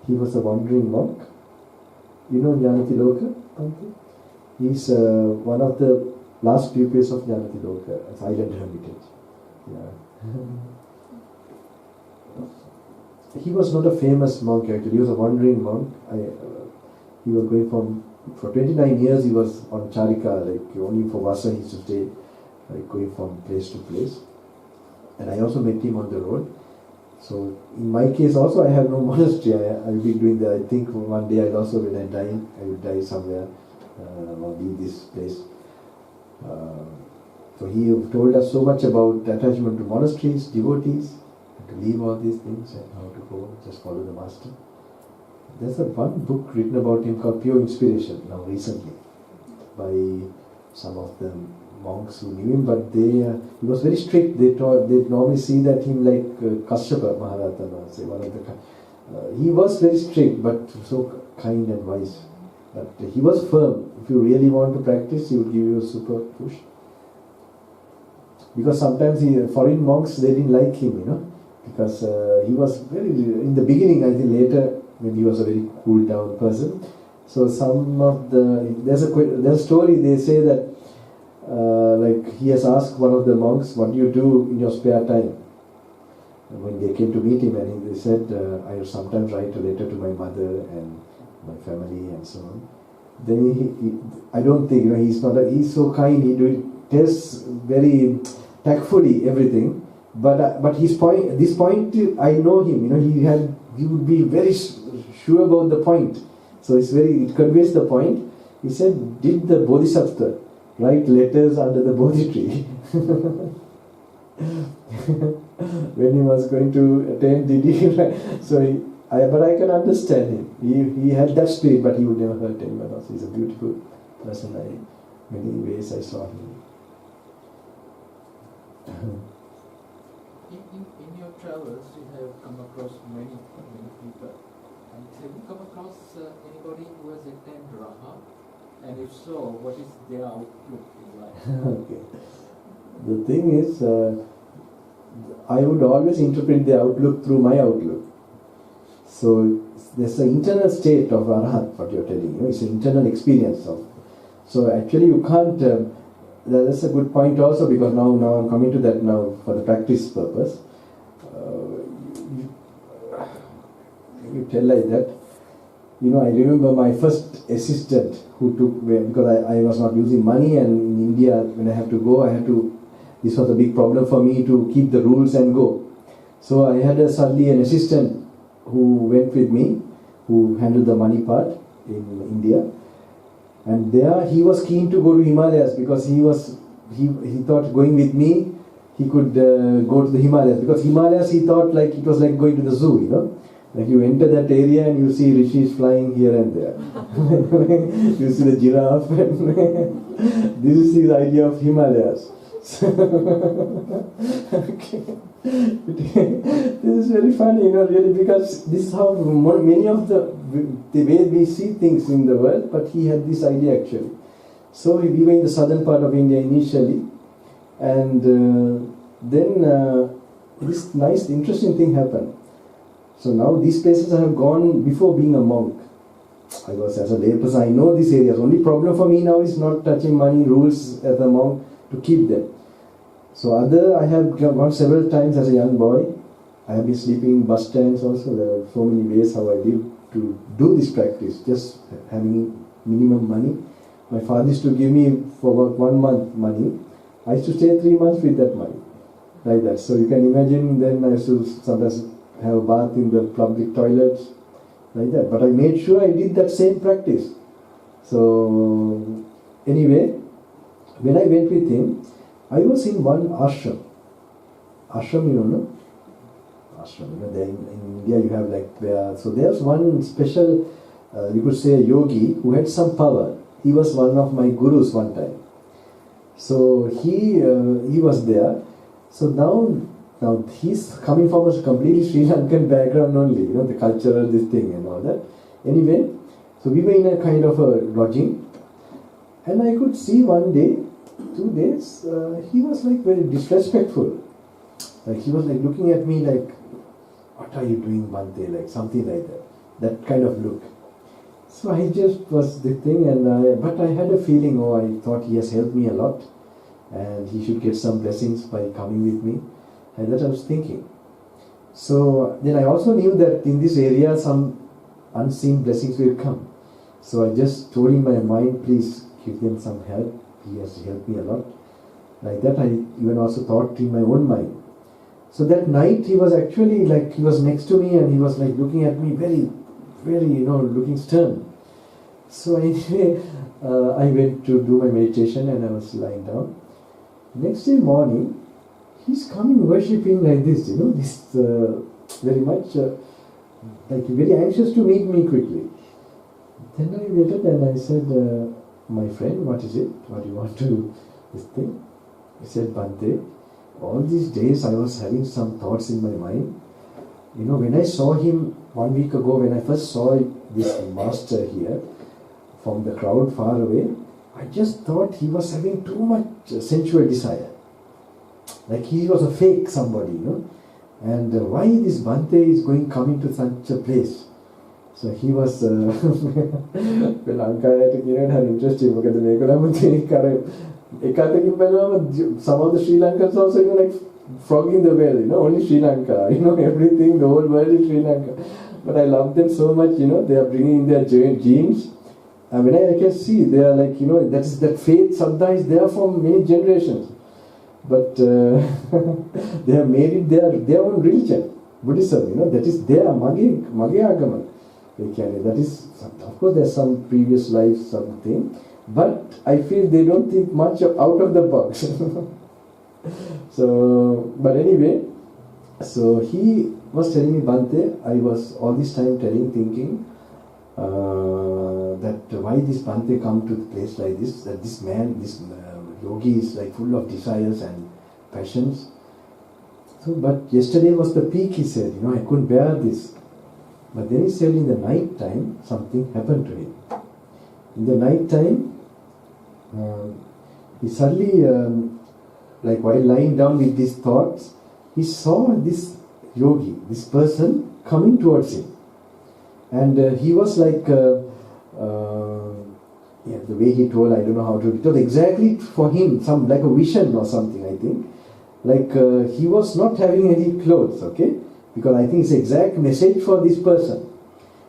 He was a wandering monk. You know Gnanaloka Bhante? He's one of the last pupils of Gnanaloka, as Island Hermitage. Yeah. He was not a famous monk actually, he was a wandering monk. He was going for 29 years he was on Charika, like only for Vasa he used to stay, like going from place to place. And I also met him on the road. So in my case also I have no monastery, I will be doing that. I think one day I'll also, when I die, I will die somewhere or leave this place. So he told us so much about attachment to monasteries, devotees, to leave all these things and how to go, just follow the master. There's one book written about him called Pure Inspiration, now recently, by some of the monks who knew him, but he was very strict. They normally see that him like Kashyapa Maharata, say one of the. He was very strict, but so kind and wise. But he was firm. If you really want to practice, he would give you a super push. Because sometimes foreign monks, they didn't like him, because he was very, in the beginning, I think later, maybe he was a very cool down person. So there's a story, they say that like he has asked one of the monks, what do you do in your spare time? And when they came to meet him, and they said, I sometimes write a letter to my mother and my family and so on. Then I don't think, he's so kind, he tells very tactfully everything. But this point, I know him. He would be very sure about the point. So it conveys the point. He said, did the Bodhisattva write letters under the Bodhi tree? When he was going to attain, did he? But I can understand him. He had that spirit, but he would never hurt anyone else. He's a beautiful person. Many ways I saw him. In your travels, you have come across many people. And have you come across anybody who has attained Raha? And if so, what is their outlook in life? Okay. The thing is, I would always interpret the outlook through my outlook. So there's an internal state of Arahat, what you're telling me. It's an internal experience of. So actually you can't. That's a good point also, because now I'm coming to that now for the practice purpose. You tell like that. I remember my first assistant who took, because I was not using money, and in India when I have to go, this was a big problem for me to keep the rules and go. So I had suddenly an assistant who went with me, who handled the money part in India. And there he was keen to go to Himalayas, because he thought going with me he could go to the Himalayas, because Himalayas he thought like it was like going to the zoo, like you enter that area and you see rishis flying here and there. You see the giraffe. This is his idea of Himalayas. Okay. This is very funny, really, because this is how many of the way we see things in the world, but he had this idea actually. So we were in the southern part of India initially, and then this nice, interesting thing happened. So now these places I have gone before being a monk. I was as a layperson, I know these areas. Only problem for me now is not touching money, rules as a monk, to keep them. So I have gone several times as a young boy. I have been sleeping in bus stands also. There are so many ways how I live to do this practice, just having minimum money. My father used to give me for about 1 month money, I used to stay 3 months with that money, like that. So you can imagine, then I used to sometimes have a bath in the public toilets, like that. But I made sure I did that same practice. So anyway, when I went with him, I was in one ashram. Ashram, you know? Ashram, you know, there in India you have like where, so there's one special, you could say a yogi who had some power. He was one of my gurus one time. So he was there. So now he's coming from a completely Sri Lankan background only, you know, the cultural this thing and all that. Anyway, so we were in a kind of a lodging, and I could see one day, 2 days, he was like very disrespectful. Like he was like looking at me like, what are you doing, Bhante? Like something like that. That kind of look. So I just was the thing, but I had a feeling, I thought he has helped me a lot and he should get some blessings by coming with me. And that I was thinking. So then I also knew that in this area some unseen blessings will come. So I just told in my mind, please give them some help. He has helped me a lot. Like that I even also thought in my own mind. So that night he was actually like, he was next to me and he was like looking at me very, very, looking stern. So anyway, I went to do my meditation and I was lying down. Next day morning, he's coming worshipping like this, very much like very anxious to meet me quickly. Then I waited and I said, my friend, what is it? What do you want to this thing? He said, Bhante, all these days I was having some thoughts in my mind. When I saw him 1 week ago, when I first saw this master here from the crowd far away, I just thought he was having too much sensual desire. Like he was a fake somebody, And why this Bhante is coming to such a place? So he was Lanka interesting. Some of the Sri Lankans also like frogging the well, only Sri Lanka, everything, the whole world is Sri Lanka. But I love them so much, they are bringing in their genes. And when I can see, they are like, that faith Saddha is there for many generations. But they have made it their own religion, Buddhism, that is their Mage Agama. That is, of course, there's some previous life, something, but I feel they don't think much out of the box. So, but anyway, so he was telling me, Bhante, I was all this time thinking, that why this Bhante come to the place like this, that this man, this yogi is like full of desires and passions. So, but yesterday was the peak, he said, I couldn't bear this. But then he said in the night time, something happened to him. In the night time, he suddenly, like while lying down with these thoughts, he saw this yogi, this person coming towards him. And he was like, the way he told, I don't know how to, it was exactly for him, some like a vision or something, I think. Like he was not having any clothes, okay? Because I think it's exact message for this person.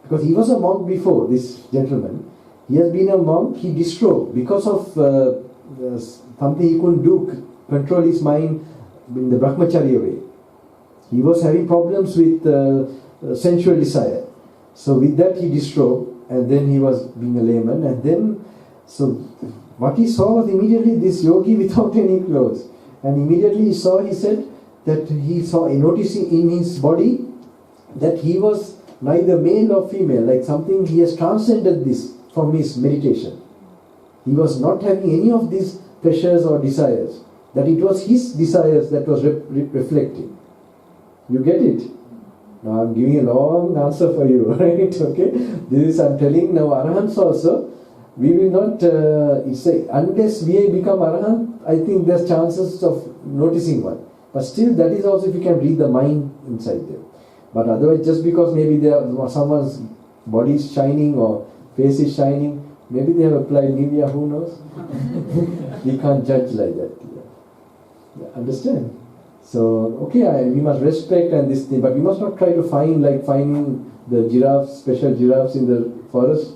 Because he was a monk before, this gentleman. He has been a monk, he distraught because of something he couldn't do, control his mind in the Brahmacharya way. He was having problems with sensual desire. So with that he distraught, and then he was being a layman, and then, so what he saw was immediately this yogi without any clothes. And immediately he said that he saw, noticing in his body that he was neither male or female, like something he has transcended this from his meditation. He was not having any of these pleasures or desires, that it was his desires that was reflecting. You get it? Now I'm giving a long answer for you, right? Okay? This is, I'm telling now, Arahants also, we will not, unless we become Arahant, I think there's chances of noticing one. But still, that is also if you can read the mind inside them. But otherwise, just because maybe someone's body is shining or face is shining, maybe they have applied Nivea, who knows? We can't judge like that. Yeah. Understand? So, okay, we must respect and this thing, but we must not try to find like finding the giraffes, special giraffes in the forest.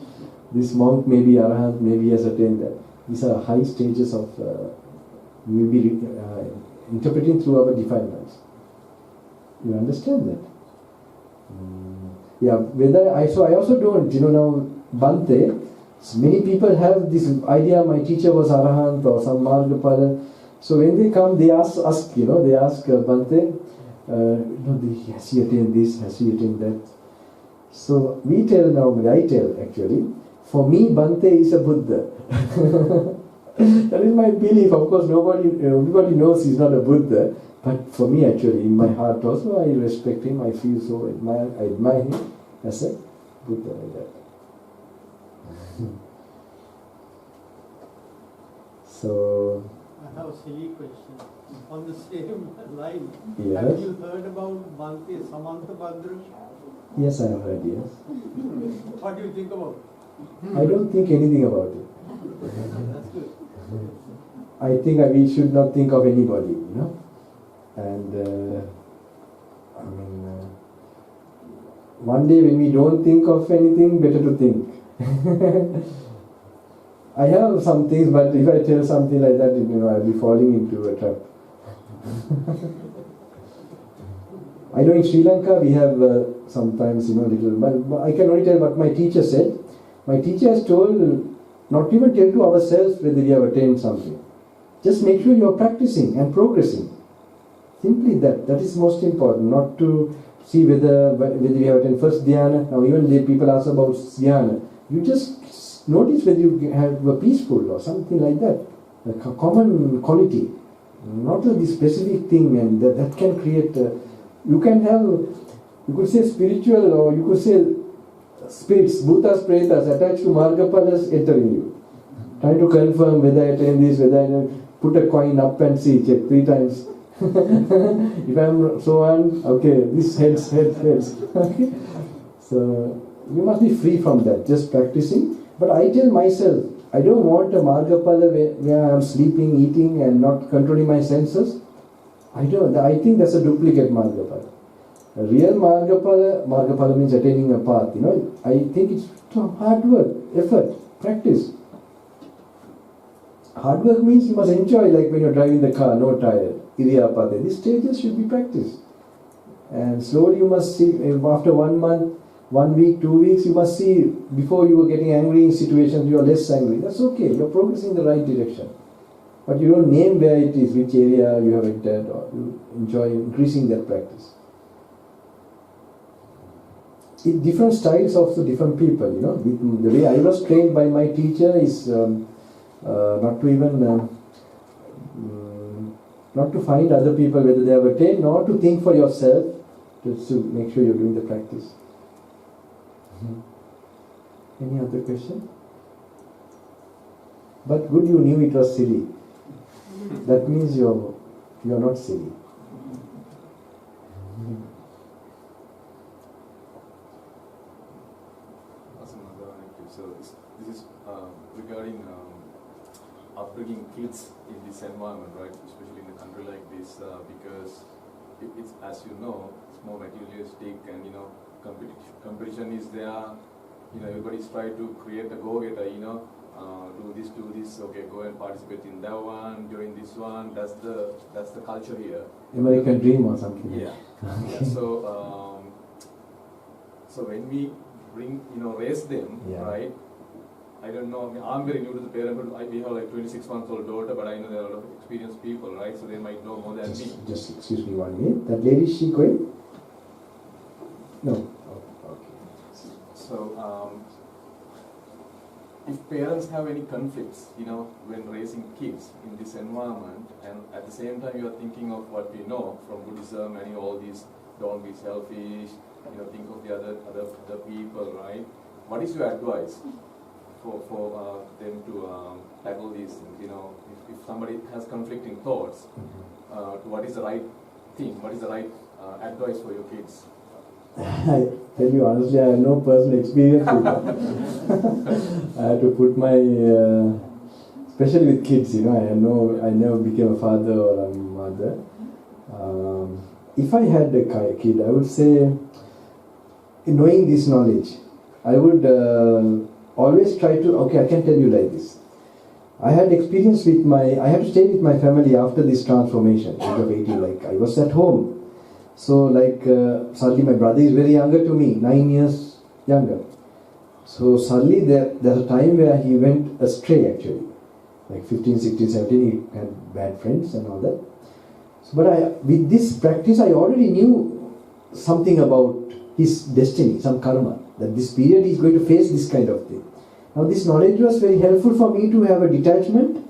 This monk may be Arahant, maybe he has attained that. These are high stages of We will be interpreting through our defilements. You understand that? Yeah, I also don't, now, Bante, many people have this idea, my teacher was Arahant or some Margapala. So when they come, they ask Bante, has he attained this, has he attained that? So I tell actually, for me, Bante is a Buddha. That is my belief. Of course, everybody knows he's not a Buddha. But for me, actually, in my heart also, I respect him. I feel so I admire him as a Buddha like that. So, I have a silly question. On the same line, yes. Have you heard about Bhante Samantha Bhadra? Yes, I have heard, yes. What do you think about it? I don't think anything about it. That's good. I think we should not think of anybody, And one day when we don't think of anything, better to think. I have some things, but if I tell something like that, I'll be falling into a trap. I know in Sri Lanka we have sometimes, little, but I can only tell what my teacher said. My teacher has told not even tell to ourselves whether we have attained something. Just make sure you are practicing and progressing. Simply that. That is most important. Not to see whether we have attained first dhyana. Now even the people ask about dhyana. You just notice whether you have a peaceful or something like that. A common quality. Not the specific thing, and that can create. You could say spiritual, or you could say spirits, bhutas, pretas attached to margapalas entering you. Trying to confirm whether I attain this, whether I put a coin up and see, check 3 times. If I'm so on, okay, this heads. Okay. So you must be free from that, just practicing. But I tell myself, I don't want a margapala where I'm sleeping, eating and not controlling my senses. I think that's a duplicate margapala. A real margapala means attaining a path, I think it's hard work, effort, practice. Hard work means you must enjoy, like when you're driving the car, no tire, iriyapade. These stages should be practiced. And slowly you must see, after 1 month, 1 week, 2 weeks, you must see, before you were getting angry in situations, you are less angry. That's okay, you're progressing in the right direction. But you don't name where it is, which area you have entered, or you enjoy increasing that practice. Different styles of the different people, The way I was trained by my teacher is not to find other people whether they have attained, nor to think for yourself, just to make sure you're doing the practice. Any other question? But good, you knew it was silly. That means you're not silly. So this is regarding upbringing kids in this environment, right? Especially in a country like this, because it's, as you know, it's more materialistic, and competition is there. Everybody's trying to create a go-getter. Do this. Okay, go and participate in that one, join this one. That's the culture here. American dream or something. Yeah. Okay. Yeah. So when we raise them, right? I don't know. I'm very new to the parenthood. We have like 26-month-old daughter, but I know there are a lot of experienced people, right? So they might know more than me. Just excuse me 1 minute. That lady, is she going? No. Okay. So if parents have any conflicts, when raising kids in this environment, and at the same time you are thinking of what we know from Buddhism and all these, don't be selfish, think of the other people, right? What is your advice for them to tackle these things? If somebody has conflicting thoughts, what is the right thing? What is the right advice for your kids? I tell you honestly, I have no personal experience with that. I had to put my, especially with kids, I never became a father or a mother. If I had a kid, I would say, knowing this knowledge, I would always try to, I can tell you like this. I had experience with I had to stay with my family after this transformation, age of 18, like I was at home. So like suddenly my brother is very younger to me, 9 years younger. So suddenly there's a time where he went astray actually. Like 15, 16, 17, he had bad friends and all that. So, but with this practice I already knew something about his destiny, some karma, that this period he is going to face this kind of thing. Now this knowledge was very helpful for me to have a detachment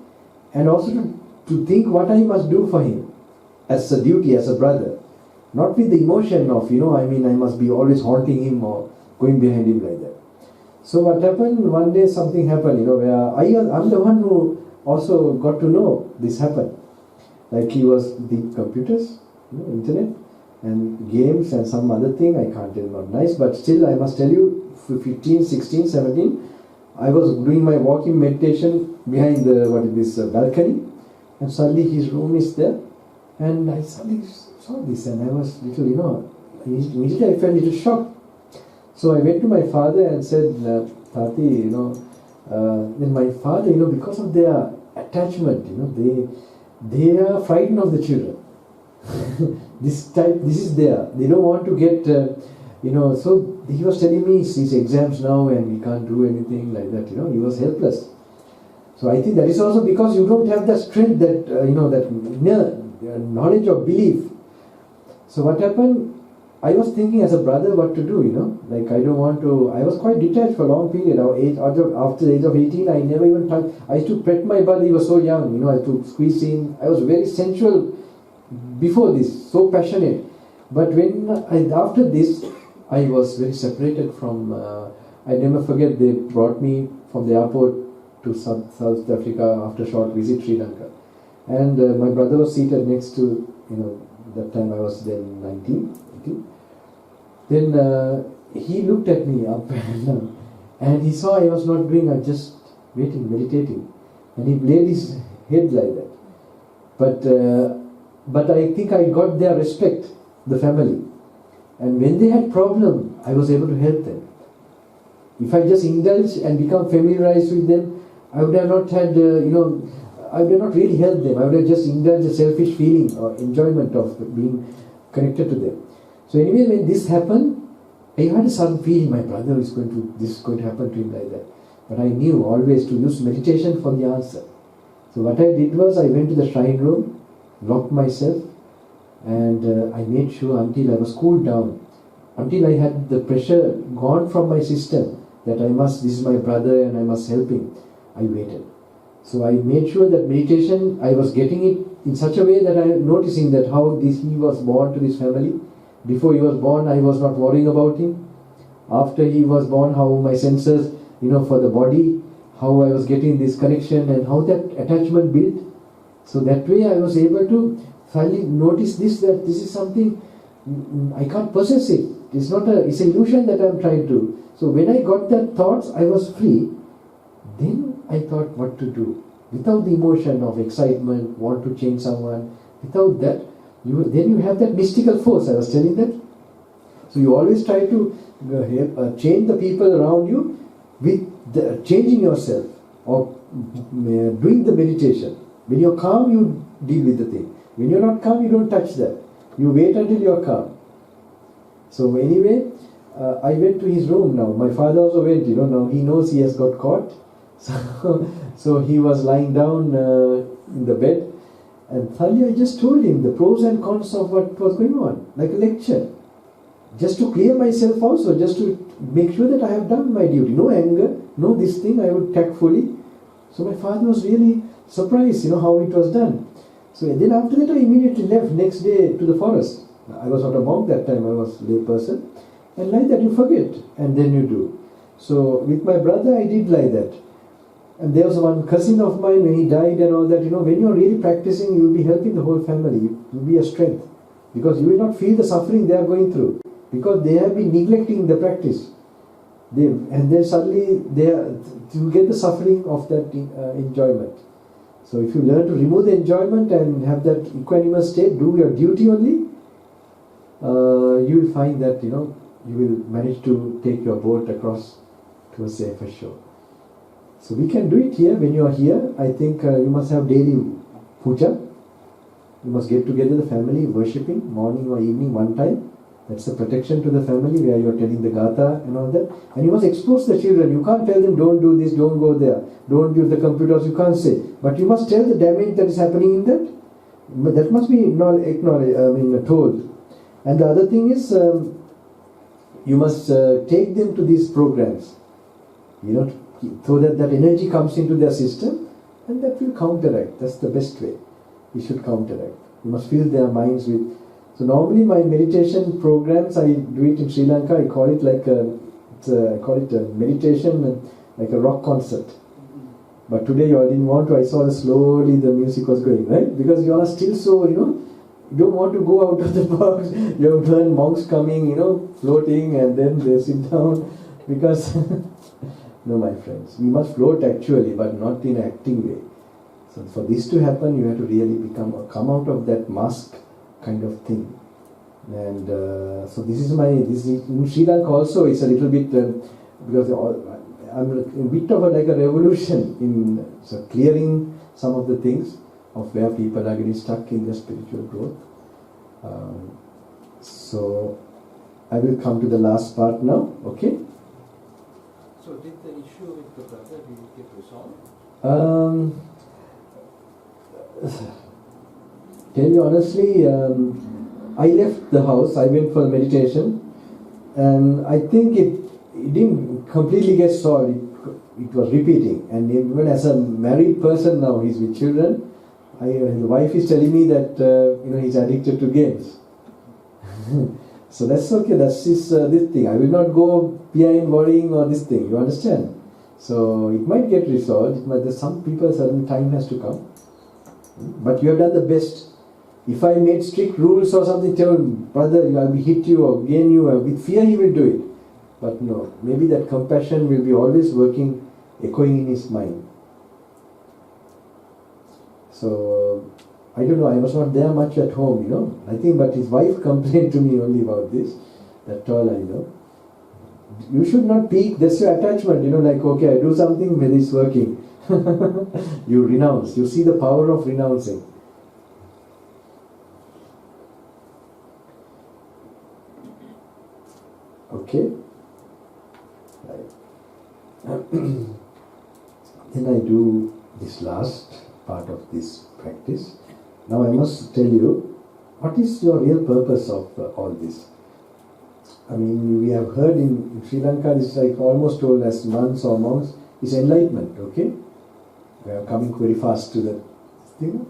and also to think what I must do for him as a duty, as a brother. Not with the emotion of, I must be always haunting him or going behind him like that. So what happened, one day something happened, where I'm the one who also got to know this happened. Like he was the computers, internet and games and some other thing, I can't tell, not nice, but still I must tell you, 15, 16, 17, I was doing my walking meditation behind the balcony, and suddenly his room is there, and I suddenly saw this, and I was little, immediately I felt a little shocked. So I went to my father and said, Tati, then my father, because of their attachment, they are frightened of the children. This is there. They don't want to get, so he was telling me his exams now and he can't do anything like that, he was helpless. So I think that is also because you don't have that strength, that, that inner knowledge or belief. So what happened, I was thinking as a brother what to do, like I don't want to, I was quite detached for a long period. After the age of 18, I never even touched, I used to pet my brother, he was so young, I used to squeeze him. I was very sensual before this, so passionate. But after this, I was very separated from, I never forget, they brought me from the airport to South Africa after a short visit Sri Lanka. And my brother was seated next to, that time I was then 19, 18. Then he looked at me up and down, and he saw I was not doing, I just waiting, meditating. And he laid his head like that. But I think I got their respect, the family. And when they had problem, I was able to help them. If I just indulge and become familiarized with them, I would have not had, I would have not really helped them. I would have just indulged a selfish feeling or enjoyment of being connected to them. So anyway, when this happened, I had a sudden feeling my brother this is going to happen to him like that. But I knew always to use meditation for the answer. So what I did was I went to the shrine room, locked myself, and I made sure until I was cooled down, until I had the pressure gone from my system that this is my brother and I must help him. I waited. So I made sure that meditation, I was getting it in such a way that I am noticing that how he was born to this family. Before he was born, I was not worrying about him. After he was born, how my senses, for the body, how I was getting this connection and how that attachment built. So that way I was able to finally notice that this is something, I can't possess it. It's an illusion that I'm trying to. So when I got that thoughts, I was free. Then I thought what to do. Without the emotion of excitement, want to change someone, without that, then you have that mystical force, I was telling that. So you always try to change the people around you with changing yourself or doing the meditation. When you're calm, you deal with the thing. When you're not calm, you don't touch that. You wait until you're calm. So anyway, I went to his room now. My father also went, now he knows he has got caught. So he was lying down in the bed, and suddenly I just told him the pros and cons of what was going on, like a lecture. Just to clear myself also, just to make sure that I have done my duty. No anger, no this thing, I would tactfully. So my father was really surprised, how it was done. So then after that I immediately left next day to the forest. I was not a monk that time, I was a lay person. And like that you forget, and then you do. So with my brother I did like that. And there was one cousin of mine, when he died and all that, when you're really practicing, you will be helping the whole family. You will be a strength. Because you will not feel the suffering they are going through. Because they have been neglecting the practice. And then suddenly you get the suffering of that enjoyment. So if you learn to remove the enjoyment and have that equanimous state, do your duty only, you will find that, you will manage to take your boat across to a safer shore. So we can do it here. When you are here, I think you must have daily puja. You must get together the family worshipping morning or evening one time. That's a protection to the family where you are telling the gatha and all that. And you must expose the children. You can't tell them don't do this, don't go there, don't use the computers, you can't say. But you must tell the damage that is happening in that. But that must be told. And the other thing is, you must take them to these programs, so that energy comes into their system, and that will counteract. That's the best way. You should counteract. You must fill their minds with. So normally my meditation programs, I do it in Sri Lanka. I call it a meditation, like a rock concert. But today you all didn't want to. I saw slowly the music was going, right? Because you are still so, you don't want to go out of the box. You have heard monks coming, floating, and then they sit down. Because, no, my friends, we must float actually, but not in an acting way. So for this to happen, you have to really come out of that mask kind of thing. And so this is in Sri Lanka also. It's a little bit because I'm a bit of a revolution in clearing some of the things of where people are getting stuck in their spiritual growth. So I will come to the last part now. Okay. So did the issue with the brother get resolved? Tell you honestly, I left the house. I went for meditation, and I think it didn't completely get solved. It was repeating, and even as a married person now, he's with children. The wife is telling me that he's addicted to games. So that's okay. That's this thing. I will not go behind worrying or this thing. You understand? So it might get resolved. Some people, certain time has to come. But you have done the best. If I made strict rules or something, tell him, brother, I will hit you or gain you. With fear he will do it. But no, maybe that compassion will be always working, echoing in his mind. So, I don't know, I was not there much at home, I think, but his wife complained to me only about this. That's all I know. You should not peak, that's your attachment, okay, I do something when it's working. You renounce, you see the power of renouncing. Okay. Then I do this last part of this practice. Now I must tell you, what is your real purpose of all this? I mean, we have heard in Sri Lanka, this is almost told as nuns or monks, is enlightenment, okay? We are coming very fast to that thing.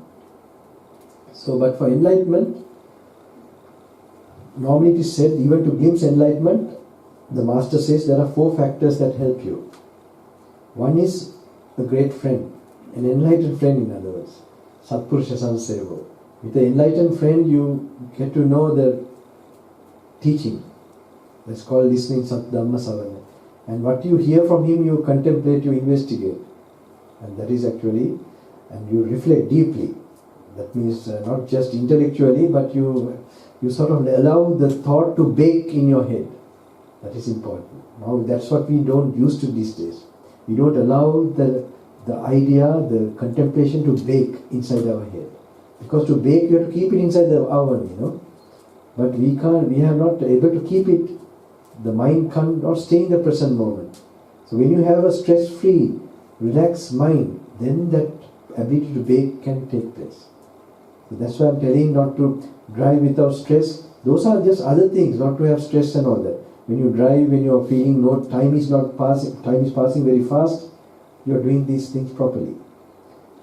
So, but for enlightenment, normally it is said, even to glimpse enlightenment, the master says there are 4 factors that help you. One is a great friend, an enlightened friend in other words, Satpurusha Sansevo. With an enlightened friend you get to know the teaching. That's called listening Sat Dhamma Savana. And what you hear from him you contemplate, you investigate. And that is actually, and you reflect deeply. That means not just intellectually, but you sort of allow the thought to bake in your head. That is important. Now that's what we don't use to these days. We don't allow the idea, the contemplation to bake inside our head. Because to bake, you have to keep it inside the oven, But we are not able to keep it. The mind cannot stay in the present moment. So when you have a stress-free, relaxed mind, then that ability to bake can take place. So that's why I'm telling not to drive without stress. Those are just other things, not to have stress and all that. When you drive, when you are feeling time is passing very fast, you are doing these things properly.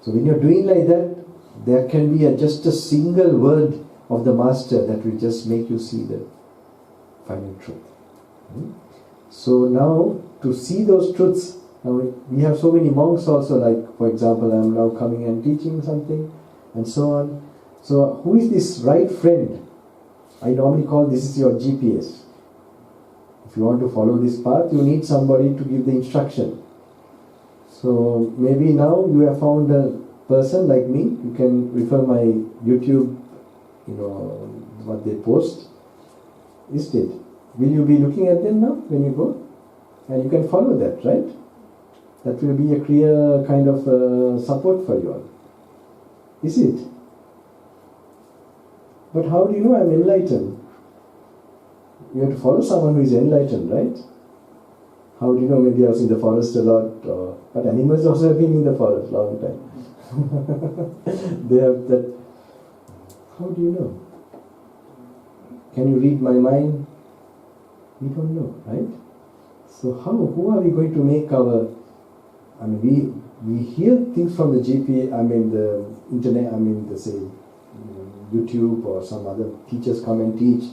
So when you are doing like that, there can be just a single word of the master that will just make you see the final truth. So now, to see those truths, now we have so many monks also, like for example, I am now coming and teaching something and so on. So who is this right friend? I normally call this is your GPS. If you want to follow this path, you need somebody to give the instruction. So maybe now you have found a person like me. You can refer my YouTube, what they post. Is it? Will you be looking at them now when you go? And you can follow that, right? That will be a clear kind of support for you all. Is it? But how do you know I'm enlightened? You have to follow someone who is enlightened, right? How do you know? Maybe I was in the forest a lot, but animals also have been in the forest a long time. They have that. How do you know? Can you read my mind? We don't know, right? So who are we going to make our... I mean, we hear things from the GP, the internet, say, YouTube or some other teachers come and teach.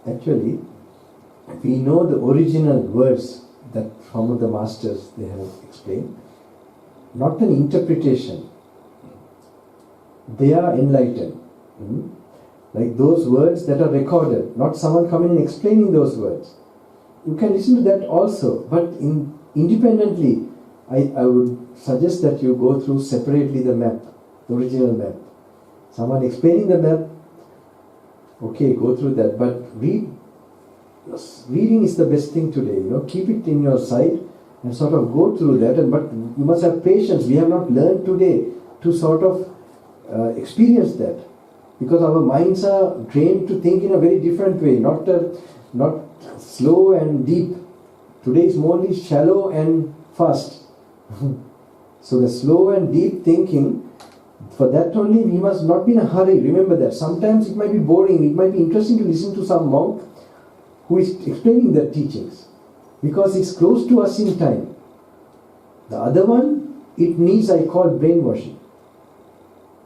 Actually, we know the original words that some of the masters they have explained, not an interpretation. They are enlightened. Like those words that are recorded, not someone coming and explaining those words. You can listen to that also, but independently, I would suggest that you go through separately the map, the original map. Someone explaining the map, okay, go through that, but reading is the best thing today. Keep it in your sight and sort of go through that. But you must have patience. We have not learned today to sort of experience that, because our minds are trained to think in a very different way, not slow and deep. Today is more shallow and fast. So the slow and deep thinking, for that only we must not be in a hurry. Remember that. Sometimes it might be boring, it might be interesting to listen to some monk who is explaining their teachings, because it's close to us in time. The other one, it needs, I call, brainwashing.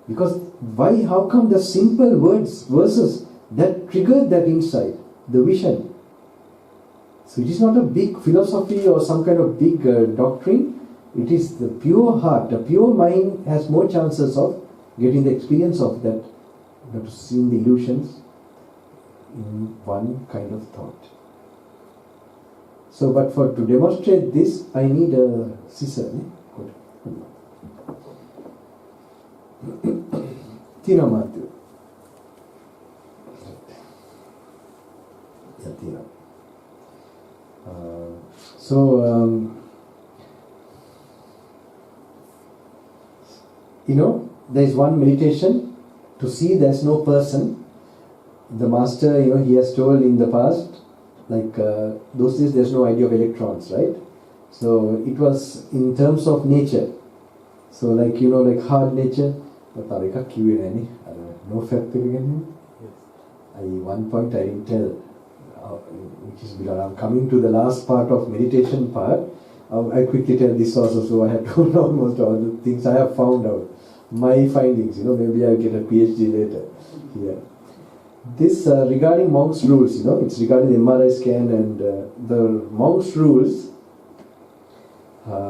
Because why? How come the simple verses that trigger that insight, the vision? So it is not a big philosophy or some kind of big doctrine. It is the pure heart. The pure mind has more chances of getting the experience of that, seeing the illusions in one kind of thought. So, but to demonstrate this, I need a scissor. Good. Tina Matthew. Yeah, Tina. There is one meditation to see there's no person. The master, he has told in the past, like those days there's no idea of electrons, right? So it was in terms of nature. So like, like hard nature. No fact again. One point I didn't tell, which is because I'm coming to the last part of meditation part. I quickly tell this also, so I have told almost all the things I have found out. My findings, maybe I'll get a PhD later here. This regarding monks' rules, it's regarding the MRI scan and the monks' rules.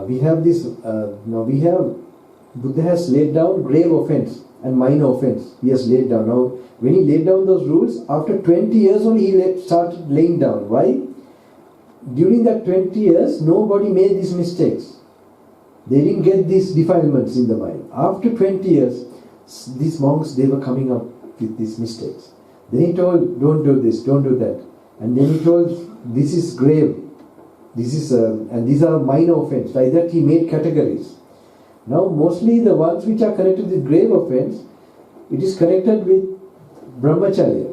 We have this, Buddha has laid down grave offense and minor offense. He has laid down. Now, when he laid down those rules, after 20 years only he started laying down. Why? During that 20 years, nobody made these mistakes. They didn't get these defilements in the mind. After 20 years, these monks, they were coming up with these mistakes. Then he told, don't do this, don't do that. And then he told, this is grave. This is, and these are minor offense. Like that he made categories. Now mostly the ones which are connected with grave offense, it is connected with brahmacharya,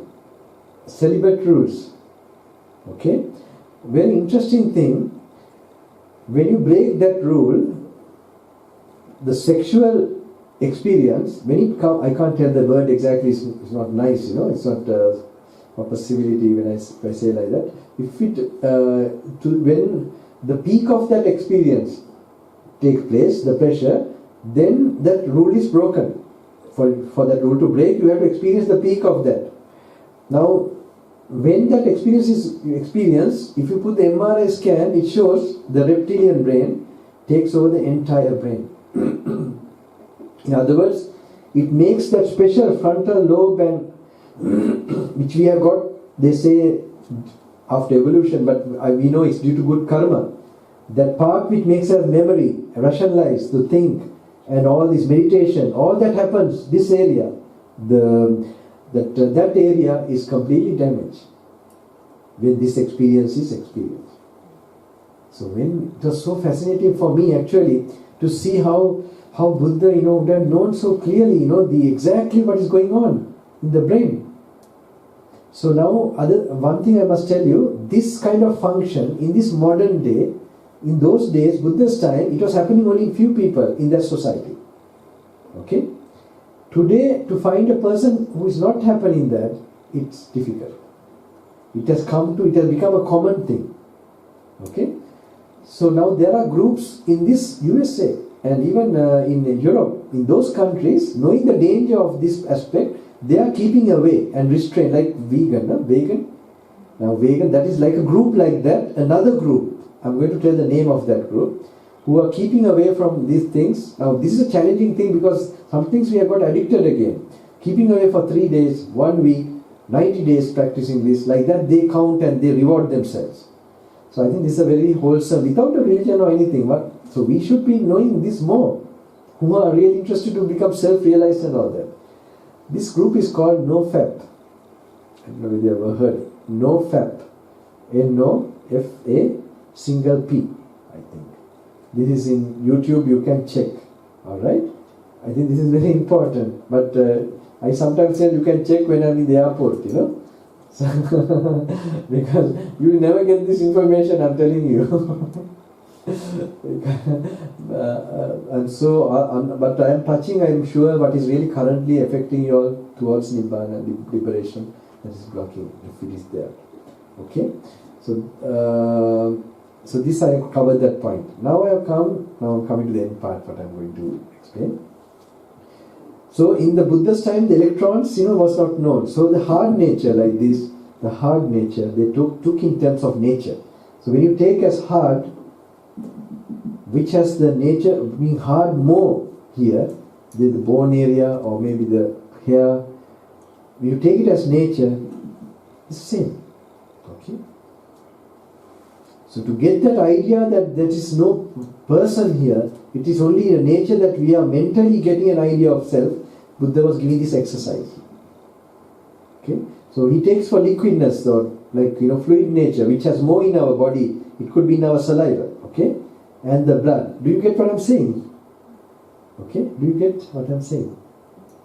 celibate rules. Okay? Very interesting thing, when you break that rule, the sexual experience, when it comes, I can't tell the word exactly, it's not nice, it's not proper civility when I say like that. If when the peak of that experience takes place, the pressure, then that rule is broken. For that rule to break, you have to experience the peak of that. Now, when that experience is experienced, if you put the MRI scan, it shows the reptilian brain takes over the entire brain. In other words, it makes that special frontal lobe and which we have got, they say after evolution, but we know it's due to good karma. That part which makes us memory, rationalize, to think, and all this meditation, all that happens, this area, that area is completely damaged when this experience is experienced. So when it was so fascinating for me actually to see how Buddha, would have known so clearly, the exactly what is going on in the brain. So now, one thing I must tell you, this kind of function in this modern day, in those days, Buddha's time, it was happening only in few people in that society. Okay? Today, to find a person who is not happening that, it's difficult. It has become a common thing. Okay? So now there are groups in this USA and even in Europe, in those countries, knowing the danger of this aspect, they are keeping away and restrained, like vegan. Now vegan, that is like a group like that, another group, I'm going to tell the name of that group, who are keeping away from these things. Now this is a challenging thing because some things we have got addicted again. Keeping away for 3 days, 1 week, 90 days practicing this, like that they count and they reward themselves. So I think this is a very wholesome, without a religion or anything, but so we should be knowing this more, who are really interested to become self-realized and all that. This group is called NoFap. I don't know whether you have ever heard it. NoFap. N-O-F-A single P, I think. This is in YouTube, you can check. Alright? I think this is very important. But I sometimes say you can check when I'm in the airport, So because you will never get this information, I'm telling you. And so, but I am touching, I am sure, what is really currently affecting you all towards Nibbana, liberation, that is blocking, if it is there. Okay? So this I have covered that point. Now I'm coming to the end part, what I'm going to explain. So in the Buddha's time, the electrons, was not known. So the hard nature like this, the hard nature, they took in terms of nature. So when you take as hard, which has the nature of being hard more here, the bone area or maybe the hair, when you take it as nature, it's the same. Okay? So to get that idea that there is no person here, it is only a nature that we are mentally getting an idea of self, Buddha was giving this exercise. Okay? So he takes for liquidness or fluid nature, which has more in our body. It could be in our saliva. Okay? And the blood. Do you get what I'm saying? Okay? Do you get what I'm saying?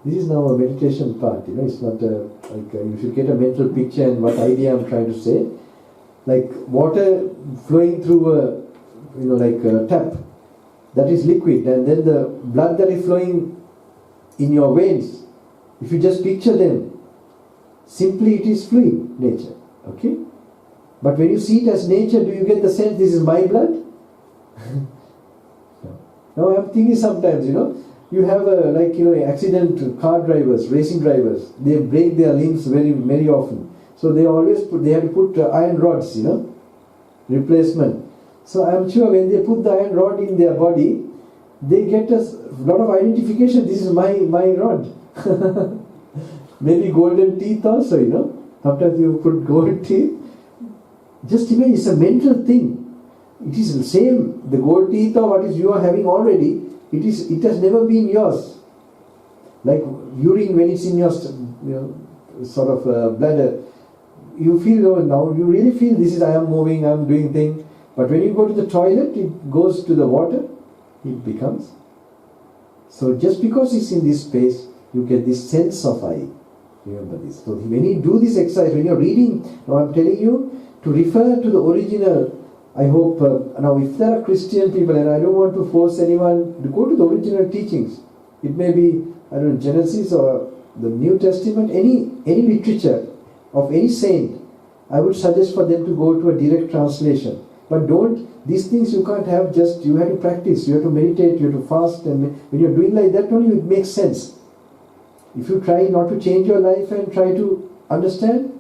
This is now a meditation part, it's not you should get a mental picture and what idea I'm trying to say. Like water flowing through a tap, that is liquid, and then the blood that is flowing in your veins, if you just picture them, simply it is fluid nature. Okay? But when you see it as nature, do you get the sense this is my blood? Now I'm thinking sometimes, you have accident car drivers, racing drivers, they break their limbs very, very often. So they have to put iron rods, replacement. So I'm sure when they put the iron rod in their body, they get a lot of identification. This is my rod. Maybe golden teeth also, Sometimes you put gold teeth. Just imagine, it's a mental thing. It is the same, the gold teeth or what is you are having already, it has never been yours. Like urine when it's in your bladder, you feel, now you really feel this is I am moving, I am doing things. But when you go to the toilet, it goes to the water, it becomes. So just because it's in this space, you get this sense of I. Remember this. So when you do this exercise, when you're reading, now I'm telling you to refer to the original. I hope, now if there are Christian people, and I don't want to force anyone to go to the original teachings, it may be, Genesis or the New Testament, any literature of any saint, I would suggest for them to go to a direct translation. But these things you can't have you have to practice, you have to meditate, you have to fast, and when you're doing like that only it makes sense. If you try not to change your life and try to understand,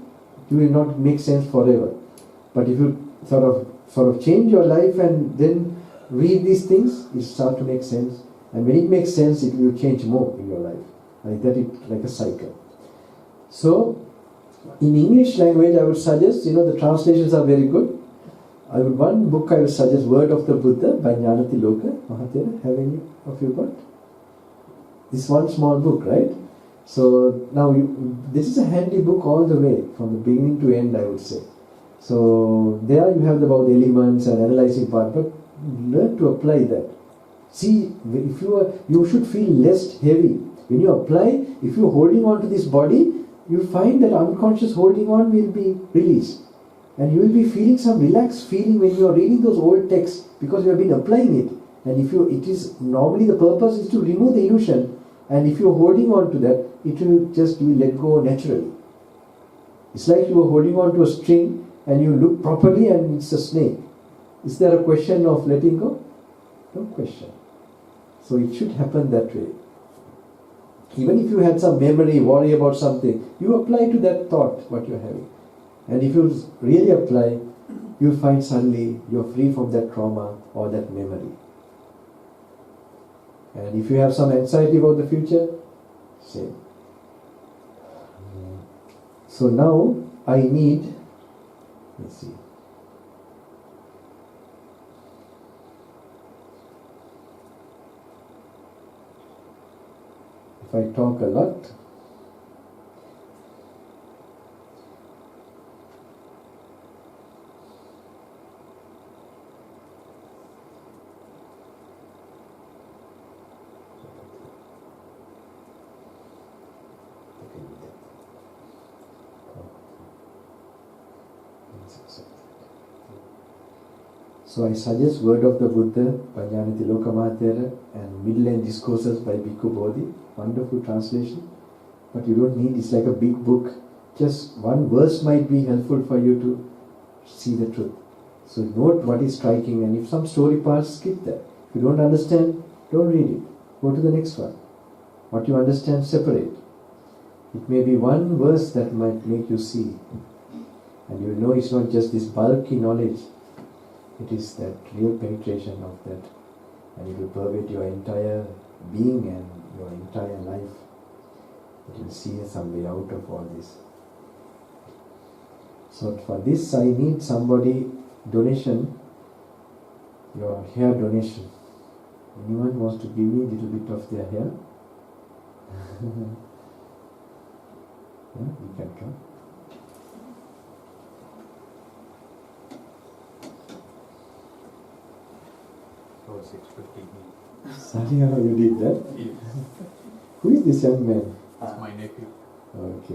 you will not make sense forever. But if you sort of change your life and then read these things, it starts to make sense. And when it makes sense, it will change more in your life. Like that, like a cycle. So, in English language, I would suggest, the translations are very good. One book I would suggest, Word of the Buddha by Gnanaloka. Mahatera, have any of you got? This one small book, right? So now this is a handy book all the way, from the beginning to end, I would say. So there you have about the elements and analyzing part, but learn to apply that. See, if you should feel less heavy. When you apply, if you're holding on to this body, you find that unconscious holding on will be released. And you will be feeling some relaxed feeling when you are reading those old texts, because you have been applying it. And it is normally the purpose is to remove the illusion, and if you are holding on to that, you will let go naturally. It's like you are holding on to a string and you look properly and it's a snake. Is there a question of letting go? No question. So it should happen that way. Even if you had some memory, worry about something, you apply to that thought what you're having. And if you really apply, you'll find suddenly you're free from that trauma or that memory. And if you have some anxiety about the future, same. So now I need, let's see. If I talk a lot, so I suggest Word of the Buddha by Gnanaloka Mahathera and Middle End Discourses by Bhikkhu Bodhi. Wonderful translation. But you don't need, it's like a big book. Just one verse might be helpful for you to see the truth. So note what is striking, and if some story parts, skip that. If you don't understand, don't read it. Go to the next one. What you understand, separate. It may be one verse that might make you see. And you know it's not just this bulky knowledge. It is that real penetration of that, and it will pervade your entire being and your entire life. You will see some way out of all this. So for this I need somebody, donation, your hair donation. Anyone wants to give me a little bit of their hair? Yeah, you can come. I was expecting me. Sorry, how you did that? Yes. Who is this young man? It's my nephew. Okay.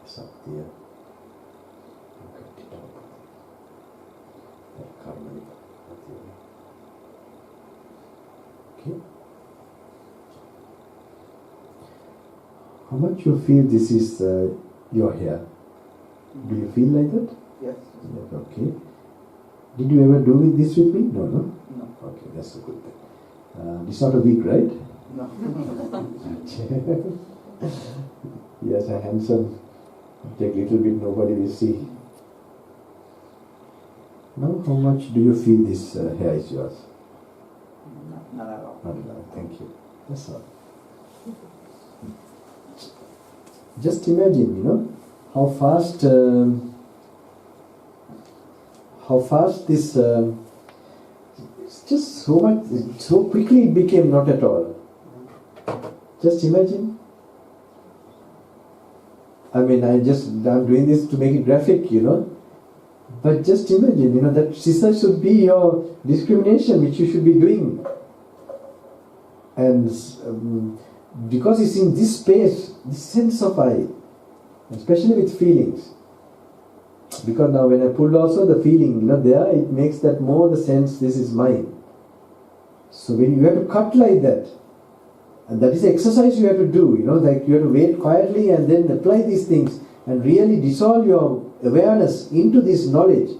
It's up there. Look at it up. That karma. Okay. How much you feel this is your hair? Do you feel like that? Yes. Yeah, okay. Did you ever do this with me? No, no? No. Okay, that's a good thing. It's not a wig, right? No. Yes, a handsome. Take little bit, nobody will see. Now, how much do you feel this hair is yours? Not at all. Not at all. Thank you. That's all. Just imagine, how fast this, it's just so much, so quickly it became not at all. Just imagine. I mean, I'm doing this to make it graphic, But just imagine, that scissor should be your discrimination, which you should be doing. And because it's in this space, this sense of I, especially with feelings. Because now when I pulled also the feeling, there, it makes that more the sense, this is mine. So when you have to cut like that, and that is the exercise you have to do, like you have to wait quietly and then apply these things and really dissolve your awareness into this knowledge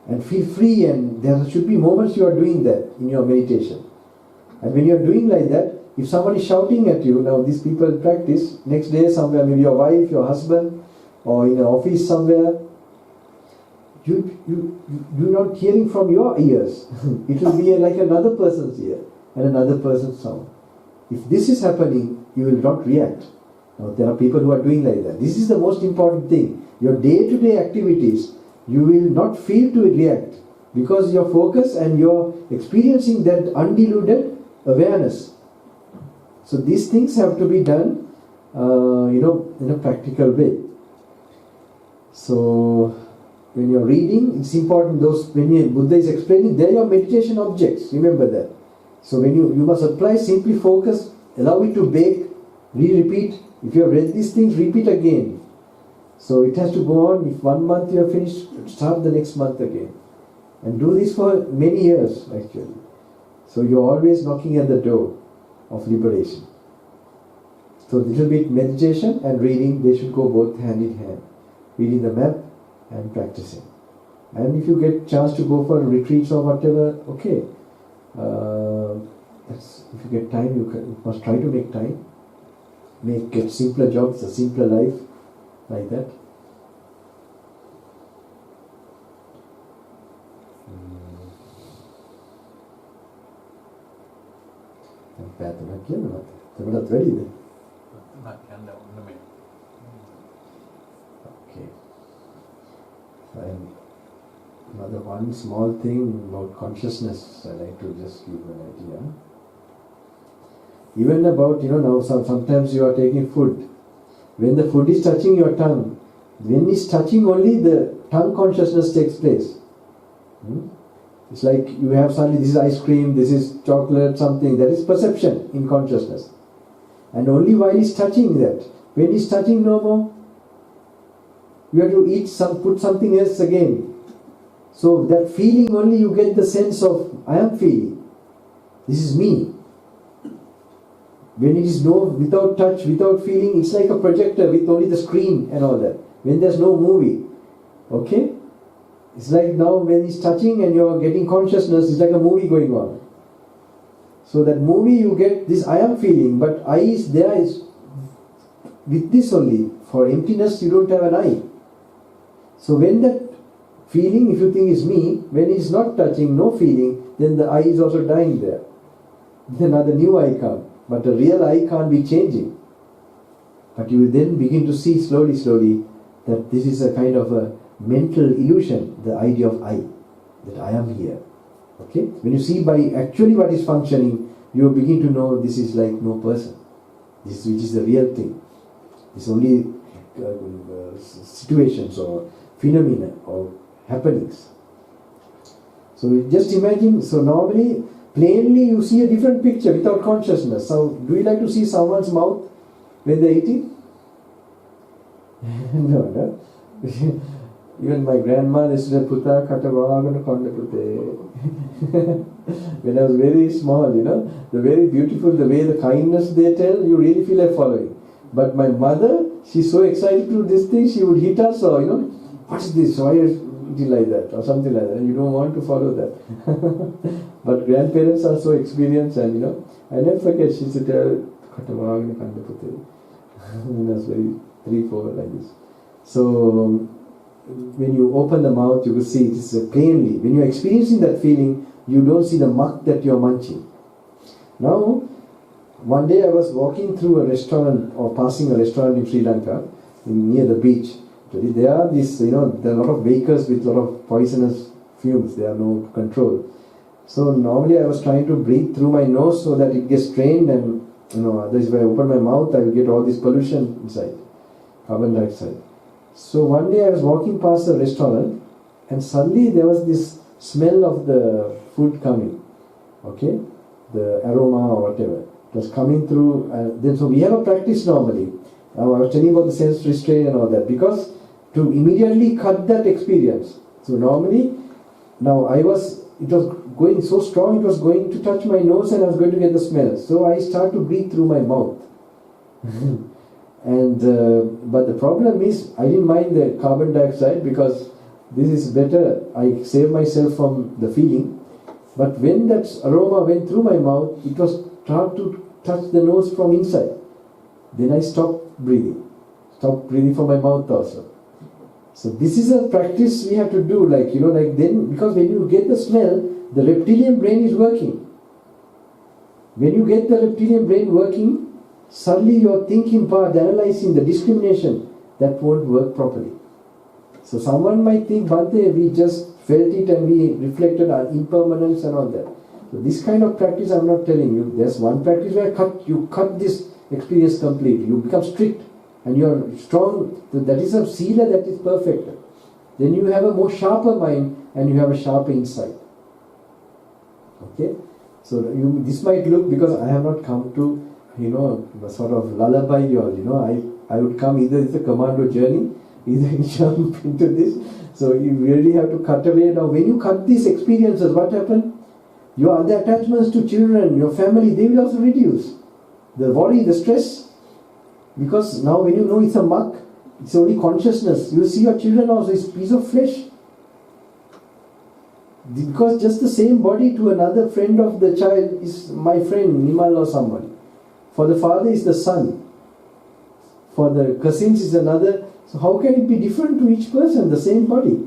and feel free, and there should be moments you are doing that in your meditation. And when you are doing like that, if somebody is shouting at you, now these people practice, next day somewhere, maybe your wife, your husband, or in an office somewhere, you're not hearing from your ears. It will be like another person's ear and another person's sound. If this is happening, you will not react. Now there are people who are doing like that. This is the most important thing. Your day-to-day activities, you will not feel to react. because you're focused and you're experiencing that undiluted awareness. So these things have to be done, in a practical way. So when you're reading, it's important, when Buddha is explaining, they're your meditation objects, remember that. So when you must apply, simply focus, allow it to bake, repeat. If you have read these things, repeat again. So it has to go on. If 1 month you have finished, start the next month again. And do this for many years actually. So you're always knocking at the door of liberation. So little bit meditation and reading, they should go both hand in hand. Reading the map and practicing. And if you get chance to go for retreats or whatever, okay. If you get time, you must try to make time. Get simpler jobs, a simpler life, like that. Okay. And another one small thing about consciousness, I like to just give an idea. Even about, now sometimes you are taking food. When the food is touching your tongue, when it's touching, only the tongue consciousness takes place. It's like you have suddenly, this is ice cream, this is chocolate, something. That is perception in consciousness. And only while it's touching that. When it's touching no more, you have to put something else again. So that feeling, only you get the sense of, I am feeling. This is me. When it is without touch, without feeling, it's like a projector with only the screen and all that. When there's no movie, okay? It's like now when it's touching and you're getting consciousness, it's like a movie going on. So that movie you get this I am feeling, but I is there is with this only. For emptiness you don't have an I. So when that feeling, if you think is me, when it's not touching, no feeling, then the I is also dying there. Then another new I comes. But the real I can't be changing. But you will then begin to see slowly that this is a kind of a mental illusion, the idea of I, that I am here. Okay? When you see by actually what is functioning, you will begin to know this is like no person. This which is the real thing. It's only situations or phenomena or happenings. So just imagine, so normally, plainly you see a different picture without consciousness. So do you like to see someone's mouth when they're eating? No. Even my grandma, they said, Puta katavagana konda pute. When I was very small, the very beautiful, the way the kindness they tell, you really feel like following. But my mother, she's so excited to do this thing, she would hit us or, what is this? Why is it like that? Or something like that. And you don't want to follow that. But grandparents are so experienced and, I never forget, she said, katavagana konda pute. When I was very 3-4 like this. So, when you open the mouth, you will see it is plainly. When you are experiencing that feeling, you don't see the muck that you are munching. Now, one day I was walking through a restaurant or passing a restaurant in Sri Lanka, near the beach. There are these, there are a lot of bakers with a lot of poisonous fumes. There are no control. So normally I was trying to breathe through my nose so that it gets strained and, otherwise if I open my mouth, I will get all this pollution inside, carbon dioxide. So one day I was walking past the restaurant and suddenly there was this smell of the food coming, okay, the aroma or whatever. It was coming through, so we have a practice normally. I was telling about the sense restraint and all that, because to immediately cut that experience. So normally, it was going so strong, it was going to touch my nose and I was going to get the smell. So I started to breathe through my mouth. And but the problem is, I didn't mind the carbon dioxide because this is better. I save myself from the feeling. But when that aroma went through my mouth, it was started to touch the nose from inside. Then I stopped breathing from my mouth also. So this is a practice we have to do, then, because when you get the smell, the reptilian brain is working. When you get the reptilian brain working, suddenly your thinking part, the analyzing, the discrimination, that won't work properly. So someone might think, Bhante, we just felt it and we reflected our impermanence and all that. So this kind of practice I'm not telling you. There's one practice where you cut this experience completely. You become strict and you are strong. So that is a sila that is perfect. Then you have a more sharper mind and you have a sharper insight. Okay? So this might look, because I have not come to, sort of lullaby you all, I would come either it's a commando journey, either you jump into this. So you really have to cut away. Now when you cut these experiences, what happens? Your other attachments to children, your family, they will also reduce. The worry, the stress. Because now when you know it's a muck, it's only consciousness. You see your children also, it's a piece of flesh. Because just the same body to another friend of the child is my friend, Nimal or someone. For the father is the son. For the cousins is another. So how can it be different to each person, the same body?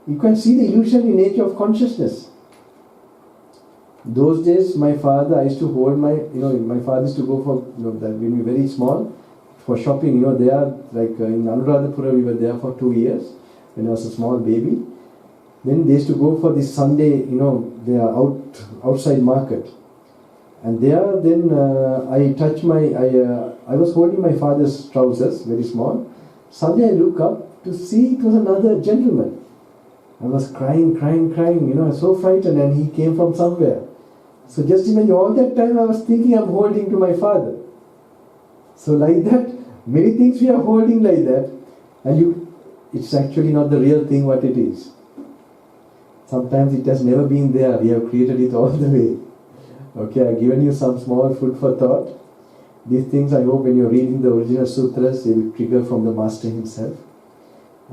You can see the illusionary nature of consciousness. Those days, my father, I used to hold my father used to go for, that when we were very small, for shopping, they are like in Anuradhapura, we were there for 2 years, when I was a small baby. Then they used to go for this Sunday, they are outside market. And there, then I was holding my father's trousers, very small. Suddenly I look up to see it was another gentleman. I was crying, I was so frightened, and he came from somewhere. So just imagine, all that time I was thinking I'm holding to my father. So like that, many things we are holding like that, and it's actually not the real thing what it is. Sometimes it has never been there, we have created it all the way. Okay, I've given you some small food for thought. These things, I hope when you're reading the original sutras, they will trigger from the master himself,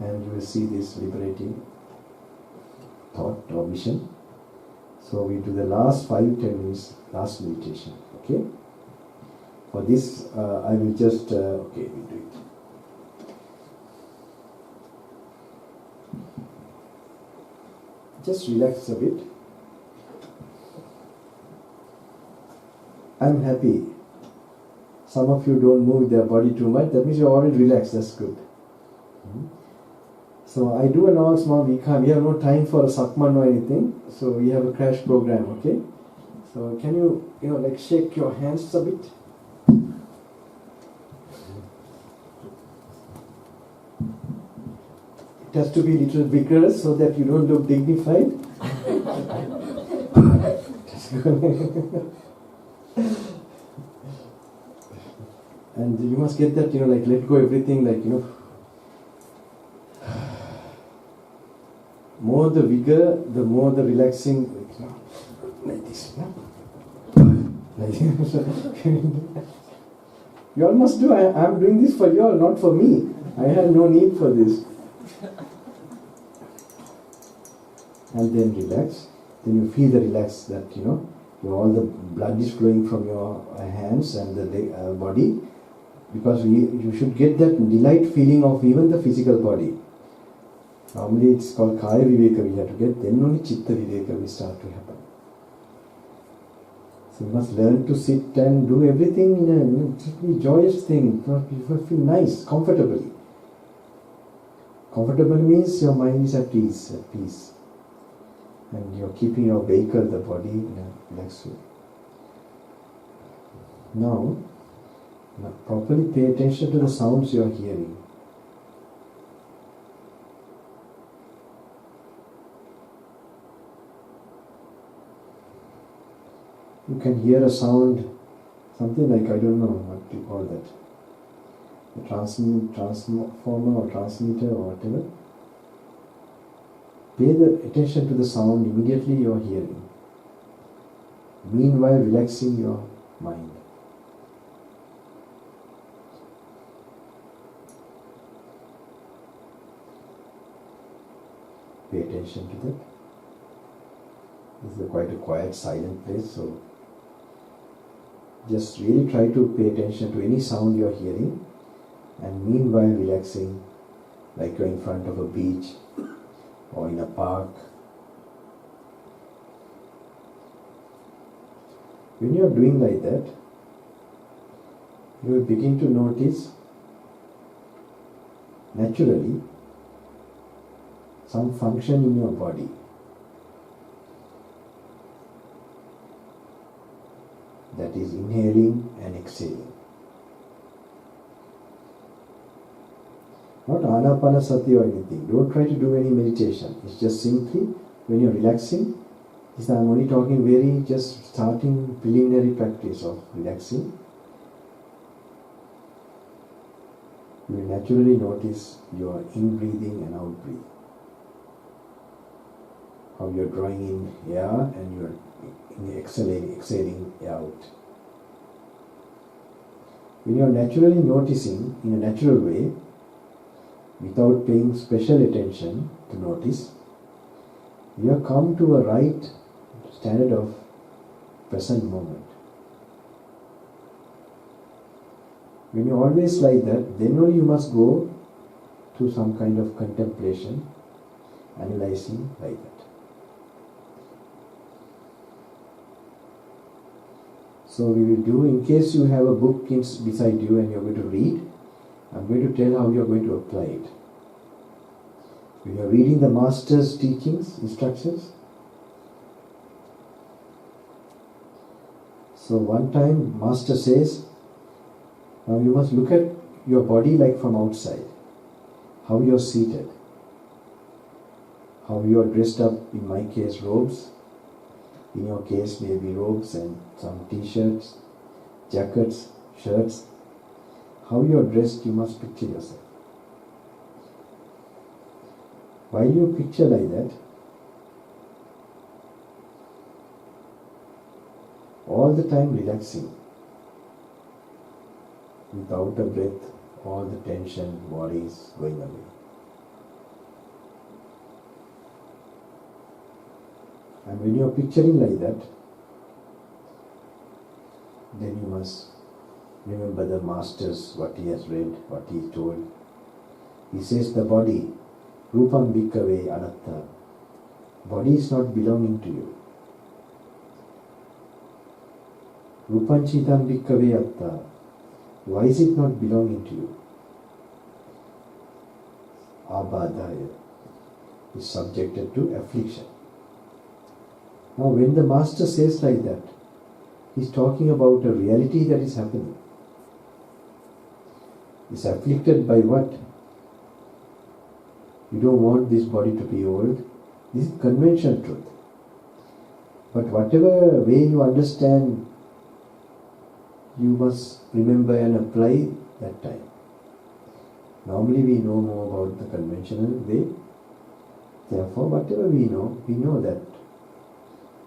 and you will see this liberating thought or vision. So we do the last 5-10 minutes, last meditation. Okay? For this, I will just, we do it. Just relax a bit. I'm happy. Some of you don't move their body too much. That means you're already relaxed. That's good. So I do a normal small vikha. We have no time for a sakman or anything. So we have a crash program. Okay. So can you shake your hands a bit? It has to be a little vigorous so that you don't look dignified. And you must get that, let go everything, more the vigor, the more the relaxing, like this, you all must do, I'm doing this for you all, not for me. I have no need for this. And then relax. Then you feel the relax that, all the blood is flowing from your hands and the body. Because you should get that delight feeling of even the physical body. Normally it's called Kaya Viveka we have to get, then only Chitta Viveka will start to happen. So you must learn to sit and do everything in a joyous thing. You feel nice, comfortably. Comfortable means your mind is at peace. And you're keeping your vehicle, the body, in a relaxed way. Now, properly pay attention to the sounds you are hearing. You can hear a sound, something like, I don't know what to call that, a transformer or transmitter or whatever. Pay the attention to the sound immediately you are hearing. Meanwhile, relaxing your mind. Pay attention to that. This is quite a quiet, silent place, so just really try to pay attention to any sound you are hearing, and meanwhile relaxing, like you're in front of a beach or in a park. When you are doing like that, you will begin to notice naturally some function in your body. That is inhaling and exhaling. Not anapanasati or anything. Don't try to do any meditation. It's just simply when you're relaxing. I'm only talking very just starting preliminary practice of relaxing. You will naturally notice your in-breathing and out-breathing. How you're drawing in air and you're exhaling out. When you're naturally noticing in a natural way, without paying special attention to notice, you have come to a right standard of present moment. When you're always like that, then only you must go to some kind of contemplation, analyzing like that. So we will do, in case you have a book beside you and you're going to read, I'm going to tell how you're going to apply it. When you're reading the Master's teachings, instructions, so one time Master says, now you must look at your body like from outside, how you're seated, how you're dressed up, in my case robes, in your case maybe robes and some t-shirts, jackets, shirts. How you're dressed, you must picture yourself. While you picture like that, all the time relaxing, without a breath, all the tension, worries going away. And when you're picturing like that, then you must remember the Masters, what he has read, what he told. He says the body, Rupam Bhikkave Anatta. Body is not belonging to you. Rupam Chitam Bhikkave Atta. Why is it not belonging to you? Abadaya is subjected to affliction. Now when the Master says like that, he's talking about a reality that is happening. Is afflicted by what? You don't want this body to be old. This is conventional truth. But whatever way you understand, you must remember and apply that time. Normally we know more about the conventional way. Therefore, whatever we know that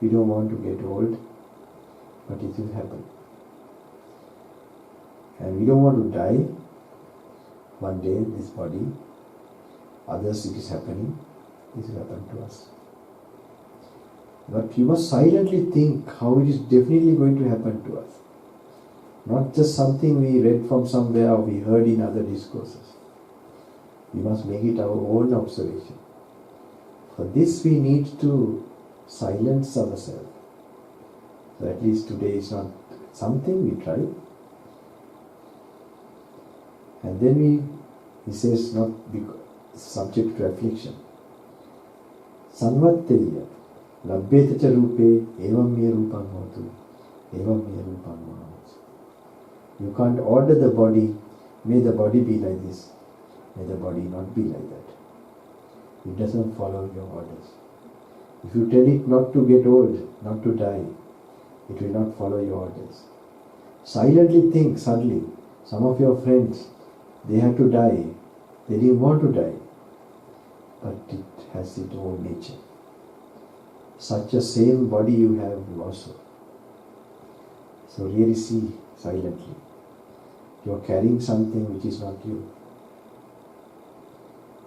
we don't want to get old, but it will happen. And we don't want to die. One day this body, others it is happening, this will happen to us. But you must silently think how it is definitely going to happen to us. Not just something we read from somewhere or we heard in other discourses. We must make it our own observation. For this we need to silence ourselves. So at least today is not something we try. And then he says not subject to affliction. Sanvatteriya labbetacha rupe evam me rupam hotu evam me rupam hotu. You can't order the body, may the body be like this, may the body not be like that. It doesn't follow your orders. If you tell it not to get old, not to die, it will not follow your orders. Silently think suddenly, some of your friends, they had to die. They didn't want to die. But it has its own nature. Such a same body you have also. So really see silently. You are carrying something which is not you.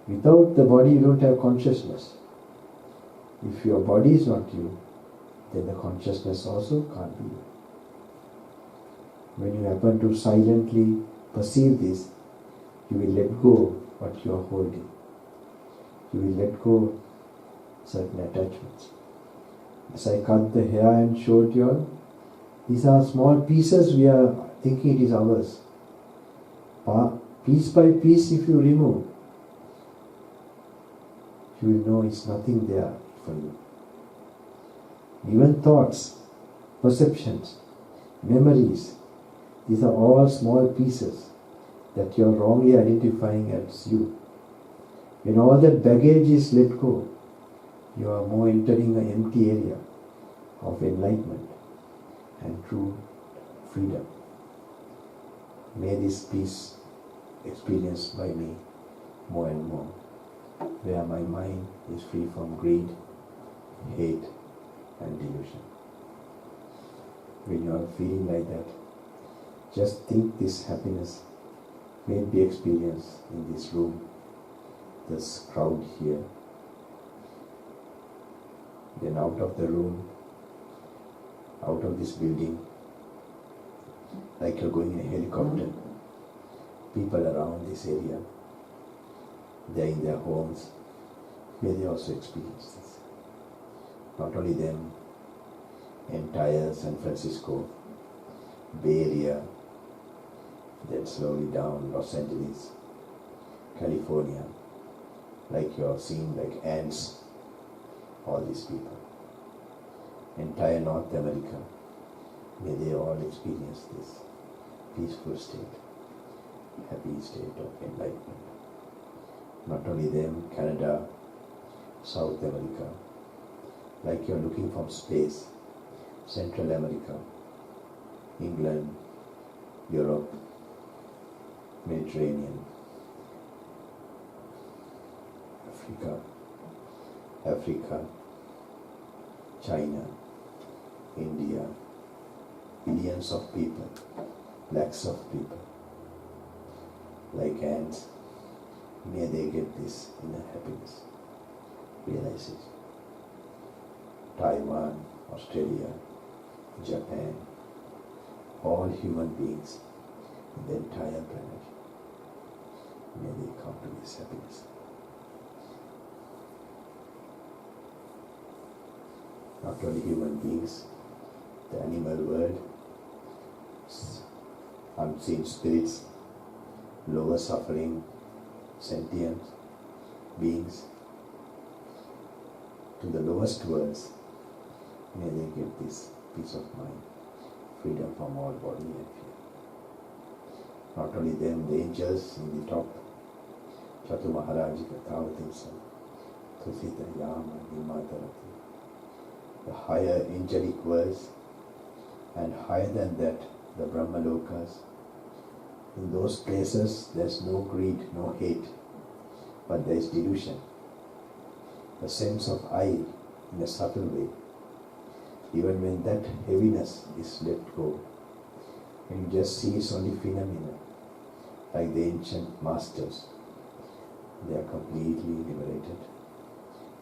Without the body you don't have consciousness. If your body is not you, then the consciousness also can't be you. When you happen to silently perceive this, you will let go what you are holding. You will let go certain attachments. As I cut the hair and showed you all, these are small pieces we are thinking it is ours. Piece by piece if you remove, you will know it's nothing there for you. Even thoughts, perceptions, memories, these are all small pieces that you are wrongly identifying as you. When all that baggage is let go, you are more entering an empty area of enlightenment and true freedom. May this peace experienced by me more and more, where my mind is free from greed, hate and delusion. When you are feeling like that, just think this happiness may be experienced in this room, this crowd here. Then out of the room, out of this building, like you're going in a helicopter, people around this area, they're in their homes, may they also experience this. Not only them, entire San Francisco, Bay Area, then slowly down Los Angeles, California, like you have seen, like ants, all these people. Entire North America, may they all experience this peaceful state, happy state of enlightenment. Not only them, Canada, South America, like you are looking from space, Central America, England, Europe, Mediterranean, Africa, China, India, billions of people, lakhs of people, like ants, may they get this inner happiness, realize it. Taiwan, Australia, Japan, all human beings in the entire planet, may they come to this happiness. Not only human beings, the animal world, unseen spirits, lower suffering, sentient beings, to the lowest worlds, may they get this peace of mind, freedom from all body and fear. Not only them, the angels in the top, Chatu Maharajika Tavatimsa, Tusita Yama Nimatarati, the higher angelic worlds, and higher than that, the Brahmalokas. In those places, there's no greed, no hate, but there is delusion, a sense of I in a subtle way. Even when that heaviness is let go, and you just see it's only phenomena, like the ancient masters, they are completely liberated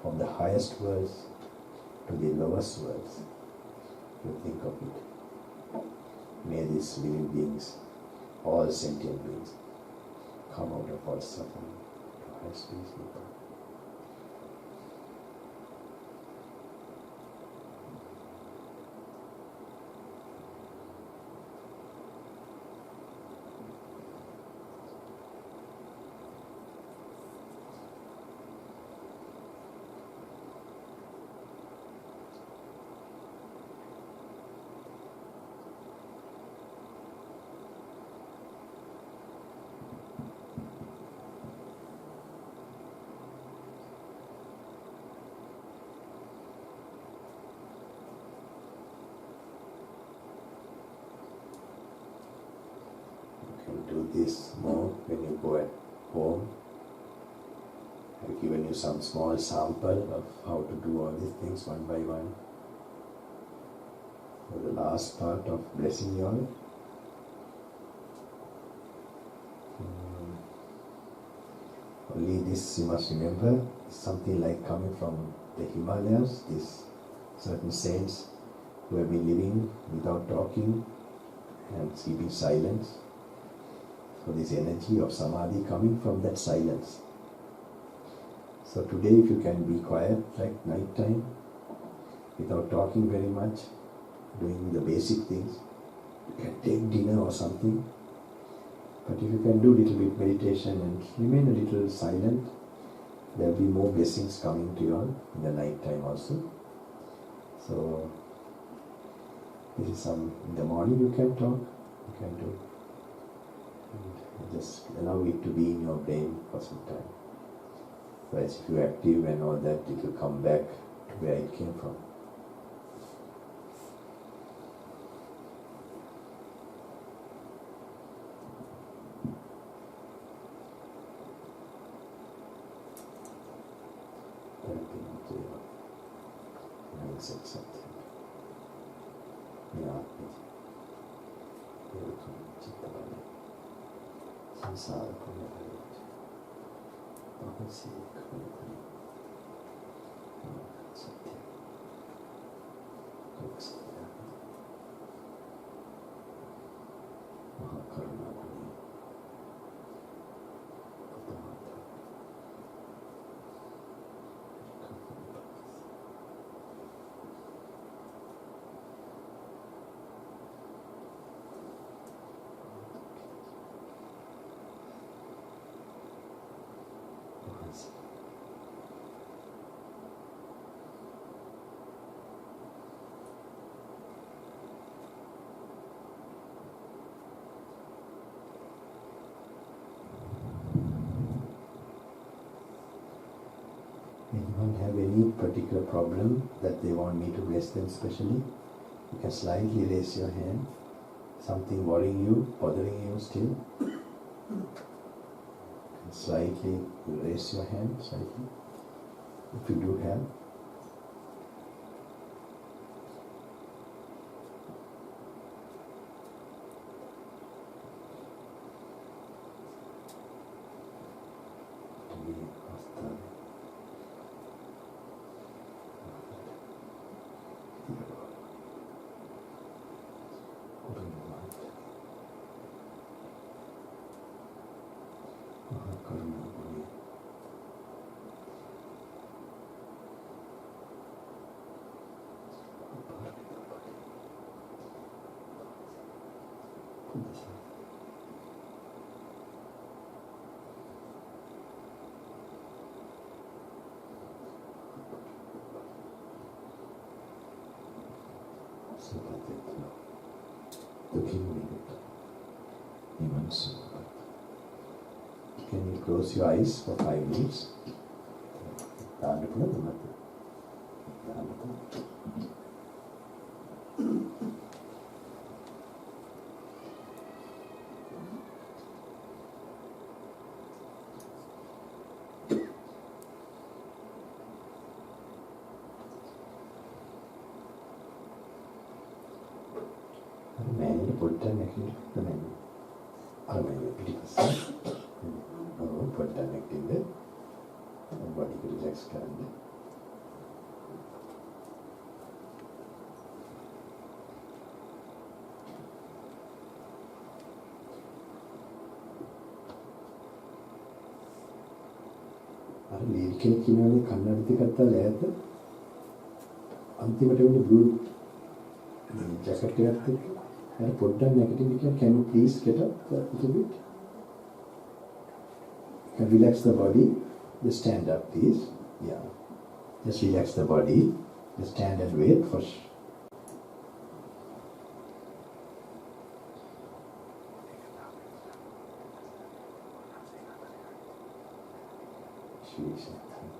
from the highest worlds to the lowest worlds. You think of it. May these living beings, all sentient beings, come out of all suffering to highest peace. Do this more when you go at home. I've given you some small sample of how to do all these things one by one. For the last part of blessing you all, only this you must remember, is something like coming from the Himalayas, these certain saints who have been living without talking and keeping silence. So this energy of samadhi coming from that silence. So today if you can be quiet like night time, without talking very much, doing the basic things, you can take dinner or something. But if you can do a little bit meditation and remain a little silent, there will be more blessings coming to you all in the night time also. So this is some, in the morning you can talk, you can do, and just allow it to be in your brain for some time. So as if you're active and all that, it will come back to where it came from. Said something. Sinhala Anyone have any particular problem that they want me to bless them specially? You can slightly raise your hand. Something worrying you, bothering you still? Slightly raise your hand, slightly. If you do have. Can you close your eyes for 5 minutes? Body relax කරන්න. අර ලීකේ කියනනේ කන්නඩි ටිකක් දාලා ඈත අන්තිමට වෙන්නේ blue jacket එකත් එක්ක අර පොඩ්ඩක් නැගිටින්න කියන can you please get up a little bit? You can relax the body. Just stand up, please. Yeah. Just relax the body. Just stand and wait for. Thank you.